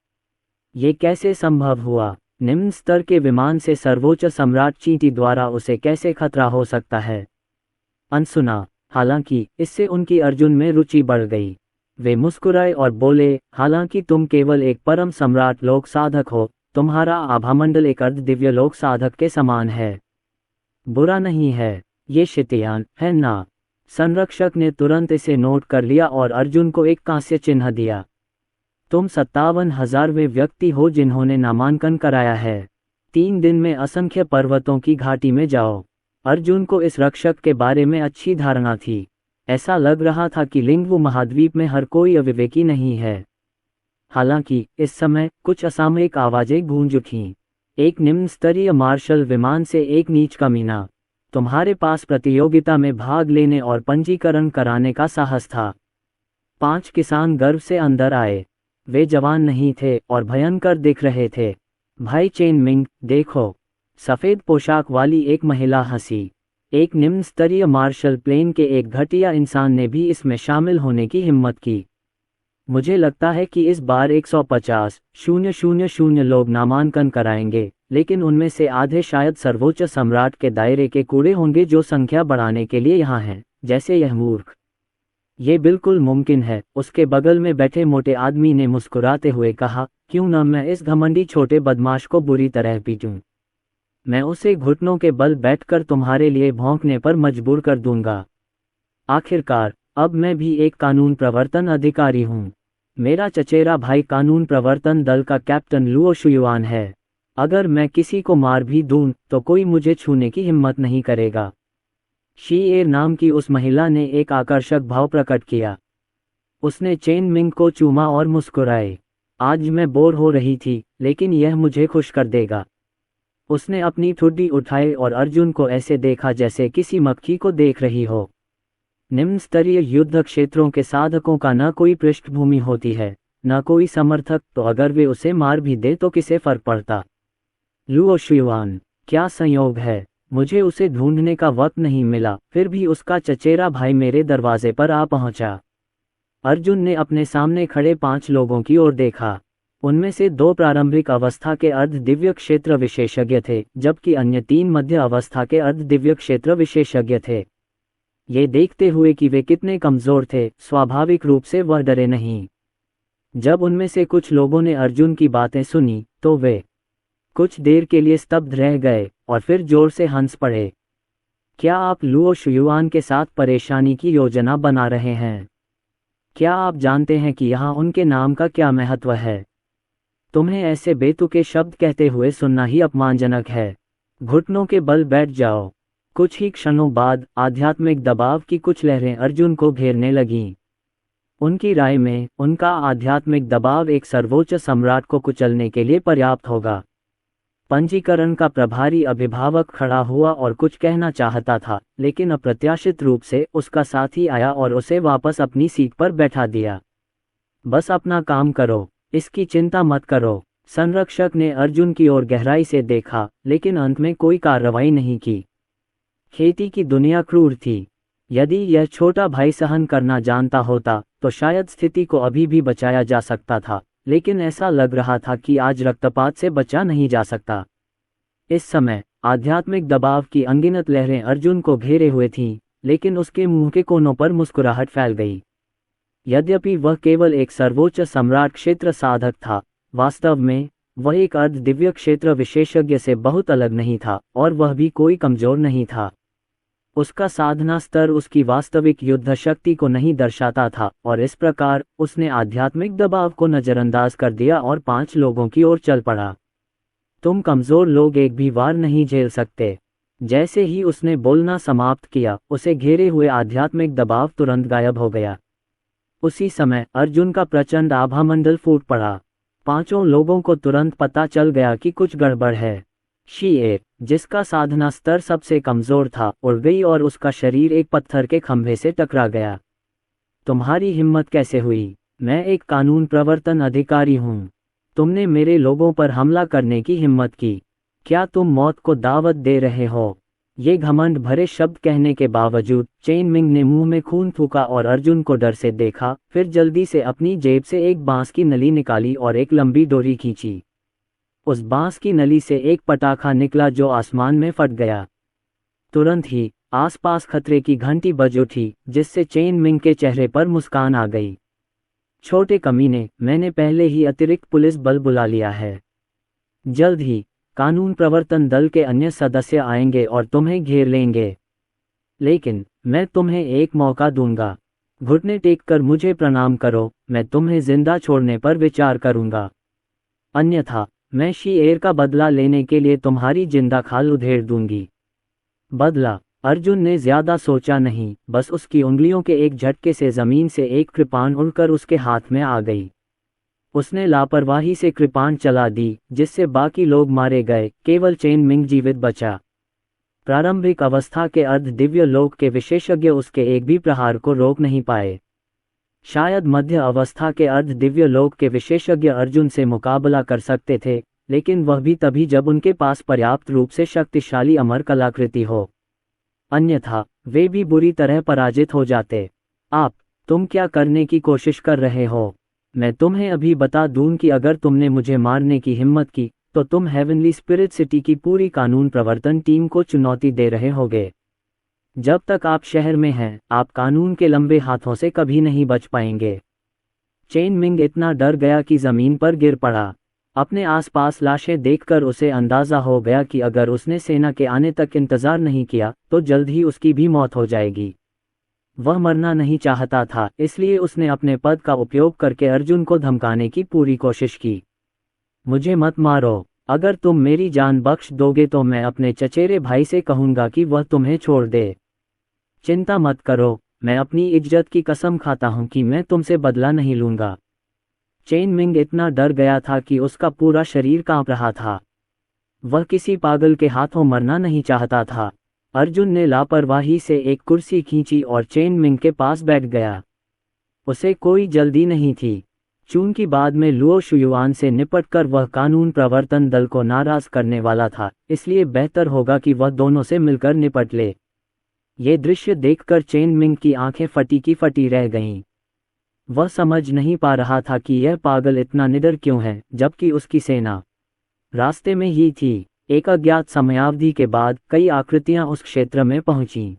ये कैसे संभव हुआ? निम्न स्तर के विमान से सर्वोच्च सम्राट चींटी द्वारा उसे कैसे खतरा हो सकता है? अनसुना। हालांकि इससे उनकी अर्जुन में रुचि बढ़ गई। वे मुस्कुराए और बोले, हालांकि तुम केवल एक परम सम्राट लोक साधक हो, तुम्हारा आभामंडल एक अर्ध दिव्य लोक साधक के समान है। बुरा नहीं है, ये शितयान है ना? संरक्षक ने तुरंत इसे नोट कर लिया और अर्जुन को एक कांस्य चिन्ह दिया। तुम 57,000वें व्यक्ति हो जिन्होंने नामांकन कराया है। 3 दिन में असंख्य पर्वतों की घाटी में जाओ। अर्जुन को इस रक्षक के बारे में अच्छी धारणा थी। ऐसा लग रहा था कि लिंगवू महाद्वीप में हर कोई अविवेकी नहीं है। हालांकि इस समय कुछ असामयिक आवाजें गूंज उठीं। एक निम्न स्तरीय मार्शल विमान से एक नीच कमीना। तुम्हारे पास प्रतियोगिता में भाग लेने और पंजीकरण कराने का साहस था। 5 किसान गर्व से अंदर आए। वे जवान नहीं थे और भयंकर दिख रहे थे। भाई चेन मिंग, देखो। सफ़ेद पोशाक वाली एक महिला हंसी। एक निम्न स्तरीय मार्शल प्लेन के एक घटिया इंसान ने भी इसमें शामिल होने की हिम्मत की। मुझे लगता है कि इस बार 150,000 लोग नामांकन कराएंगे, लेकिन उनमें से आधे शायद सर्वोच्च सम्राट के दायरे के कूड़े होंगे जो संख्या बढ़ाने के लिए यहाँ हैं, जैसे यह मूर्ख। ये बिल्कुल मुमकिन है, उसके बगल में बैठे मोटे आदमी ने मुस्कुराते हुए कहा, क्यों न मैं इस घमंडी छोटे बदमाश को बुरी तरह पीटूं। मैं उसे घुटनों के बल बैठकर तुम्हारे लिए भौंकने पर मजबूर कर दूंगा। आखिरकार अब मैं भी एक कानून प्रवर्तन अधिकारी हूँ। मेरा चचेरा भाई कानून प्रवर्तन दल का कैप्टन लुओ शुयुआन है। अगर मैं किसी को मार भी दूं तो कोई मुझे छूने की हिम्मत नहीं करेगा। शीएर नाम की उस महिला ने एक आकर्षक भाव प्रकट किया। उसने चेन मिंग को चूमा और मुस्कुराए। आज मैं बोर हो रही थी, लेकिन यह मुझे खुश कर देगा। उसने अपनी ठुड्डी उठाई और अर्जुन को ऐसे देखा जैसे किसी मक्खी को देख रही हो। निम्न स्तरीय युद्ध क्षेत्रों के साधकों का न कोई पृष्ठभूमि होती है, न कोई समर्थक, तो अगर वे उसे मार भी दे तो किसे फर्क पड़ता। लुओ शुयुआन, क्या संयोग है, मुझे उसे ढूंढने का वक्त नहीं मिला, फिर भी उसका चचेरा भाई मेरे दरवाजे पर आ पहुंचा। अर्जुन ने अपने सामने खड़े 5 लोगों की ओर देखा। उनमें से 2 प्रारंभिक अवस्था के अर्ध दिव्य क्षेत्र विशेषज्ञ थे, जबकि अन्य 3 मध्य अवस्था के अर्ध दिव्य क्षेत्र विशेषज्ञ थे। ये देखते हुए कि वे कितने कमजोर थे, स्वाभाविक रूप से वह डरे नहीं। जब उनमें से कुछ लोगों ने अर्जुन की बातें सुनी, तो वे कुछ देर के लिए स्तब्ध रह गए और फिर जोर से हंस पड़े। क्या आप लुओ शुयुआन के साथ परेशानी की योजना बना रहे हैं? क्या आप जानते हैं कि यहाँ उनके नाम का क्या महत्व है? तुम्हें ऐसे बेतुके शब्द कहते हुए सुनना ही अपमानजनक है। घुटनों के बल बैठ जाओ। कुछ ही क्षणों बाद आध्यात्मिक दबाव की कुछ लहरें अर्जुन को घेरने लगीं। उनकी राय में उनका आध्यात्मिक दबाव एक सर्वोच्च सम्राट को कुचलने के लिए पर्याप्त होगा। पंजीकरण का प्रभारी अभिभावक खड़ा हुआ और कुछ कहना चाहता था, लेकिन अप्रत्याशित रूप से उसका साथी आया और उसे वापस अपनी सीट पर बैठा दिया। बस अपना काम करो, इसकी चिंता मत करो। संरक्षक ने अर्जुन की ओर गहराई से देखा, लेकिन अंत में कोई कार्रवाई नहीं की। खेती की दुनिया क्रूर थी। यदि यह छोटा भाई सहन करना जानता होता तो शायद स्थिति को अभी भी बचाया जा सकता था, लेकिन ऐसा लग रहा था कि आज रक्तपात से बचा नहीं जा सकता। इस समय आध्यात्मिक दबाव की अनगिनत लहरें अर्जुन को घेरे हुए थीं, लेकिन उसके मुंह के कोनों पर मुस्कुराहट फैल गई। यद्यपि वह केवल एक सर्वोच्च सम्राट क्षेत्र साधक था, वास्तव में वह एक अर्ध दिव्य क्षेत्र विशेषज्ञ से बहुत अलग नहीं था, और वह भी कोई कमजोर नहीं था। उसका साधना स्तर उसकी वास्तविक युद्ध शक्ति को नहीं दर्शाता था, और इस प्रकार उसने आध्यात्मिक दबाव को नजरअंदाज कर दिया और 5 लोगों की ओर चल पड़ा। तुम कमजोर लोग एक भी वार नहीं झेल सकते। जैसे ही उसने बोलना समाप्त किया, उसे घेरे हुए आध्यात्मिक दबाव तुरंत गायब हो गया। उसी समय अर्जुन का प्रचंड आभामंडल फूट पड़ा। 5 लोगों को तुरंत पता चल गया कि कुछ गड़बड़ है। शी-ए, जिसका साधना स्तर सबसे कमजोर था, उड़ गई और उसका शरीर एक पत्थर के खंभे से टकरा गया। तुम्हारी हिम्मत कैसे हुई? मैं एक कानून प्रवर्तन अधिकारी हूँ। तुमने मेरे लोगों पर हमला करने की हिम्मत की। क्या तुम मौत को दावत दे रहे हो? ये घमंड भरे शब्द कहने के बावजूद चेन मिंग ने मुंह में खून थूका और अर्जुन को डर से देखा, फिर जल्दी से अपनी जेब से एक बांस की नली निकाली और एक लंबी डोरी खींची। उस बांस की नली से एक पटाखा निकला जो आसमान में फट गया। तुरंत ही आसपास खतरे की घंटी बज उठी, जिससे चेन मिंग के चेहरे पर मुस्कान आ गई। छोटे कमीने, मैंने पहले ही अतिरिक्त पुलिस बल बुला लिया है। जल्द ही कानून प्रवर्तन दल के अन्य सदस्य आएंगे और तुम्हें घेर लेंगे। लेकिन मैं तुम्हें एक मौका दूंगा। घुटने टेककर मुझे प्रणाम करो, मैं तुम्हें जिंदा छोड़ने पर विचार करूंगा। अन्यथा मैं शी-एर का बदला लेने के लिए तुम्हारी जिंदा खाल उधेड़ दूंगी। बदला? अर्जुन ने ज्यादा सोचा नहीं, बस उसकी उंगलियों के एक झटके से जमीन से एक कृपाण उड़कर उसके हाथ में आ गई। उसने लापरवाही से कृपाण चला दी, जिससे बाकी लोग मारे गए, केवल चेन मिंग जीवित बचा। प्रारंभिक अवस्था के अर्ध दिव्य लोक के विशेषज्ञ उसके एक भी प्रहार को रोक नहीं पाए। शायद मध्य अवस्था के अर्ध दिव्य लोक के विशेषज्ञ अर्जुन से मुकाबला कर सकते थे, लेकिन वह भी तभी जब उनके पास पर्याप्त रूप से शक्तिशाली अमर कलाकृति हो। अन्यथा वे भी बुरी तरह पराजित हो जाते। तुम क्या करने की कोशिश कर रहे हो? मैं तुम्हें अभी बता दूं कि अगर तुमने मुझे मारने की हिम्मत की, तो तुम हेवनली स्पिरिट सिटी की पूरी कानून प्रवर्तन टीम को चुनौती दे रहे होगे। जब तक आप शहर में हैं, आप कानून के लंबे हाथों से कभी नहीं बच पाएंगे। चेन मिंग इतना डर गया कि जमीन पर गिर पड़ा। अपने आसपास लाशें देखकर उसे अंदाजा हो गया कि अगर उसने सेना के आने तक इंतजार नहीं किया तो जल्द ही उसकी भी मौत हो जाएगी। वह मरना नहीं चाहता था, इसलिए उसने अपने पद का उपयोग करके अर्जुन को धमकाने की पूरी कोशिश की। मुझे मत मारो। अगर तुम मेरी जान बख्श दोगे तो मैं अपने चचेरे भाई से कहूंगा कि वह तुम्हें छोड़ दे। चिंता मत करो, मैं अपनी इज्जत की कसम खाता हूं कि मैं तुमसे बदला नहीं लूंगा। चेन मिंग इतना डर गया था कि उसका पूरा शरीर कांप रहा था। वह किसी पागल के हाथों मरना नहीं चाहता था। अर्जुन ने लापरवाही से एक कुर्सी खींची और चेन मिंग के पास बैठ गया। उसे कोई जल्दी नहीं थी। चूंकि बाद में लुओ शुयुआन से निपटकर वह कानून प्रवर्तन दल को नाराज करने वाला था, इसलिए बेहतर होगा कि वह दोनों से मिलकर निपट ले। ये दृश्य देखकर चेन मिंग की आंखें फटी की फटी रह गईं। वह समझ नहीं पा रहा था कि यह पागल इतना निडर क्यों है, जबकि उसकी सेना रास्ते में ही थी। एक अज्ञात समयावधि के बाद कई आकृतियां उस क्षेत्र में पहुंचीं।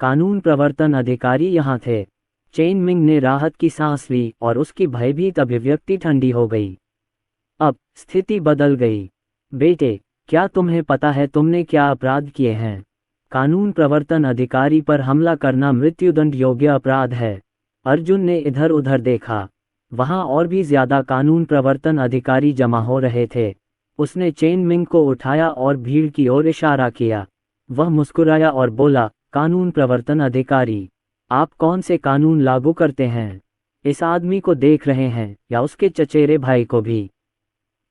कानून प्रवर्तन अधिकारी यहां थे। चेन मिंग ने राहत की सांस ली और उसकी भयभीत अभिव्यक्ति ठंडी हो गई। अब स्थिति बदल गई। बेटे, क्या तुम्हें पता है तुमने क्या अपराध किए हैं? कानून प्रवर्तन अधिकारी पर हमला करना मृत्युदंड योग्य अपराध है। अर्जुन ने इधर उधर देखा। वहां और भी ज्यादा कानून प्रवर्तन अधिकारी जमा हो रहे थे। उसने चेन मिंग को उठाया और भीड़ की ओर इशारा किया। वह मुस्कुराया और बोला, कानून प्रवर्तन अधिकारी, आप कौन से कानून लागू करते हैं? इस आदमी को देख रहे हैं या उसके चचेरे भाई को भी?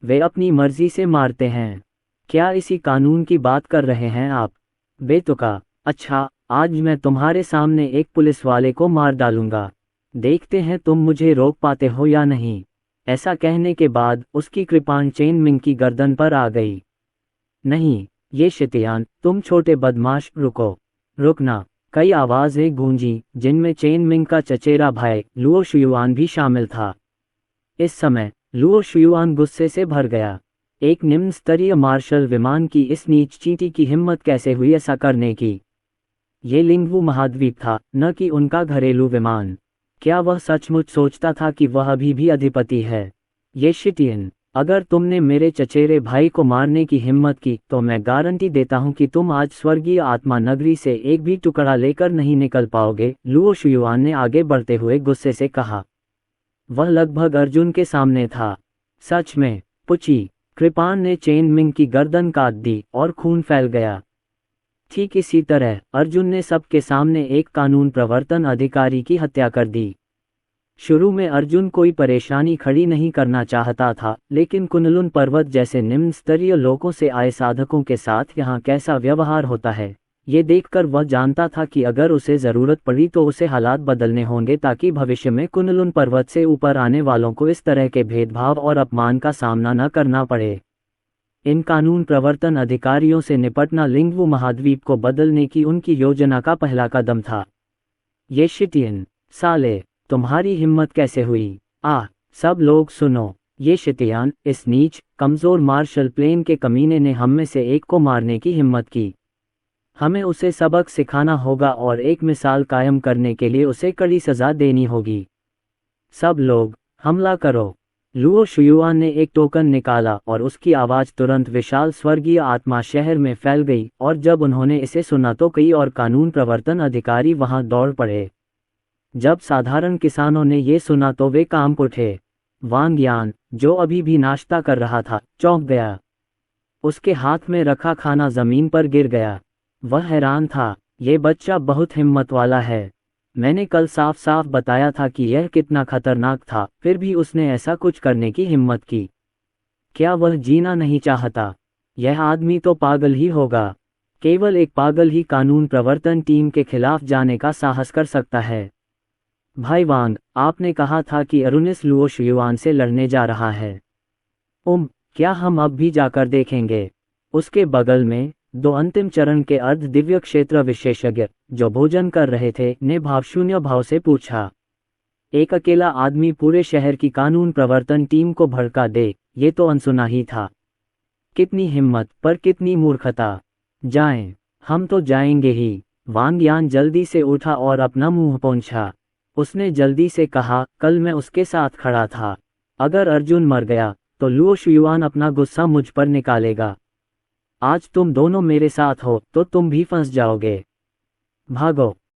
वे अपनी मर्जी से मारते हैं। क्या इसी कानून की बात कर रहे हैं आप? बेतुका, अच्छा, आज मैं तुम्हारे सामने एक पुलिस वाले को मार डालूंगा, देखते हैं तुम मुझे रोक पाते हो या नहीं। ऐसा कहने के बाद उसकी कृपाण चेन मिंग की गर्दन पर आ गई। नहीं, ये शितियान, तुम छोटे बदमाश, रुको, रुकना। कई आवाज़ें गूंजी, जिनमें चेन मिंग का चचेरा भाई लुओ शुयुआन भी शामिल था। इस समय लुओ शुयुआन गुस्से से भर गया। एक निम्न स्तरीय मार्शल विमान की इस नीच चींटी की हिम्मत कैसे हुई ऐसा करने की? ये लिंगवू महाद्वीप था, न कि उनका घरेलू विमान। क्या वह सचमुच सोचता था कि वह अभी भी अधिपति है? ये शिटियन, अगर तुमने मेरे चचेरे भाई को मारने की हिम्मत की तो मैं गारंटी देता हूं कि तुम आज स्वर्गीय आत्मा नगरी से एक भी टुकड़ा लेकर नहीं निकल पाओगे, लुओ शुयुआन ने आगे बढ़ते हुए गुस्से से कहा। वह लगभग अर्जुन के सामने था। सच में, पुची, कृपाण ने चेन मिंग की गर्दन काट दी और खून फैल गया। ठीक इसी तरह अर्जुन ने सबके सामने एक कानून प्रवर्तन अधिकारी की हत्या कर दी। शुरू में अर्जुन कोई परेशानी खड़ी नहीं करना चाहता था, लेकिन कुनलुन पर्वत जैसे निम्न स्तरीय लोगों से आए साधकों के साथ यहाँ कैसा व्यवहार होता है, ये देखकर वह जानता था कि अगर उसे ज़रूरत पड़ी तो उसे हालात बदलने होंगे ताकि भविष्य में कुनलुन पर्वत से ऊपर आने वालों को इस तरह के भेदभाव और अपमान का सामना न करना पड़े। इन कानून प्रवर्तन अधिकारियों से निपटना लिंगवू महाद्वीप को बदलने की उनकी योजना का पहला कदम था। ये शिटियन, साले, तुम्हारी हिम्मत कैसे हुई? सब लोग सुनो, ये शितियान, इस नीच, कमज़ोर मार्शल प्लेन के कमीने ने हम में से एक को मारने की हिम्मत की। हमें उसे सबक सिखाना होगा और एक मिसाल कायम करने के लिए उसे कड़ी सज़ा देनी होगी। सब लोग, हमला करो। लुओ शुयुआन ने एक टोकन निकाला और उसकी आवाज़ तुरंत विशाल स्वर्गीय आत्मा शहर में फैल गई, और जब उन्होंने इसे सुना तो कई और कानून प्रवर्तन अधिकारी वहां दौड़ पड़े। जब साधारण किसानों ने ये सुना तो वे कांप उठे। वांग यान, जो अभी भी नाश्ता कर रहा था, चौंक गया। उसके हाथ में रखा खाना जमीन पर गिर गया। वह हैरान था, ये बच्चा बहुत हिम्मत वाला है। मैंने कल साफ साफ बताया था कि यह कितना खतरनाक था, फिर भी उसने ऐसा कुछ करने की हिम्मत की। क्या वह जीना नहीं चाहता? यह आदमी तो पागल ही होगा। केवल एक पागल ही कानून प्रवर्तन टीम के खिलाफ जाने का साहस कर सकता है। भाई वांग, आपने कहा था कि अरुनिस लुओ शुयुआन से लड़ने जा रहा है। क्या हम अब भी जाकर देखेंगे? उसके बगल में दो अंतिम चरण के अर्ध दिव्य क्षेत्र विशेषज्ञ, जो भोजन कर रहे थे, ने भावशून्य भाव से पूछा। एक अकेला आदमी पूरे शहर की कानून प्रवर्तन टीम को भड़का दे, ये तो अनसुना ही था। कितनी हिम्मत, पर कितनी मूर्खता। जाएं, हम तो जाएंगे ही। वांग यान जल्दी से उठा और अपना मुंह पोंछा। उसने जल्दी से कहा, कल मैं उसके साथ खड़ा था। अगर अर्जुन मर गया तो लुओ शुयुआन अपना गुस्सा मुझ पर निकालेगा। आज तुम दोनों मेरे साथ हो तो तुम भी फंस जाओगे। भागो।